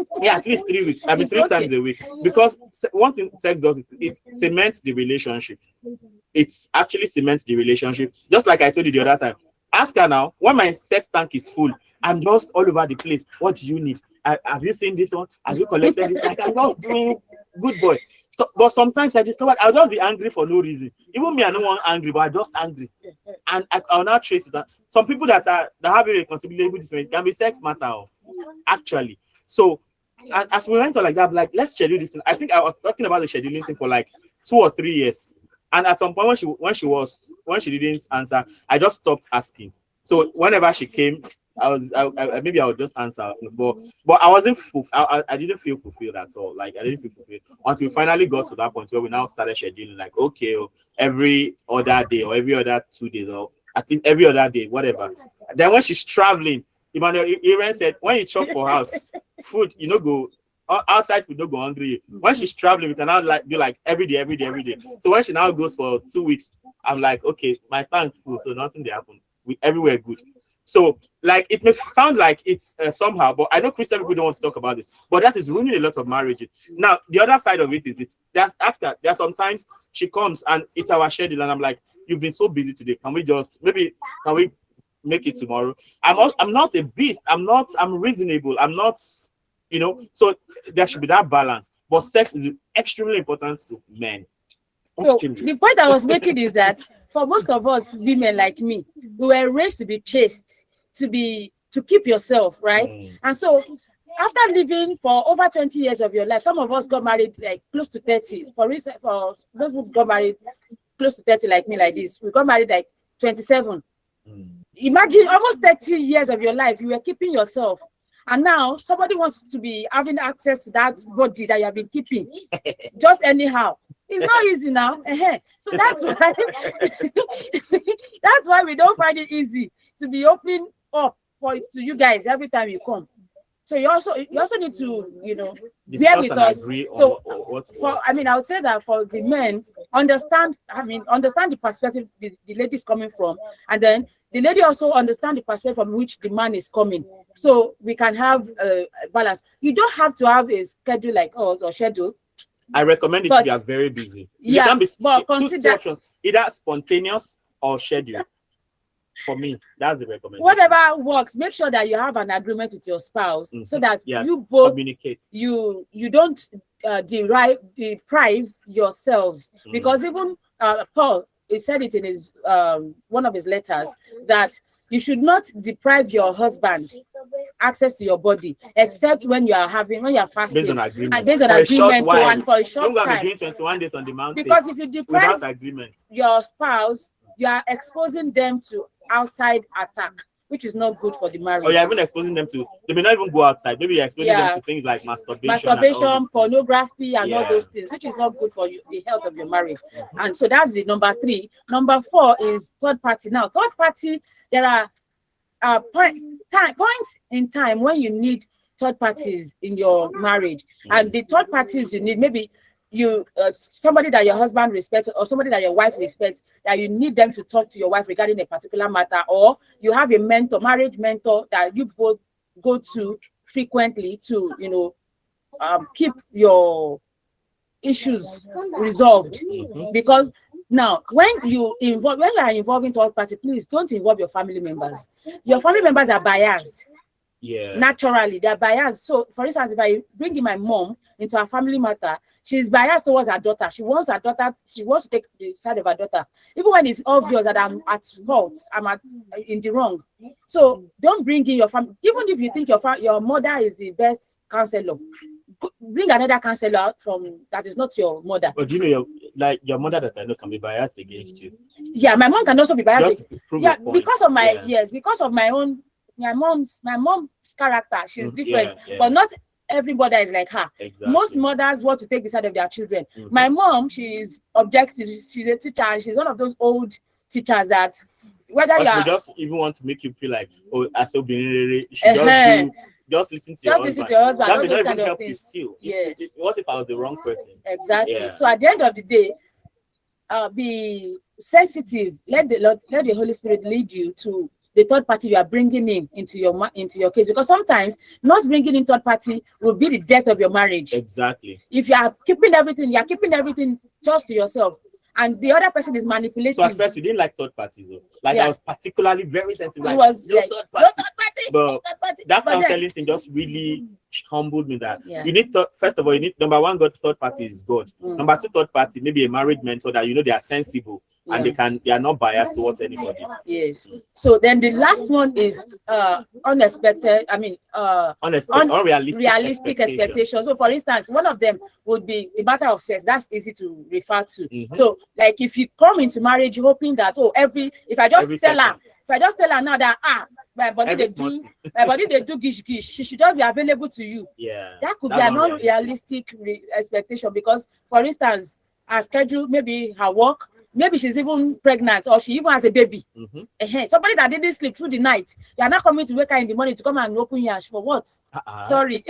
weeks. I mean, 3 times a week, because one thing sex does is it cements the relationship. It's actually cements the relationship. Just like I told you the other time. Ask her now, when my sex tank is full, I'm just all over the place. What do you need? Have you seen this one? Have you collected this? Like, I'm not doing good boy. So, but sometimes I discovered I'll just be angry for no reason. Even me, I don't want angry, but I'm just angry. And I'll not trace it. Some people that have a responsibility with this can be sex matter, actually. So, and as we went on like that, I'm like, let's schedule this thing. I think I was talking about the scheduling thing for like 2 or 3 years. And at some point when she didn't answer, I just stopped asking. So whenever she came, I would just answer. But I wasn't I didn't feel fulfilled at all. Like, I didn't feel fulfilled until we finally got to that point where we now started scheduling. Like, okay, every other day or every other 2 days, or at least every other day, whatever. Then when she's traveling, Emmanuel even said, when you chop for house food, go outside, we don't go hungry. When she's traveling, we can now do like every day. So when she now goes for 2 weeks, I'm like, okay, my tank full, so nothing they happen. We everywhere good. So like, it may sound like it's somehow, but I know Christian people don't want to talk about this, but that is ruining a lot of marriages. Now the other side of it is this. Ask her. There are sometimes she comes and it's our schedule, and I'm like, you've been so busy today. Can we make it tomorrow? I'm not a beast. I'm reasonable. I'm not. So there should be that balance. But sex is extremely important to men. So the point I was making is that for most of us women like me, we were raised to be chaste, to keep yourself, right? And so after living for over 20 years of your life, some of us got married like close to 30. For those who got married close to 30 like me, like this, we got married like 27. imagine almost 30 years of your life, you were keeping yourself. And now somebody wants to be having access to that body that you have been keeping just anyhow. It's not easy now. So that's why that's why we don't find it easy to be opening up to you guys every time you come. So you also need to, you know, bear with us. So I would say that for the men, understand the perspective the lady is coming from, and then the lady also understand the perspective from which the man is coming, so we can have a balance. You don't have to have a schedule like us or schedule. I recommend it if you are very busy. You can be, but consider two options, either spontaneous or schedule. For me, that's the recommendation. Whatever works, make sure that you have an agreement with your spouse, so that you both communicate. You don't deprive yourselves, because even Paul, he said it in his one of his letters, that you should not deprive your husband access to your body, except when you are fasting, based on agreement, and based on agreement, and for a short time. 21 days on the mountain. Because if you deprive without agreement your spouse, you are exposing them to outside attack, which is not good for the marriage. Or you're even exposing them to, they may not even go outside. Maybe you're exposing them to things like masturbation, pornography, and all those things, which is not good for you, the health of your marriage. And so that's the number 3. Number 4 is third party. Now, third party, there are points in time when you need third parties in your marriage, and the third parties you need, maybe you somebody that your husband respects or somebody that your wife respects, that you need them to talk to your wife regarding a particular matter, or you have a mentor, marriage mentor, that you both go to frequently to, you know, keep your issues resolved. Because now when you are involving third party, please don't involve your family members. Your family members are biased. Naturally, they're biased. So, for instance, if I bring in my mom into a family matter, she's biased towards her daughter. She wants to take the side of her daughter, even when it's obvious that I'm at fault, in the wrong. So don't bring in your family. Even if you think your mother is the best counselor, bring another counselor out from that is not your mother. But you know, your mother that I know can be biased against you. Yeah, my mom can also be biased. Because of my mom's character. She's different, but not everybody is like her. Most mothers want to take the side of their children. My mom, she's objective. She's a teacher, and she's one of those old teachers that whether you just even want to make you feel like, oh, as a she just listen to your husband. That may not even help you still. What if I was the wrong person? Exactly. So at the end of the day, be sensitive. Let the Holy Spirit lead you to the third party you are bringing into your case, because sometimes not bringing in third party will be the death of your marriage. Exactly. If you are keeping everything just to yourself, and the other person is manipulative. So at first you didn't like third parties, though. I was particularly very sensitive. It was no like, third party. No But third party. that counseling thing just really humbled me. That you need first of all, you need number 1, God. Third party is God. Number 2, third party, maybe a married mentor that you know they are sensible and they are not biased towards anybody. Yes. So then the last one is unexpected. Unrealistic expectations. So for instance, one of them would be the matter of sex. That's easy to refer to. So like if you come into marriage hoping that if I just tell her now that my body they do gish gish, she should just be available to you. That could be an unrealistic expectation, because for instance, her schedule, maybe her work, maybe she's even pregnant, or she even has a baby. Somebody that didn't sleep through the night, you are not coming to wake her in the morning to come and open your for what? Sorry.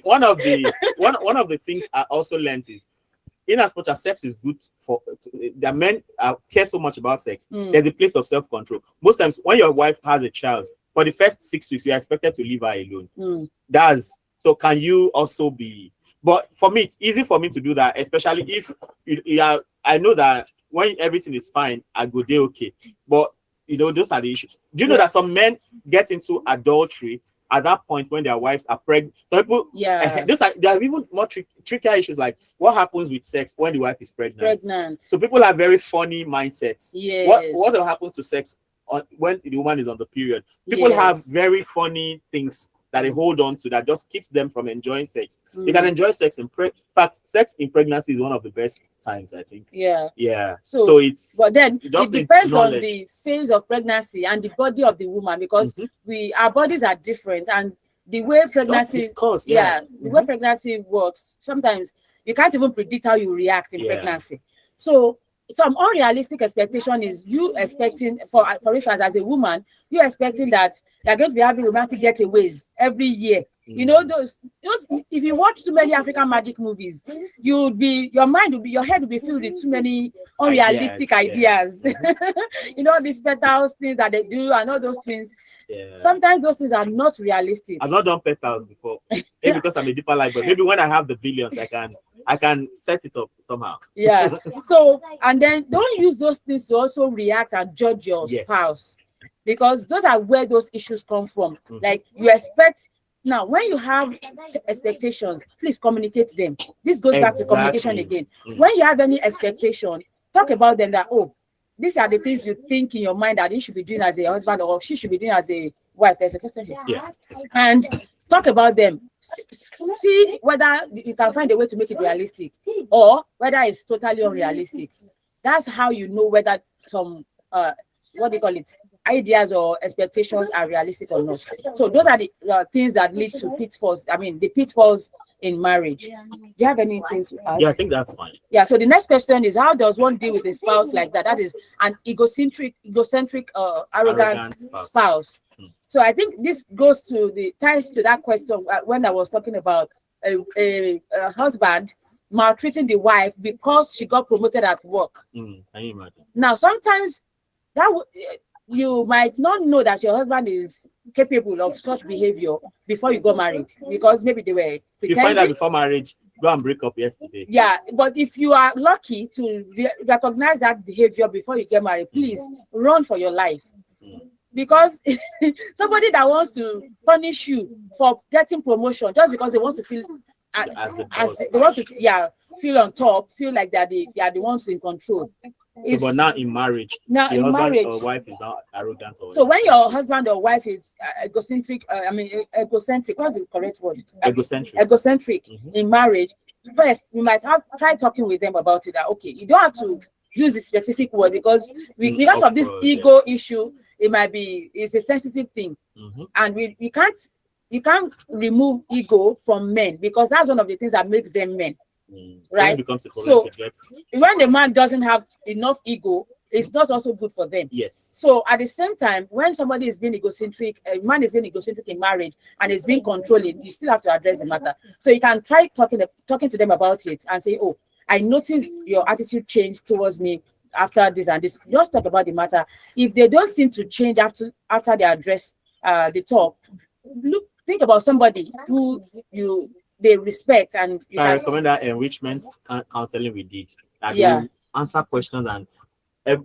one of the things I also learned is, in as much as sex is good the men care so much about sex, there's a place of self-control. Most times when your wife has a child, for the first 6 weeks, you are expected to leave her alone. So can you also be? But for me, it's easy for me to do that, especially if I know that when everything is fine, I go there okay. But those are the issues. Do you know that some men get into adultery at that point when their wives are pregnant? So people, there are even more trickier issues, like what happens with sex when the wife is pregnant. So people have very funny mindsets. What happens to sex when the woman is on the period? People have very funny things that they hold on to that just keeps them from enjoying sex. They can enjoy sex in fact, sex in pregnancy is one of the best times, I think. Yeah. So it's, but then it just it needs depends on knowledge. the phase of pregnancy and the body of the woman, because our bodies are different, and the way pregnancy the way pregnancy works, sometimes you can't even predict how you react in pregnancy. So some unrealistic expectation is you expecting, for instance, as a woman, you're expecting that you're going to be having romantic getaways every year. You know, those if you watch too many African magic movies, your head will be filled with too many unrealistic ideas. You know, these petals things that they do and all those things. Sometimes those things are not realistic. I've not done petals before. Maybe because I'm a deeper life, but maybe when I have the billions, I can set it up somehow. So, and then don't use those things to also react and judge your spouse, because those are where those issues come from. Like, you expect. Now, when you have expectations, please communicate them. This goes back to communication again. When you have any expectation, talk about them, that, oh, these are the things you think in your mind that he should be doing as a husband, or she should be doing as a wife. There's a question here. And talk about them. See whether you can find a way to make it realistic, or whether it's totally unrealistic. That's how you know whether some what do you call it, ideas or expectations are realistic or not. So those are the things that lead to pitfalls. I mean, the pitfalls in marriage. Do you have anything to add? Yeah, I think that's fine. Yeah. So the next question is, how does one deal with a spouse like that? That is an egocentric, arrogant spouse. So I think this ties to that question when I was talking about a husband maltreating the wife because she got promoted at work. Can you imagine? Now, sometimes you might not know that your husband is capable of such behavior before you got married, because maybe they were pretending. You find out before marriage, go and break up yesterday. Yeah, but if you are lucky to recognize that behavior before you get married, please run for your life. Because somebody that wants to punish you for getting promotion just because they want to feel feel on top, feel like they are the ones in control. But now in marriage, your husband or wife is not arrogant. So when your husband or wife is egocentric, what's the correct word? Egocentric in marriage, first you might try talking with them about it. That, okay, you don't have to use the specific word, because of this ego issue, it's a sensitive thing, and you can't remove ego from men, because that's one of the things that makes them men. Right? So when the man doesn't have enough ego, it's not also good for them. So at the same time, when somebody is being egocentric, a man is being egocentric in marriage and is being controlling, you still have to address the matter. So you can try talking to them about it and say, oh, I noticed your attitude changed towards me after this and this. Just talk about the matter. If they don't seem to change after they address the talk, think about somebody who they respect, and I recommend that enrichment counseling we did. That you answer questions and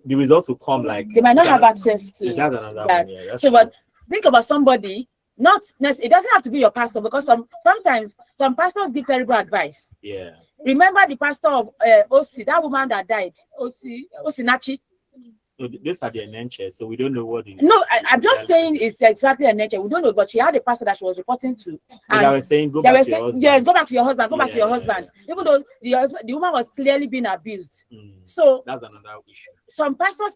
the results will come. Like, they might not have access to that. But think about somebody. It doesn't have to be your pastor, because sometimes some pastors give terrible advice. Remember the pastor of OC, that woman that died, Osinachi. No, these are the enenches, so we don't know what. I'm just saying it's exactly an enenche. We don't know, but she had a pastor that she was reporting to. And they were saying, go back to your husband. Yes, go back to your husband. Go back to your husband. Even though the woman was clearly being abused. So that's another issue. Some pastors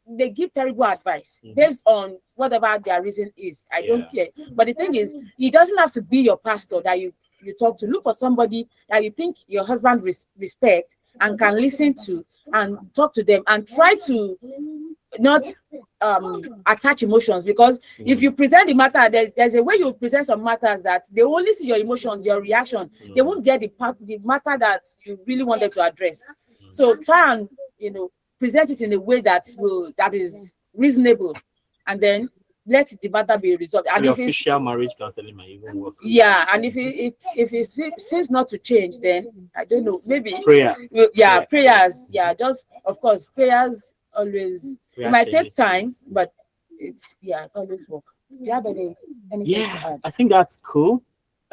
they give terrible advice based on whatever their reason is. I don't care. But the thing is, it doesn't have to be your pastor that you talk to. Look for somebody that you think your husband respects and can listen to, and talk to them, and try to not attach emotions, because if you present the matter, there's a way you present some matters that they only see your emotions, your reaction. They won't get the matter that you really wanted to address. So try and present it in a way that is reasonable, and then let the matter be resolved. And if official marriage counseling might even work. Yeah, and if it seems not to change, then I don't know, maybe prayer. Prayers. Yeah, just of course prayers always. It might take time, but it's always work. Do you have anything to add? I think that's cool.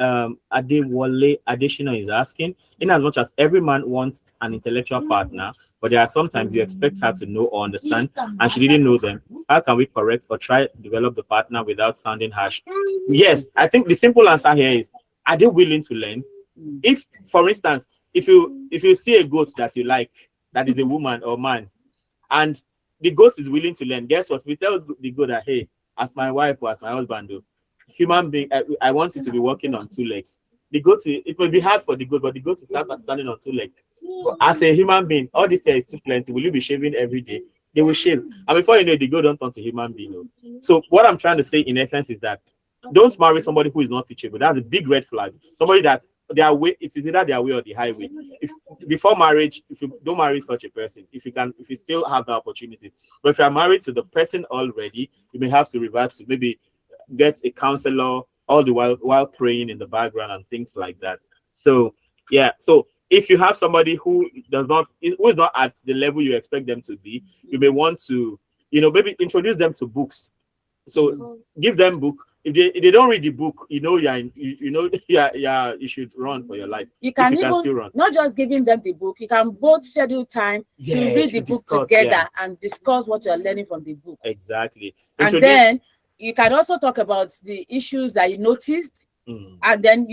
Adewale Additional is asking, in as much as every man wants an intellectual partner, but there are sometimes you expect her to know or understand, and she didn't know them. How can we correct or try to develop the partner without sounding harsh? Yes, I think the simple answer here is, are they willing to learn? If, for instance, if you see a goat that you like, that is a woman or man, and the goat is willing to learn, guess what? We tell the goat that, hey, as my wife or as my husband, do human being, I want you to be walking on 2 legs. The goat it will be hard for the goat, but the goat will start standing on 2 legs. As a human being, all this hair is too plenty. Will you be shaving every day? They will shave, and before you know it, the goat don't turn to human being. So what I'm trying to say in essence is that don't marry somebody who is not teachable. That's a big red flag. Somebody that their way, it is either their way or the highway. If before marriage, if you don't marry such a person, if you still have the opportunity. But if you are married to the person already, you may have to revert to maybe get a counselor all the while praying in the background and things like that. So yeah, so if you have somebody who is not at the level you expect them to be, you may want to, maybe introduce them to books. So give them book. If they don't read the book, you should run for your life. You can still run. Not just giving them the book, you can both schedule time to read the book together and discuss what you're learning from the book. Exactly. And then you can also talk about the issues that you noticed, and then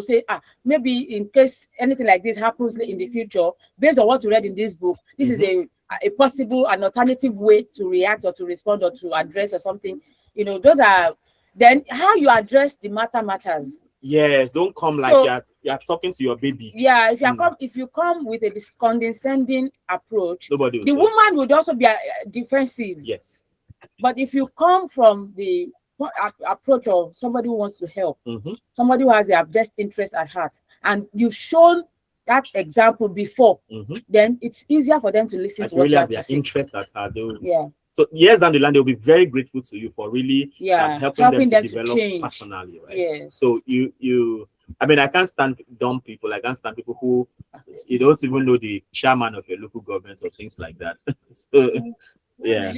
say, maybe in case anything like this happens in the future, based on what you read in this book, this is a possible, an alternative way to react or to respond or to address or something. Those are, then how you address the matter matters. Yes, don't come like you're talking to your baby. Yeah, if you come with a condescending approach, nobody will the woman would also be defensive. Yes. But if you come from the approach of somebody who wants to help, somebody who has their best interest at heart, and you've shown that example before, then it's easier for them to listen to what you have to say. Interest at heart. Yeah. So years down the line, they'll be very grateful to you for really helping them to develop change personally, right? Yeah. So I can't stand dumb people. I can't stand people who you don't even know the chairman of your local government or things like that. So yeah.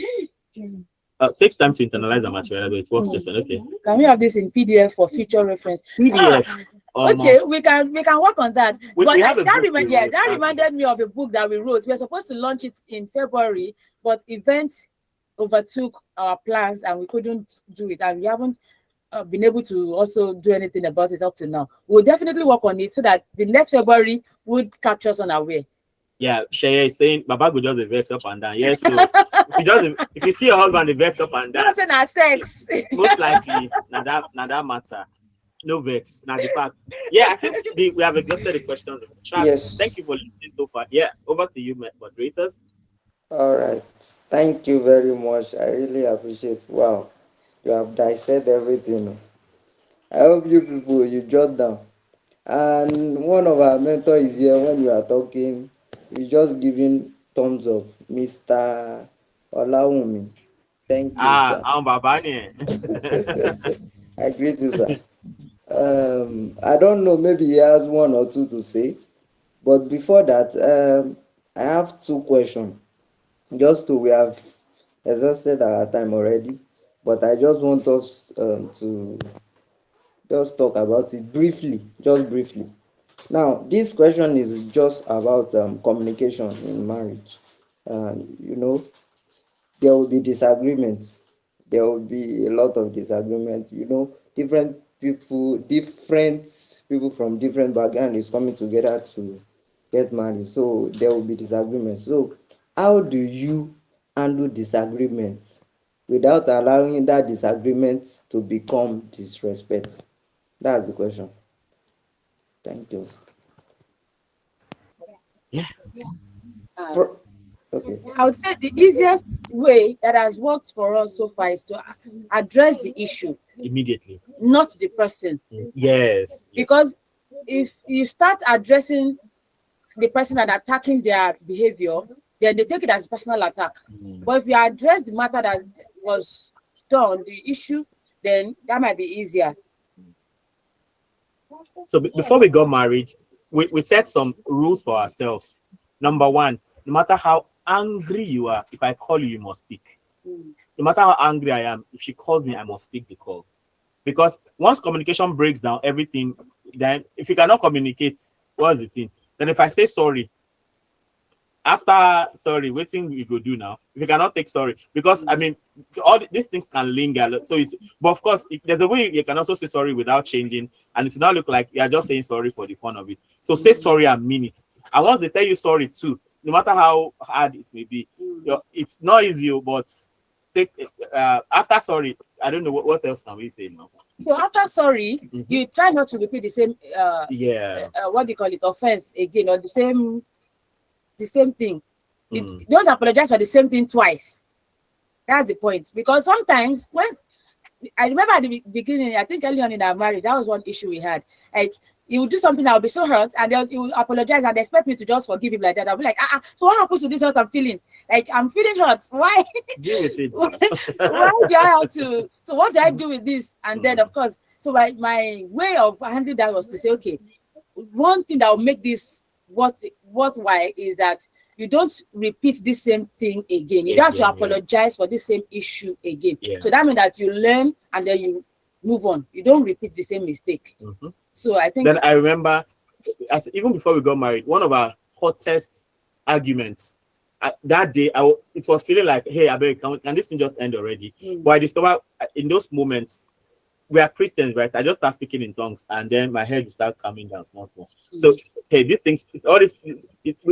Takes time to internalize the material, but it works just fine. Okay. Can we have this in PDF for future reference? PDF. Okay, we can work on that. That reminded me of a book that we wrote. We were supposed to launch it in February, but events overtook our plans and we couldn't do it, and we haven't been able to also do anything about it up to now. We'll definitely work on it so that the next February would catch us on our way. Yeah, Shea is saying Baba go just vex up and down. Yes, so if you see your husband vex up and down, that's sex. Most likely, now that matter. No vex. Now the fact. Yeah, I think we have exhausted the question of the chat. Yes. Thank you for listening so far. Yeah, over to you, moderators. All right. Thank you very much. I really appreciate it. Wow. You have dissected everything. I hope you people, you jot down. And one of our mentors is here when you are talking. He's just giving thumbs up. Mr. Olawumi. Thank you, sir. I'm Babani. I greet you, sir. I don't know, maybe he has one or two to say. But before that, I have 2 questions. We have exhausted our time already, but I just want us to just talk about it briefly, just briefly. Now, this question is just about communication in marriage. There will be disagreements. There will be a lot of disagreements. Different people from different backgrounds is coming together to get married. So there will be disagreements. So how do you handle disagreements without allowing that disagreement to become disrespect? That's the question. Thank you. Yeah. Okay. I would say the easiest way that has worked for us so far is to address the issue immediately, not the person. Yes. Because if you start addressing the person and attacking their behavior, then they take it as a personal attack. But if you address the matter that was done, the issue, then that might be easier. So before we got married, we set some rules for ourselves. Number 1, no matter how angry you are, if I call you, you must speak. No matter how angry I am, if she calls me, I must speak the call. Because once communication breaks down, everything, then if you cannot communicate, what's the thing? Then if I say sorry, after sorry, what thing we go do now? If you cannot take sorry, because I mean, these things can linger. So it's, but of course, there's a way you can also say sorry without changing, and it will not look like you're just saying sorry for the fun of it. So say sorry and mean it. And once they tell you sorry too, no matter how hard it may be, it's not easy, but take after sorry. I don't know what else can we say now. So after sorry, you try not to repeat the same what do you call it, offense again, or the same thing. You don't apologize for the same thing twice. That's the point. Because sometimes when I remember at the beginning, I think early on in our marriage, that was one issue we had. Like, he would do something, I would be so hurt, and then he would apologize and expect me to just forgive him like that. I'll be like, so what happens to this hurt I'm feeling? Like, I'm feeling hurt. Why? Deal with it. Why do I have to? So what do I do with this? And then, of course, so my way of handling that was to say, okay, one thing that will make this worthwhile is that you don't repeat the same thing again. You don't have to apologize for the same issue again. So that means that you learn and then you move on. You don't repeat the same mistake. So I think. Then I remember, even before we got married, one of our hottest arguments that day, it was feeling like, hey, can this thing just end already? But I discovered in those moments, we are Christians, right? I just start speaking in tongues, and then my head will start calming down small. So, hey, these things, all this,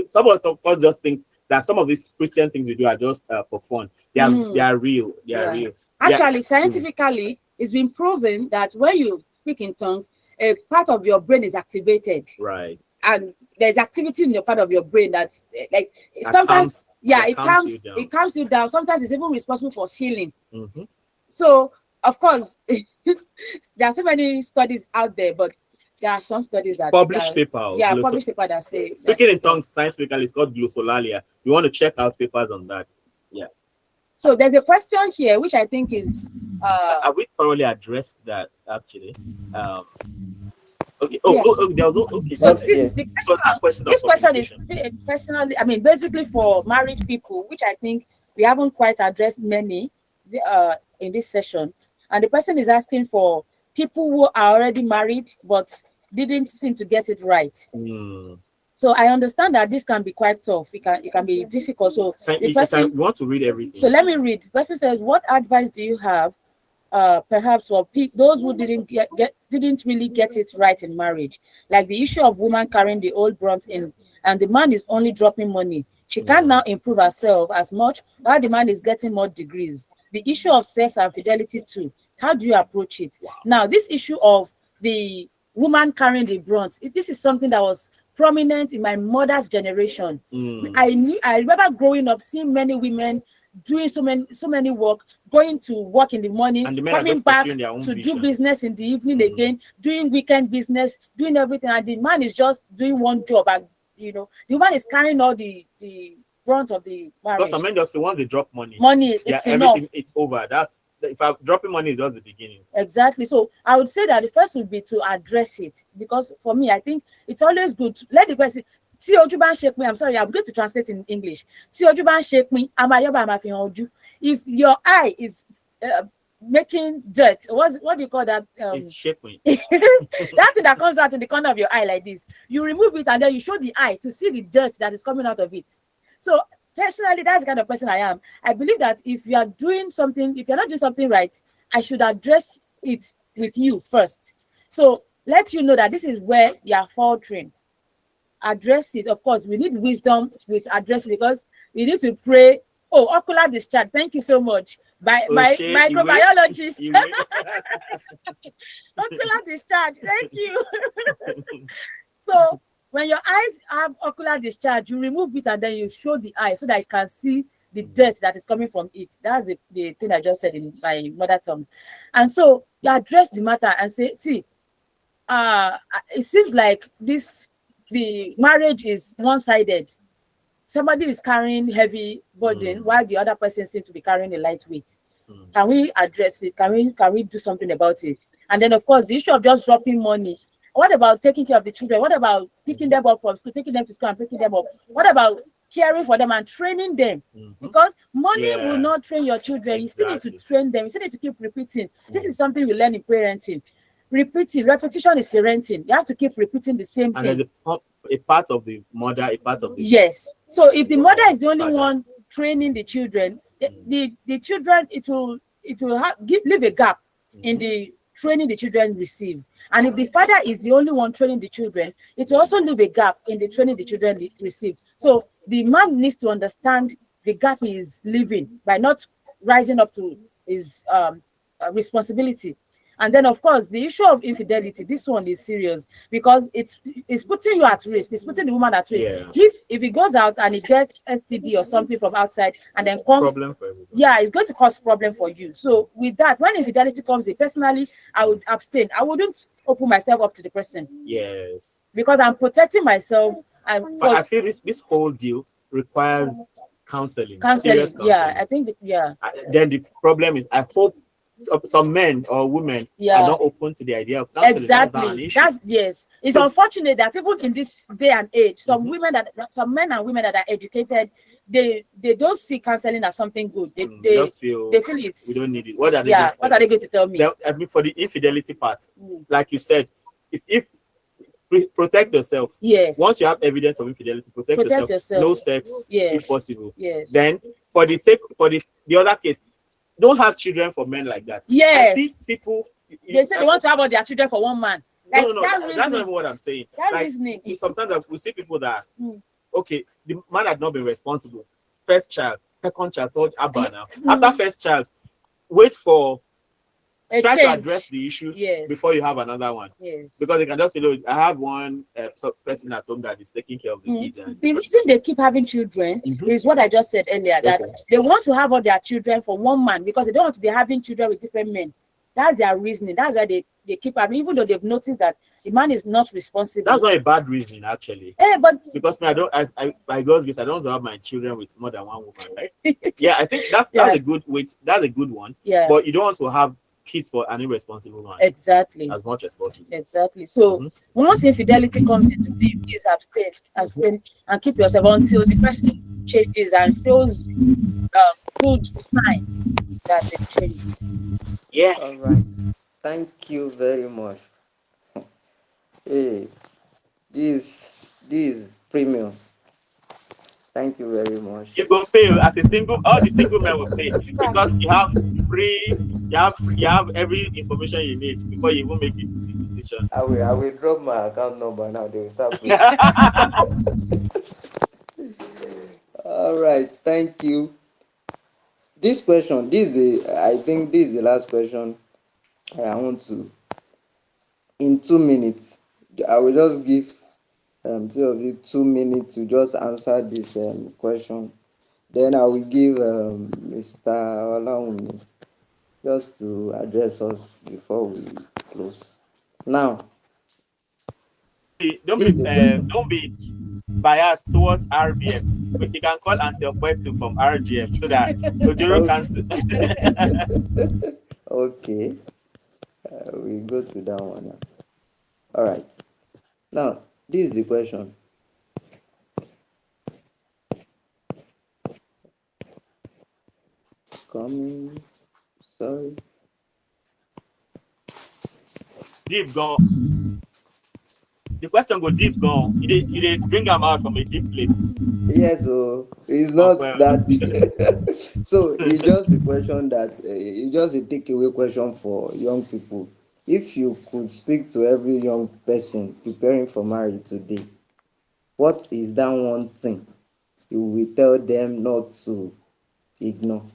some of us just think that some of these Christian things we do are just for fun. They are real. They are real. Actually, scientifically, it's been proven that when you speak in tongues, a part of your brain is activated. Right. And there's activity in your part of your brain that's like sometimes, it calms you down. Sometimes it's even responsible for healing. So, of course, there are so many studies out there, but there are some studies that published paper that say speaking in tongues scientifically it's called glossolalia. You want to check out papers on that. Yes. So there's a question here which I think is have we thoroughly addressed that actually? Okay. Okay. So this question is personally, I mean, basically for married people, which I think we haven't quite addressed many in this session. And the person is asking for people who are already married but didn't seem to get it right. So I understand that this can be quite tough. It can be difficult. So the person, you want to read everything. So let me read. The person says, "What advice do you have, perhaps for those who didn't really get it right in marriage, like the issue of woman carrying the old brunt in, and the man is only dropping money. She can't now improve herself as much, while the man is getting more degrees. The issue of sex and fidelity too. How do you approach it?" Now, this issue of the woman carrying the brunt, this is something that was prominent in my mother's generation. I remember growing up, seeing many women doing so many work, going to work in the morning, coming back to do business in the evening again, doing weekend business, doing everything, and the man is just doing one job, and the woman is carrying all the brunt of the marriage. Because I mean, just once they drop money, it's enough. It's over. That's if I'm dropping money is just the beginning. Exactly. So I would say that the first would be to address it, because for me, I think it's always good to let the person. See, Ojuban shake me. I'm sorry, I'm going to translate in English. See, Ojuban shake me. If your eye is making dirt, what do you call that? It's shaking. That thing that comes out in the corner of your eye like this, you remove it and then you show the eye to see the dirt that is coming out of it. So personally, that's the kind of person I am. I believe that if you are doing something, if you're not doing something right, I should address it with you first. So let you know that this is where you are faltering. Address it. Of course, we need wisdom with addressing, because we need to pray. Oh, ocular discharge. Thank you so much. My microbiologist. Ocular discharge. Thank you. So when your eyes have ocular discharge, you remove it and then you show the eye so that you can see the dirt that is coming from it. That's the thing I just said in my mother tongue. And so you address the matter and say, see, it seems like the marriage is one-sided. Somebody is carrying heavy burden while the other person seems to be carrying a lightweight. Can we address it? Can we do something about it? And then, of course, the issue of just dropping money. What about taking care of the children? What about picking them up from school, taking them to school and picking them up? What about caring for them and training them. Because money will not train your children. You still need to train them. You still need to keep repeating. This is something we learn in parenting. Repetition is parenting. You have to keep repeating the same thing. And there's a part of the mother, a part of the yes. So if the mother is the only one training the children, the children, it will leave a gap in the training the children receive. And if the father is the only one training the children, it will also leave a gap in the training the children receive. So the man needs to understand the gap he is leaving by not rising up to his responsibility. And then, of course, the issue of infidelity, this one is serious because it's putting you at risk. It's putting the woman at risk. Yeah. If he goes out and he gets STD or something from outside and then comes, it's going to cause problem for you. So with that, when infidelity comes in, personally, I would abstain. I wouldn't open myself up to the person. Yes. Because I'm protecting myself. But I feel this whole deal requires counseling. Counseling. Yeah, I think, Then the problem is, I hope some men or women are not open to the idea of counseling. Exactly. It's unfortunate that even in this day and age, some men and women that are educated, they don't see counseling as something good. They feel it's, we don't need it. What are they going to tell me? I mean, for the infidelity part, like you said, if protect yourself. Yes. Once you have evidence of infidelity, protect yourself. No sex, if possible. Yes. Then for the other case, don't have children for men like that. Yes. I see people. They say they want to have all their children for one man. Like, no, that's not even what I'm saying. That reasoning. Sometimes we see people that, okay, the man had not been responsible. First child, second child, third, now. After first child, wait for try to address the issue before you have another one. Yes. Because they can just feel, I have one person at home that is taking care of the kids. And the reason they keep having children is what I just said earlier, that they want to have all their children for one man because they don't want to be having children with different men. That's their reasoning. That's why they keep having, even though they've noticed that the man is not responsible. That's not a bad reasoning, actually. But because by God's grace, I don't want to have my children with more than one woman, right? Yeah, I think that's a good way. That's a good one. Yeah. But you don't want to have kids for an irresponsible man. Exactly. As much as possible. Exactly. So once infidelity comes into play, please abstain and keep yourself until the person changes and shows good sign that they change. Yeah. All right. Thank you very much. Hey, this is premium. Thank you very much. You go pay as a single. All the single men will pay because you have free. You have every information you need before you even make it the decision. I will drop my account number now. They will start. All right. Thank you. This question. I think this is the last question. I want to. In 2 minutes, I will just give two of you 2 minutes to just answer this question. Then I will give Mr. Olawumi just to address us before we close. Now, don't be biased towards RBF. But you can call Auntie Okwetu from RGF so that Ojoro can. Okay, we go to that one now. All right. Now, this is the question. Coming. Sorry. Deep gone. The question go deep gone. You did bring them out from a deep place. Yes, so it's not that. So it's just a question that it's just a takeaway question for young people. If you could speak to every young person preparing for marriage today, what is that one thing you will tell them not to ignore?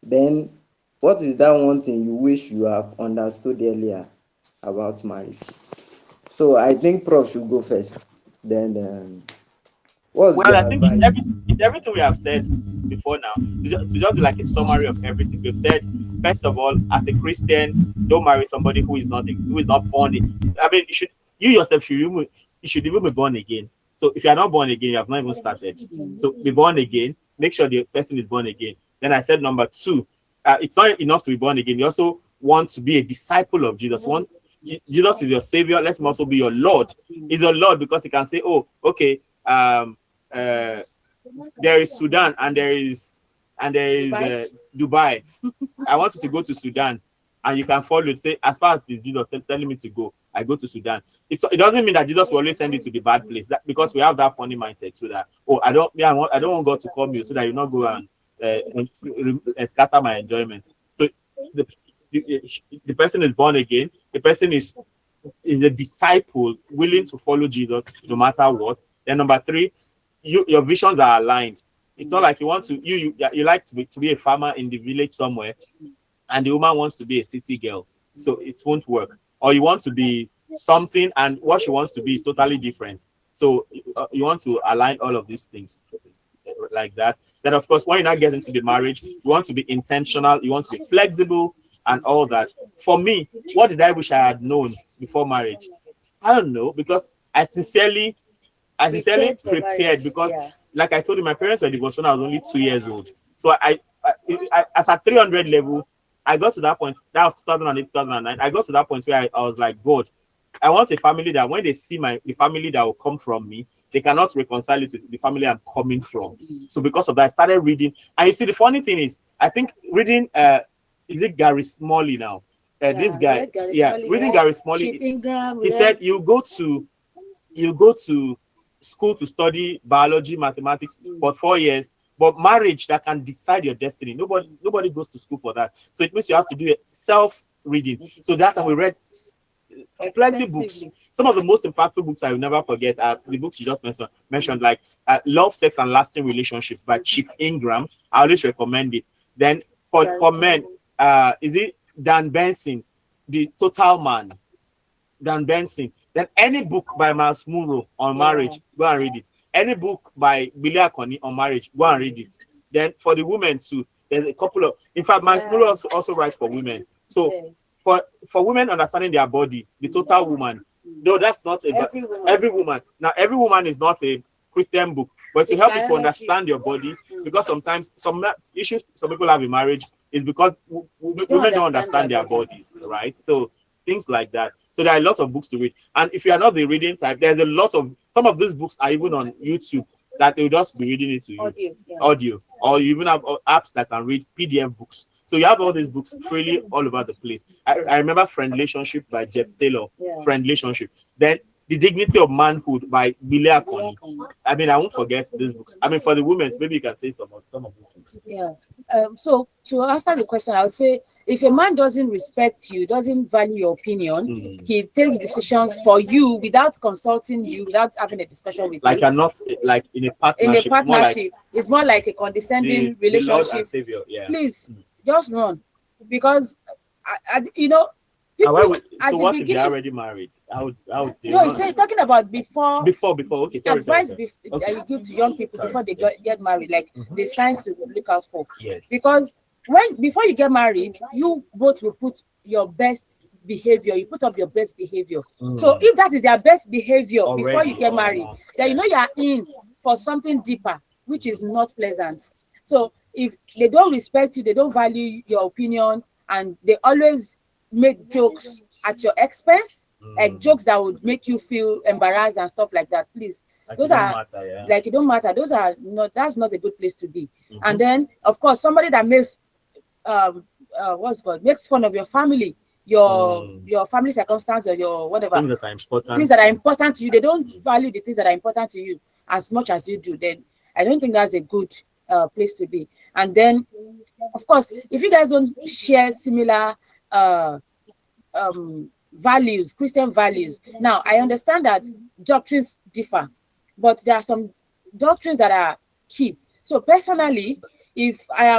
Then, what is that one thing you wish you have understood earlier about marriage? So I think Prof should go first. Then, I think it's everything we have said before now. To just be like a summary of everything we've said. First of all, as a Christian, don't marry somebody who is not born. I mean, you yourself should even be born again. So if you are not born again, you have not even started. So be born again. Make sure the person is born again. Then I said number 2, it's not enough to be born again. You also want to be a disciple of Jesus. Jesus is your savior. Let him also be your Lord. He's your Lord because he can say, oh, okay, there is Sudan and there is Dubai. I want you to go to Sudan, and you can follow. Say, as far as this Jesus telling me to go, I go to Sudan. It doesn't mean that Jesus will always send you to the bad place. That because we have that funny mindset, so that I don't want God to call me, so that you not go and scatter my enjoyment. So the person is born again. The person is a disciple willing to follow Jesus no matter what. Then number 3, your visions are aligned. It's not like you want to you like to be a farmer in the village somewhere, and the woman wants to be a city girl, so it won't work. Or you want to be something, and what she wants to be is totally different. So you want to align all of these things like that. Then of course, when you now get into the marriage, you want to be intentional. You want to be flexible and all that. For me, what did I wish I had known before marriage? I don't know, because I sincerely prepared because, like I told you, my parents were divorced when I was only 2 years old. So I as a 300 level, I got to that point. That was 2008, 2009. I got to that point where I was like, God, I want a family that when they see the family that will come from me, they cannot reconcile it with the family I'm coming from. So because of that, I started reading. And you see, the funny thing is, I think reading, is it Gary Smalley now? This guy, reading Gary Smalley. He said you go to school to study biology, mathematics for 4 years, but marriage that can decide your destiny. Nobody goes to school for that. So it means you have to do a self-reading. So that's how we read plenty books. Some of the most impactful books I will never forget are the books you just mentioned, like Love, Sex, and Lasting Relationships by Chip Ingram. I always recommend it. Then for men, is it Dan Benson, The Total Man? Dan Benson. Then any book by Miles Munro on marriage, go and read it. Any book by Billy Akoni on marriage, go and read it. Then for the women too, there's a couple of, in fact, Miles Munro also writes for women. So for women understanding their body, The Total Woman. No, that's not every woman. Now, every woman is not a Christian book, but to help you to understand your body, because sometimes some issues some people have in marriage is because women don't understand their bodies, right? So things like that. So there are lots of books to read, and if you are not the reading type, there's a lot of, some of these books are even on YouTube that they'll just be reading it to you, audio, or you even have apps that can read PDF books. So you have all these books freely all over the place. I remember Friend Relationship by Jeff Taylor, Friend Relationship. Then The Dignity of Manhood by Billy Akoni. I mean, I won't forget these books. I mean, for the women, maybe you can say some of these books. Yeah. So to answer the question, I would say if a man doesn't respect you, doesn't value your opinion, he takes decisions for you without consulting you, without having a discussion with you. Like you're not like in a partnership. In a partnership, it's more like a condescending relationship. The Lord and Savior, Please just run, because you know. People, so what if they're already married? How they no, so you're talking about before. Okay. Advice that you give to young people before they get married, like the signs to look out for. Yes. Because before you get married, you both will put your best behavior. You put up your best behavior. So if that is your best behavior before you get married, then you know you are in for something deeper, which is not pleasant. So if they don't respect you, they don't value your opinion, and they always make jokes at your expense, like jokes that would make you feel embarrassed and stuff like that. Please, like those are like it don't matter. Those are not. That's not a good place to be. And then, of course, somebody that makes makes fun of your family, your family circumstance, or your whatever things that are important to you. They don't value the things that are important to you as much as you do. Then I don't think that's a good place to be. And then, of course, if you guys don't share similar values, Christian values. Now, I understand that doctrines differ, but there are some doctrines that are key. So personally, if I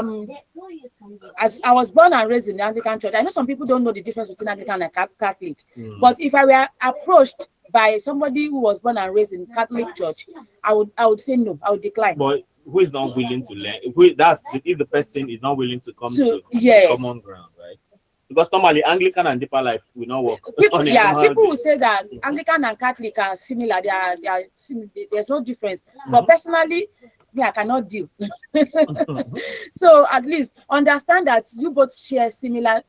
was born and raised in the Anglican Church, I know some people don't know the difference between Anglican and Catholic. But if I were approached by somebody who was born and raised in Catholic Church, I would say no, I would decline. But who is not willing to learn? If the person is not willing to come to common ground, right? Because normally Anglican and Deeper Life will not work. People will say that Anglican and Catholic are similar. They are similar. There's no difference. But personally, I cannot deal. So at least understand that you both share similar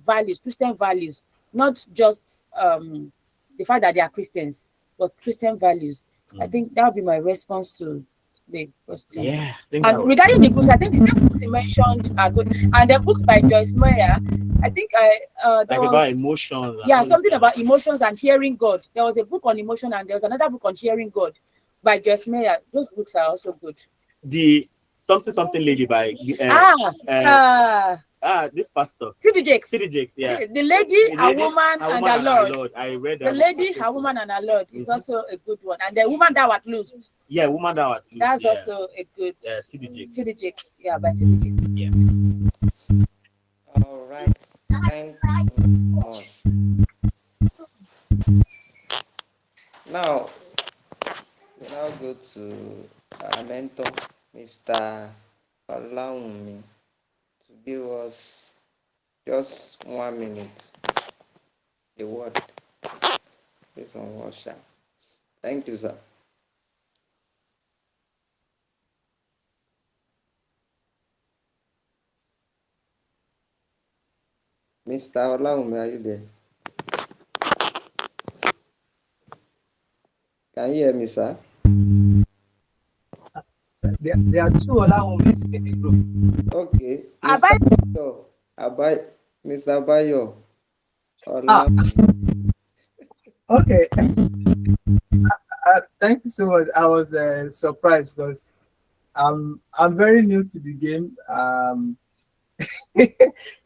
values, Christian values, not just the fact that they are Christians, but Christian values. I think that would be my response to the question. Yeah, I think that And was regarding the books, I think the same books you mentioned are good. And the books by Joyce Meyer, I think there like was about emotions. And yeah, all this something kind about of- emotions and hearing God. There was a book on emotion and there was another book on hearing God by Joyce Meyer. Those books are also good. the something lady by this pastor T.D. Jakes. T.D. Jakes. Yeah, The lady, The a lady, woman, A and Woman a and Our Lord. Lord. I read that. The book. lady, It's so a cool. woman, and a Lord is Mhm. also a good one. And the woman that was loosed. Yeah, Woman that was loose. That's Yeah. also a good. Yeah, T.D. Jakes. T.D. Jakes. Yeah, by T.D. Jakes. Yeah. All right. Thank you much. Now, we now go to our mentor, Mr. Falawumi, to give us just 1 minute a word based on worship. Thank you, sir. Mr. Falawumi, are you there? Can you hear me, sir? There are two other homies in the group. Okay. Abai- Mr. Bayo. Okay. Thank you so much. I was surprised because I'm very new to the game.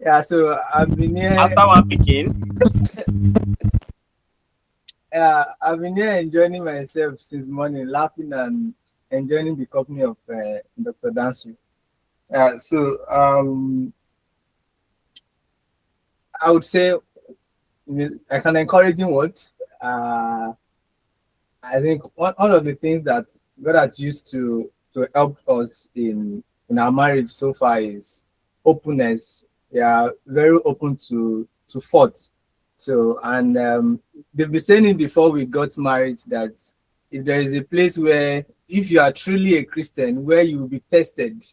Yeah, so I've been here. After one picking. I've been here enjoying myself since morning, laughing and enjoying the company of Dr. Dansu. I would say like an encouraging word. I think one of the things that God has used to help us in our marriage so far is openness. We are very open to thoughts. So, and they've been saying it before we got married that if there is a place where, if you are truly a Christian, where you will be tested,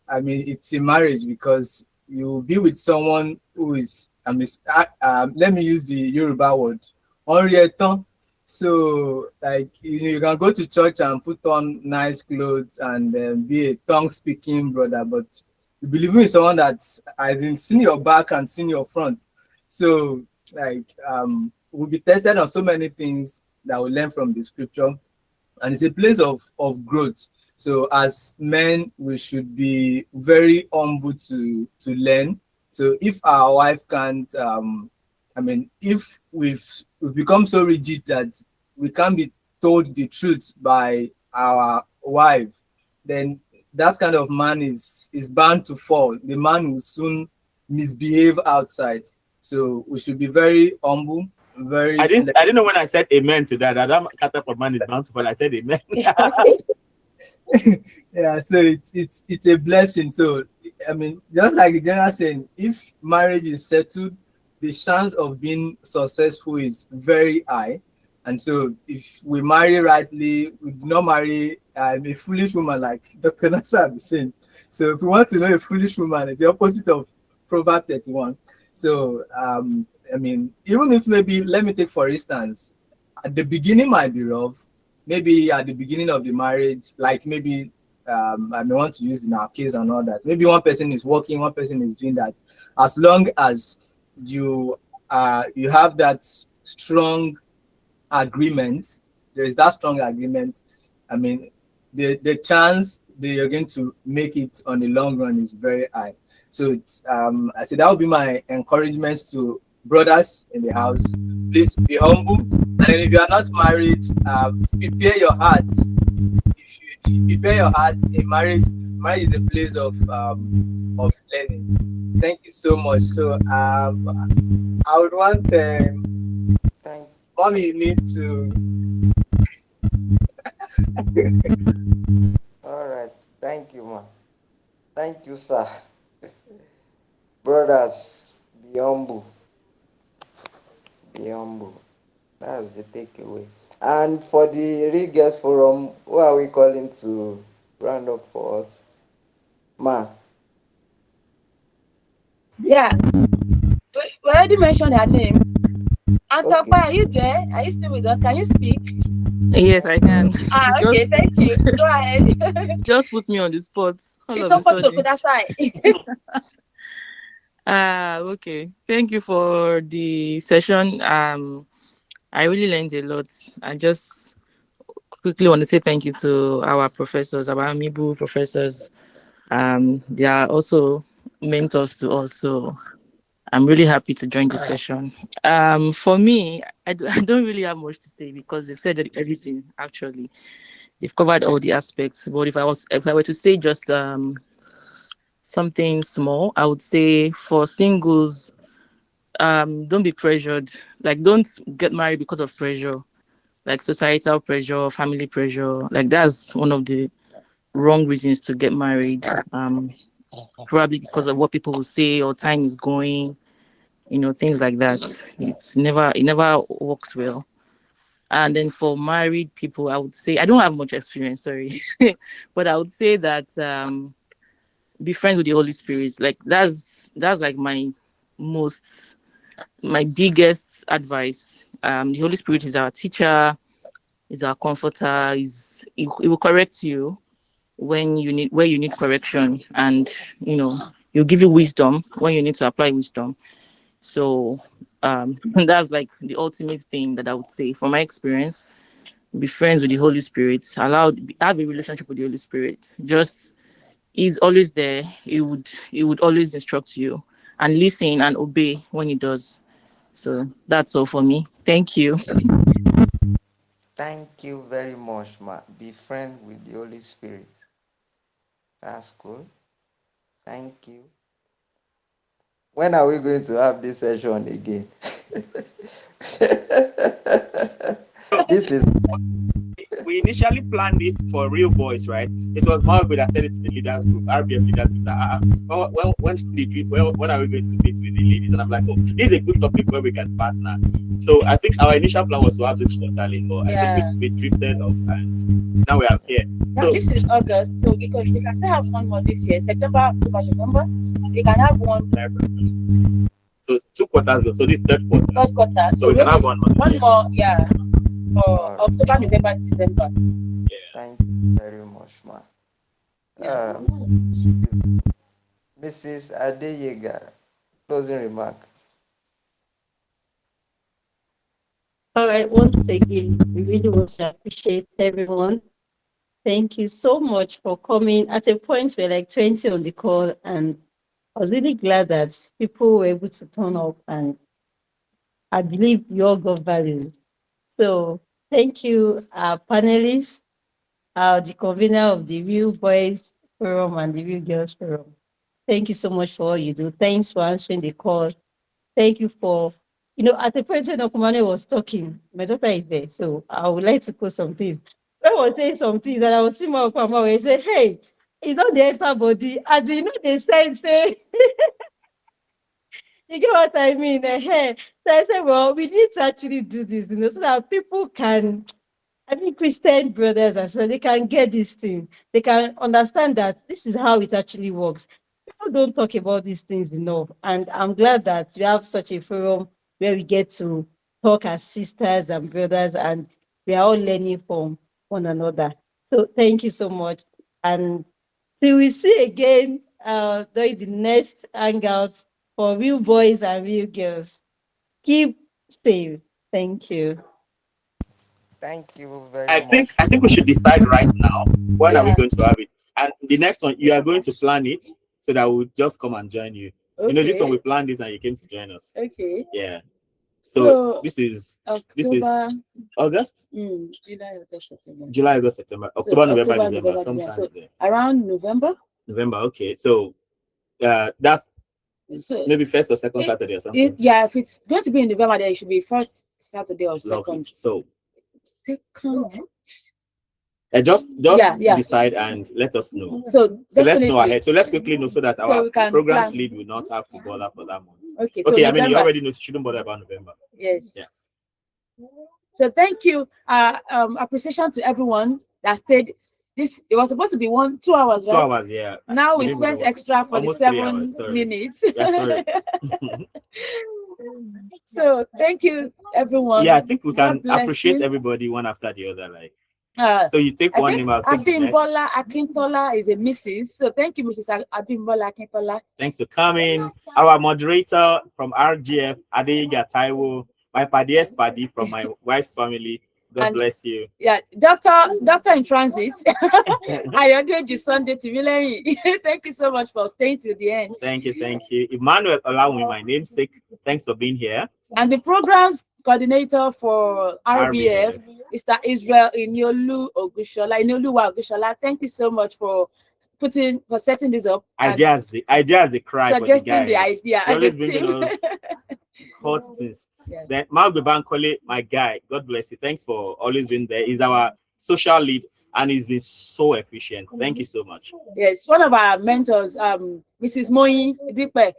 I mean, it's in marriage, because you will be with someone who is, let me use the Yoruba word, Orietan. So, like, you can go to church and put on nice clothes and be a tongue-speaking brother, but you believe in someone that's, as in, seen your back and seen your front. So, like, we'll be tested on so many things that we learn from the scripture, and it's a place of growth. So as men, we should be very humble to learn. So if our wife can't, if we've become so rigid that we can't be told the truth by our wife, then that kind of man is bound to fall. The man will soon misbehave outside. So we should be very humble, very. I didn't know when I said amen to that. That cat up of man is bountiful. I said amen. Yeah, so it's a blessing. So I mean, just like the general saying, if marriage is settled, the chance of being successful is very high. And so if we marry rightly, we do not marry a foolish woman, like Dr. Dansu was saying. So if we want to know a foolish woman, it's the opposite of Proverbs 31. So I mean, even if maybe, let me take for instance, at the beginning might be rough, maybe at the beginning of the marriage, like maybe I may want to use in our case and all that. Maybe one person is working, one person is doing that. As long as you have that strong agreement, there is that strong agreement. I mean, the chance that you're going to make it on the long run is very high. So it's, I said that would be my encouragement to brothers in the house. Please be humble, and then if you are not married, prepare your heart. If you prepare your heart in marriage is a place of learning. Thank you so much. So I would want mommy need to. All right. Thank you, ma. Thank you, sir. Brothers, be humble. Be humble. That's the takeaway. And for the Real Girls Forum, who are we calling to round up for us? Ma. Yeah. We already mentioned her name. Antokpa, Okay. are you there? Are you still with us? Can you speak? Yes, I can. Okay, thank you. Go ahead. Just put me on the spot. All You of a don't put to sudden. kudasai. Okay. Thank you for the session. I really learned a lot. I just quickly want to say thank you to our professors, our amiibo professors. They are also mentors to us. So I'm really happy to join this session. For me, I don't really have much to say because they've said everything. Actually, they've covered all the aspects. But if I were to say just something small, I would say for singles, don't be pressured. Like, don't get married because of pressure, like societal pressure, family pressure. Like, that's one of the wrong reasons to get married. Probably because of what people will say or time is going, things like that. It never works well. And then for married people, I would say I don't have much experience, sorry, but I would say that be friends with the Holy Spirit. Like, that's like my biggest advice. The Holy Spirit is our teacher, is our comforter, he will correct you where you need correction, and he'll give you wisdom when you need to apply wisdom. So that's like the ultimate thing that I would say from my experience. Be friends with the Holy Spirit. Have a relationship with the Holy Spirit. Just He's always there. He would always instruct you, and listen and obey when he does. So that's all for me. Thank you. Thank you very much, ma. Be friend with the Holy Spirit. That's cool. Thank you. When are we going to have this session again? This is We initially planned this for real boys, right? It was Margaret that said it to the leaders group, RBF leaders group. That, when are we going to meet with the ladies? And I'm like, oh, this is a good topic where we can partner. So I think our initial plan was to have this quarterly, but I think we drifted off, and now we are here. So this is August, so because we can still have one more this year, September, October, November, we can have one. So 2 quarters ago. So this third quarter. Third quarter. So we can have one more. One more, yeah. For October, November, December. Yeah. Thank you very much, ma. Mrs. Adeyiga, closing remark. All right, once again, we really want to appreciate everyone. Thank you so much for coming. At a point, we're like 20 on the call, and I was really glad that people were able to turn up, and I believe you all got values. So thank you, our panelists, the convener of the Real Boys Forum and the Real Girls Forum. Thank you so much for all you do. Thanks for answering the call. Thank you for, at the point when Okumane was talking, my daughter is there, so I would like to put some things. When I was saying some things, and I was seeing my Okuma, and say, hey, it's not the enter body. As they say, you get what I mean? So I said, well, we need to actually do this, so that people can, Christian brothers as well, they can get this thing. They can understand that this is how it actually works. People don't talk about these things enough. And I'm glad that we have such a forum where we get to talk as sisters and brothers, and we are all learning from one another. So thank you so much. And till we see again during the next hangout for real boys and real girls. Keep safe. Thank you. Thank you very much. I think we should decide right now when are we going to have it. And the next one, you are going to plan it so that we'll just come and join you. Okay. This one we planned this and you came to join us. Okay. Yeah. So this is August? July, August, September. July, August, September. October, November, December. Sometime so there. Around November? November, okay. So that's maybe first or second Saturday or something. If it's going to be in November, then it should be first Saturday or second. So second. Just decide and let us know. So let's know ahead. So let's quickly know so that our programs lead will not have to bother for that month. Okay. So November. you already know, shouldn't bother about November. Yes. Yeah. So thank you. Appreciation to everyone that stayed. It was supposed to be 2 hours, right? 2 hours, yeah. Now we spent extra for the 7 minutes. Yeah, sorry. So thank you, everyone. Yeah, I think we God can bless appreciate you. everybody one after the other. Like, Uh, so you take I one think name, I'll take the next. Abimbola Akintola is a Mrs. So thank you, Mrs. Abimbola Akintola. Thanks for coming. Our moderator from RGF, Adeyiga Taiwo, my paddy from my wife's family. God And- bless you. Yeah, Doctor in Transit. Ayodeji Sunday Timileyin. Thank you so much for staying till the end. Thank you, thank you. Emmanuel, allow me my namesake. Thanks for being here. And the program's coordinator for RBF, Mr. Israel Iniolu Ogushola. Thank you so much for setting this up. Ideas the cry for the suggesting the guys. idea. You're always bringing us hot things. Yeah. Then Maugbe Bankole, my guy, God bless you. Thanks for always being there. He's our social lead and he's been so efficient. Thank you so much. Yes, one of our mentors, Mrs. Moyi Dipe,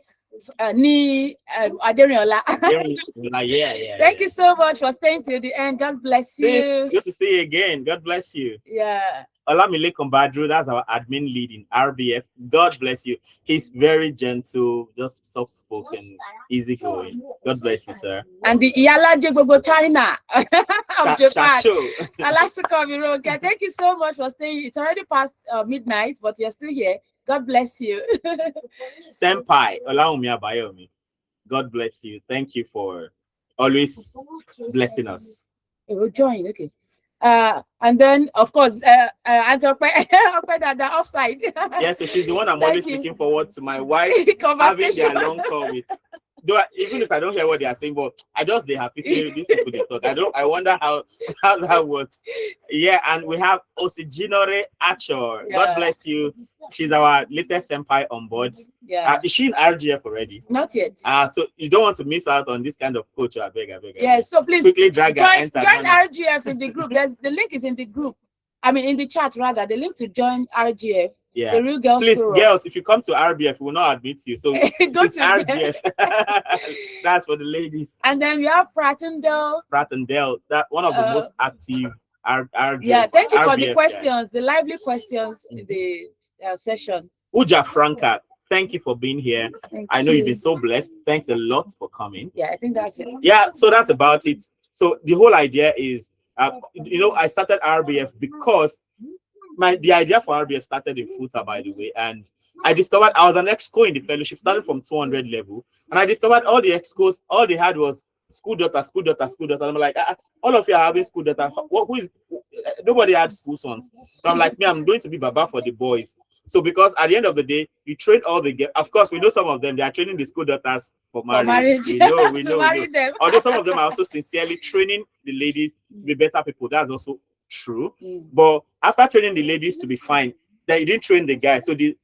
Aderiola. Yeah. Thank you so much for staying till the end. God bless you. Sis, good to see you again. God bless you. Yeah. Olamilekon Badru, that's our admin lead in RBF. God bless you. He's very gentle, just soft-spoken, easygoing. God bless you, sir. And the Iyala Jegbogo China of Japan. Chacho. Alasika Miroke, thank you so much for staying. It's already past midnight, but you're still here. God bless you. Senpai, Olaumi Abayomi. God bless you. Thank you for always blessing us. We'll join, okay. And then of course Antope the offside. Yes, so she's the one I'm Thank always you. looking forward to my wife having their long call with. Though even if I don't hear what they are saying, but I just they happy seeing these people they talk. I wonder how that works. Yeah, and we have Osijinore Achor. Yeah. God bless you. She's our latest senpai on board. Yeah. Is she in RGF already? Not yet. So you don't want to miss out on this kind of coach. I beg. Yes, so please quickly drag her, join enter. RGF in the group. The link is in the group. I mean in the chat rather. The link to join RGF. Yeah. The Real Girls Please, Forum. girls, if you come to RBF, we will not admit you. So Go it's to RGF. That's for the ladies. And then we have Pratendale. That one of the most active RGF. Yeah, thank you for RBF the guys. questions, the lively questions in the session. Uja Franca, thank you for being here. I know you've been so blessed. Thanks a lot for coming. Yeah, I think that's it. Yeah, so that's about it. So the whole idea is, I started RBF because the idea for RBF started in Futa, by the way, and I discovered I was an exco in the fellowship, started from 200 level, and I discovered all the excos, all they had was school daughter. And I'm like, all of you are having school daughter. Nobody had school sons. So I'm like, I'm going to be Baba for the boys. So because at the end of the day, you train all the girls. Of course, we know some of them, they are training the school daughters for marriage. We know. Them. Although some of them are also sincerely training the ladies to be better people. That's also true. But after training the ladies to be fine, then you didn't train the guys. So the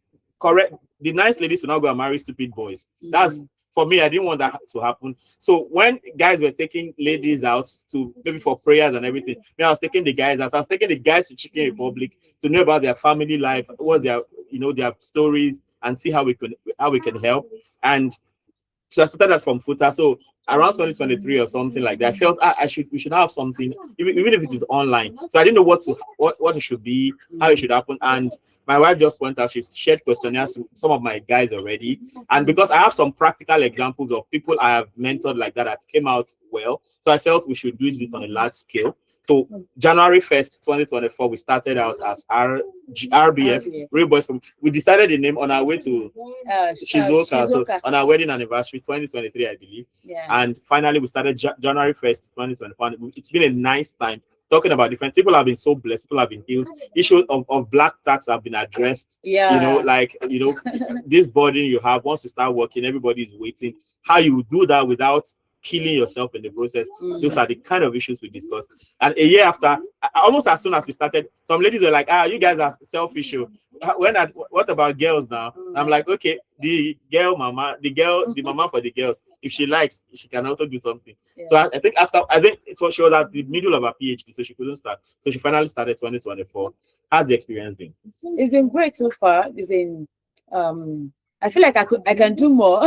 nice ladies will now go and marry stupid boys. That's for me. I didn't want that to happen. So when guys were taking ladies out to maybe for prayers and everything, I was taking the guys out. I was taking the guys to Chicken Republic to know about their family life, what their their stories, and see how we can help. And so I started that from Futa. So around 2023 or something like that, I felt we should have something, even if it is online. So I didn't know what it should be, how it should happen. And my wife just went out, she shared questionnaires to some of my guys already. And because I have some practical examples of people I have mentored like that came out well, so I felt we should do this on a large scale. So January 1st, 2024, we started out as RBF, Real Boys. We decided the name on our way to Shizuoka, so on our wedding anniversary, 2023, I believe. Yeah. And finally, we started January 1st, 2024. It's been a nice time talking about different people. Have been so blessed. People have been healed. Issues of black tax have been addressed. Yeah. This burden you have, once you start working, everybody's waiting. How you do that without killing yourself in the process. Those are the kind of issues we discussed. And a year after, almost as soon as we started, some ladies were like, you guys are selfish. What about girls now? I'm like, okay, the mama for the girls, if she likes, she can also do something. Yeah. So I think it was sure that the middle of her PhD, so she couldn't start. So she finally started 2024. How's the experience been? It's been great so far. It's been I feel like I can do more.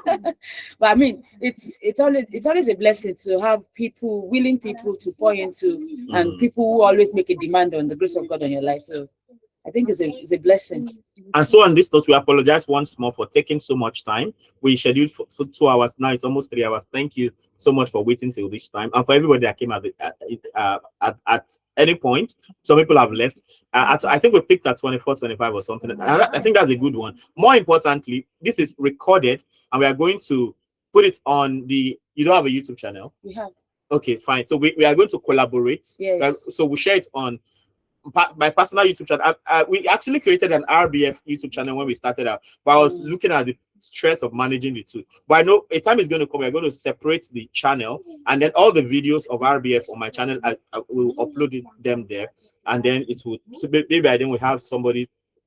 But I mean, it's always a blessing to have willing people to pour into, and people who always make a demand on the grace of God on your life. So I think it's a blessing. And so on this note, we apologize once more for taking so much time. We scheduled for 2 hours. Now it's almost 3 hours. Thank you so much for waiting till this time. And for everybody that came at any point, some people have left. I think we picked at 24, 25 or something. I think that's a good one. More importantly, this is recorded and we are going to put it on the, you don't have a YouTube channel? We have. Okay, fine. So we are going to collaborate. Yes. So we share it on my personal YouTube channel. We actually created an RBF YouTube channel when we started out, but I was looking at the stress of managing the two. But I know a time is going to come. We're going to separate the channel, and then all the videos of RBF on my channel, I will upload them there, and then it will. So maybe by then we have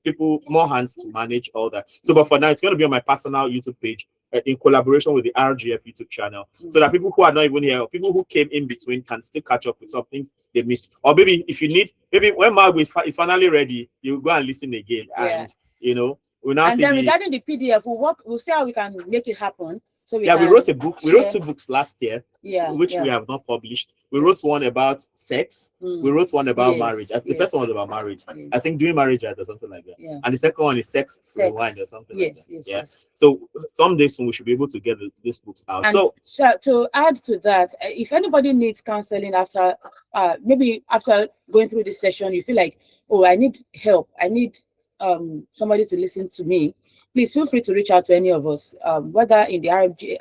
people more hands to manage all that. So, but for now, it's going to be on my personal YouTube page in collaboration with the RGF YouTube channel, so that people who are not even here, or people who came in between, can still catch up with some things they missed. Or maybe if you need, maybe when Maugbe is finally ready, you go and listen again, and we'll now. And then regarding the PDF, we'll see how we can make it happen. So we wrote a book. We wrote 2 books last year, which we have not published. We wrote one about sex. We wrote one about marriage. The first one was about marriage. I think doing marriage or something like that. And the second one is sex rewind or something like that. Yes. So someday soon we should be able to get these books out. And so to add to that, if anybody needs counseling after maybe after going through this session, you feel like, oh, I need help, I need somebody to listen to me, please feel free to reach out to any of us, whether in the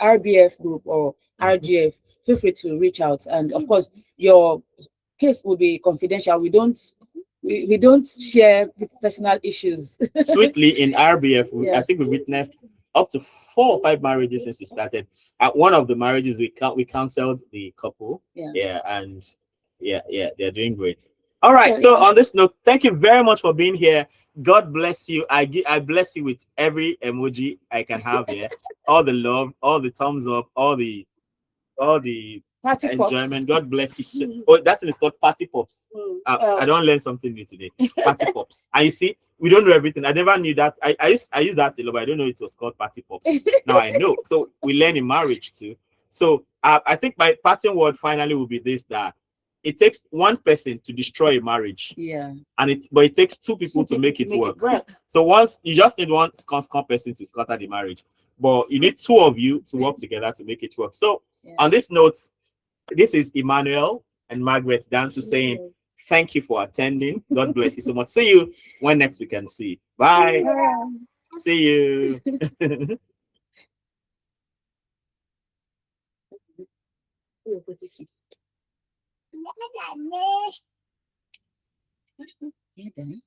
RBF group or RGF. Feel free to reach out, and of course, your case will be confidential. We don't share personal issues. Sweetly, in RBF, I think we witnessed up to 4 or 5 marriages since we started. At one of the marriages, we counseled the couple. And they're doing great. All right. So on this note, thank you very much for being here. God bless you. I bless you with every emoji I can have here. All the love, all the thumbs up, all the Party enjoyment. pops. God bless you. Oh, that thing is called party pops. I don't learn something new today. Party pops. And you see, we don't know everything. I never knew that. I used that a lot, but I don't know it was called party pops. Now I know. So we learn in marriage too. So I think my parting word finally will be this: that it takes one person to destroy a marriage. But it takes 2 people to make it work. So once you just need one strong person to scatter the marriage, but you need 2 of you to work together to make it work. So on this note, this is Emmanuel and Margaret Dansu saying thank you for attending. God bless you so much. See you when next we can see. Bye. See you. Yeah,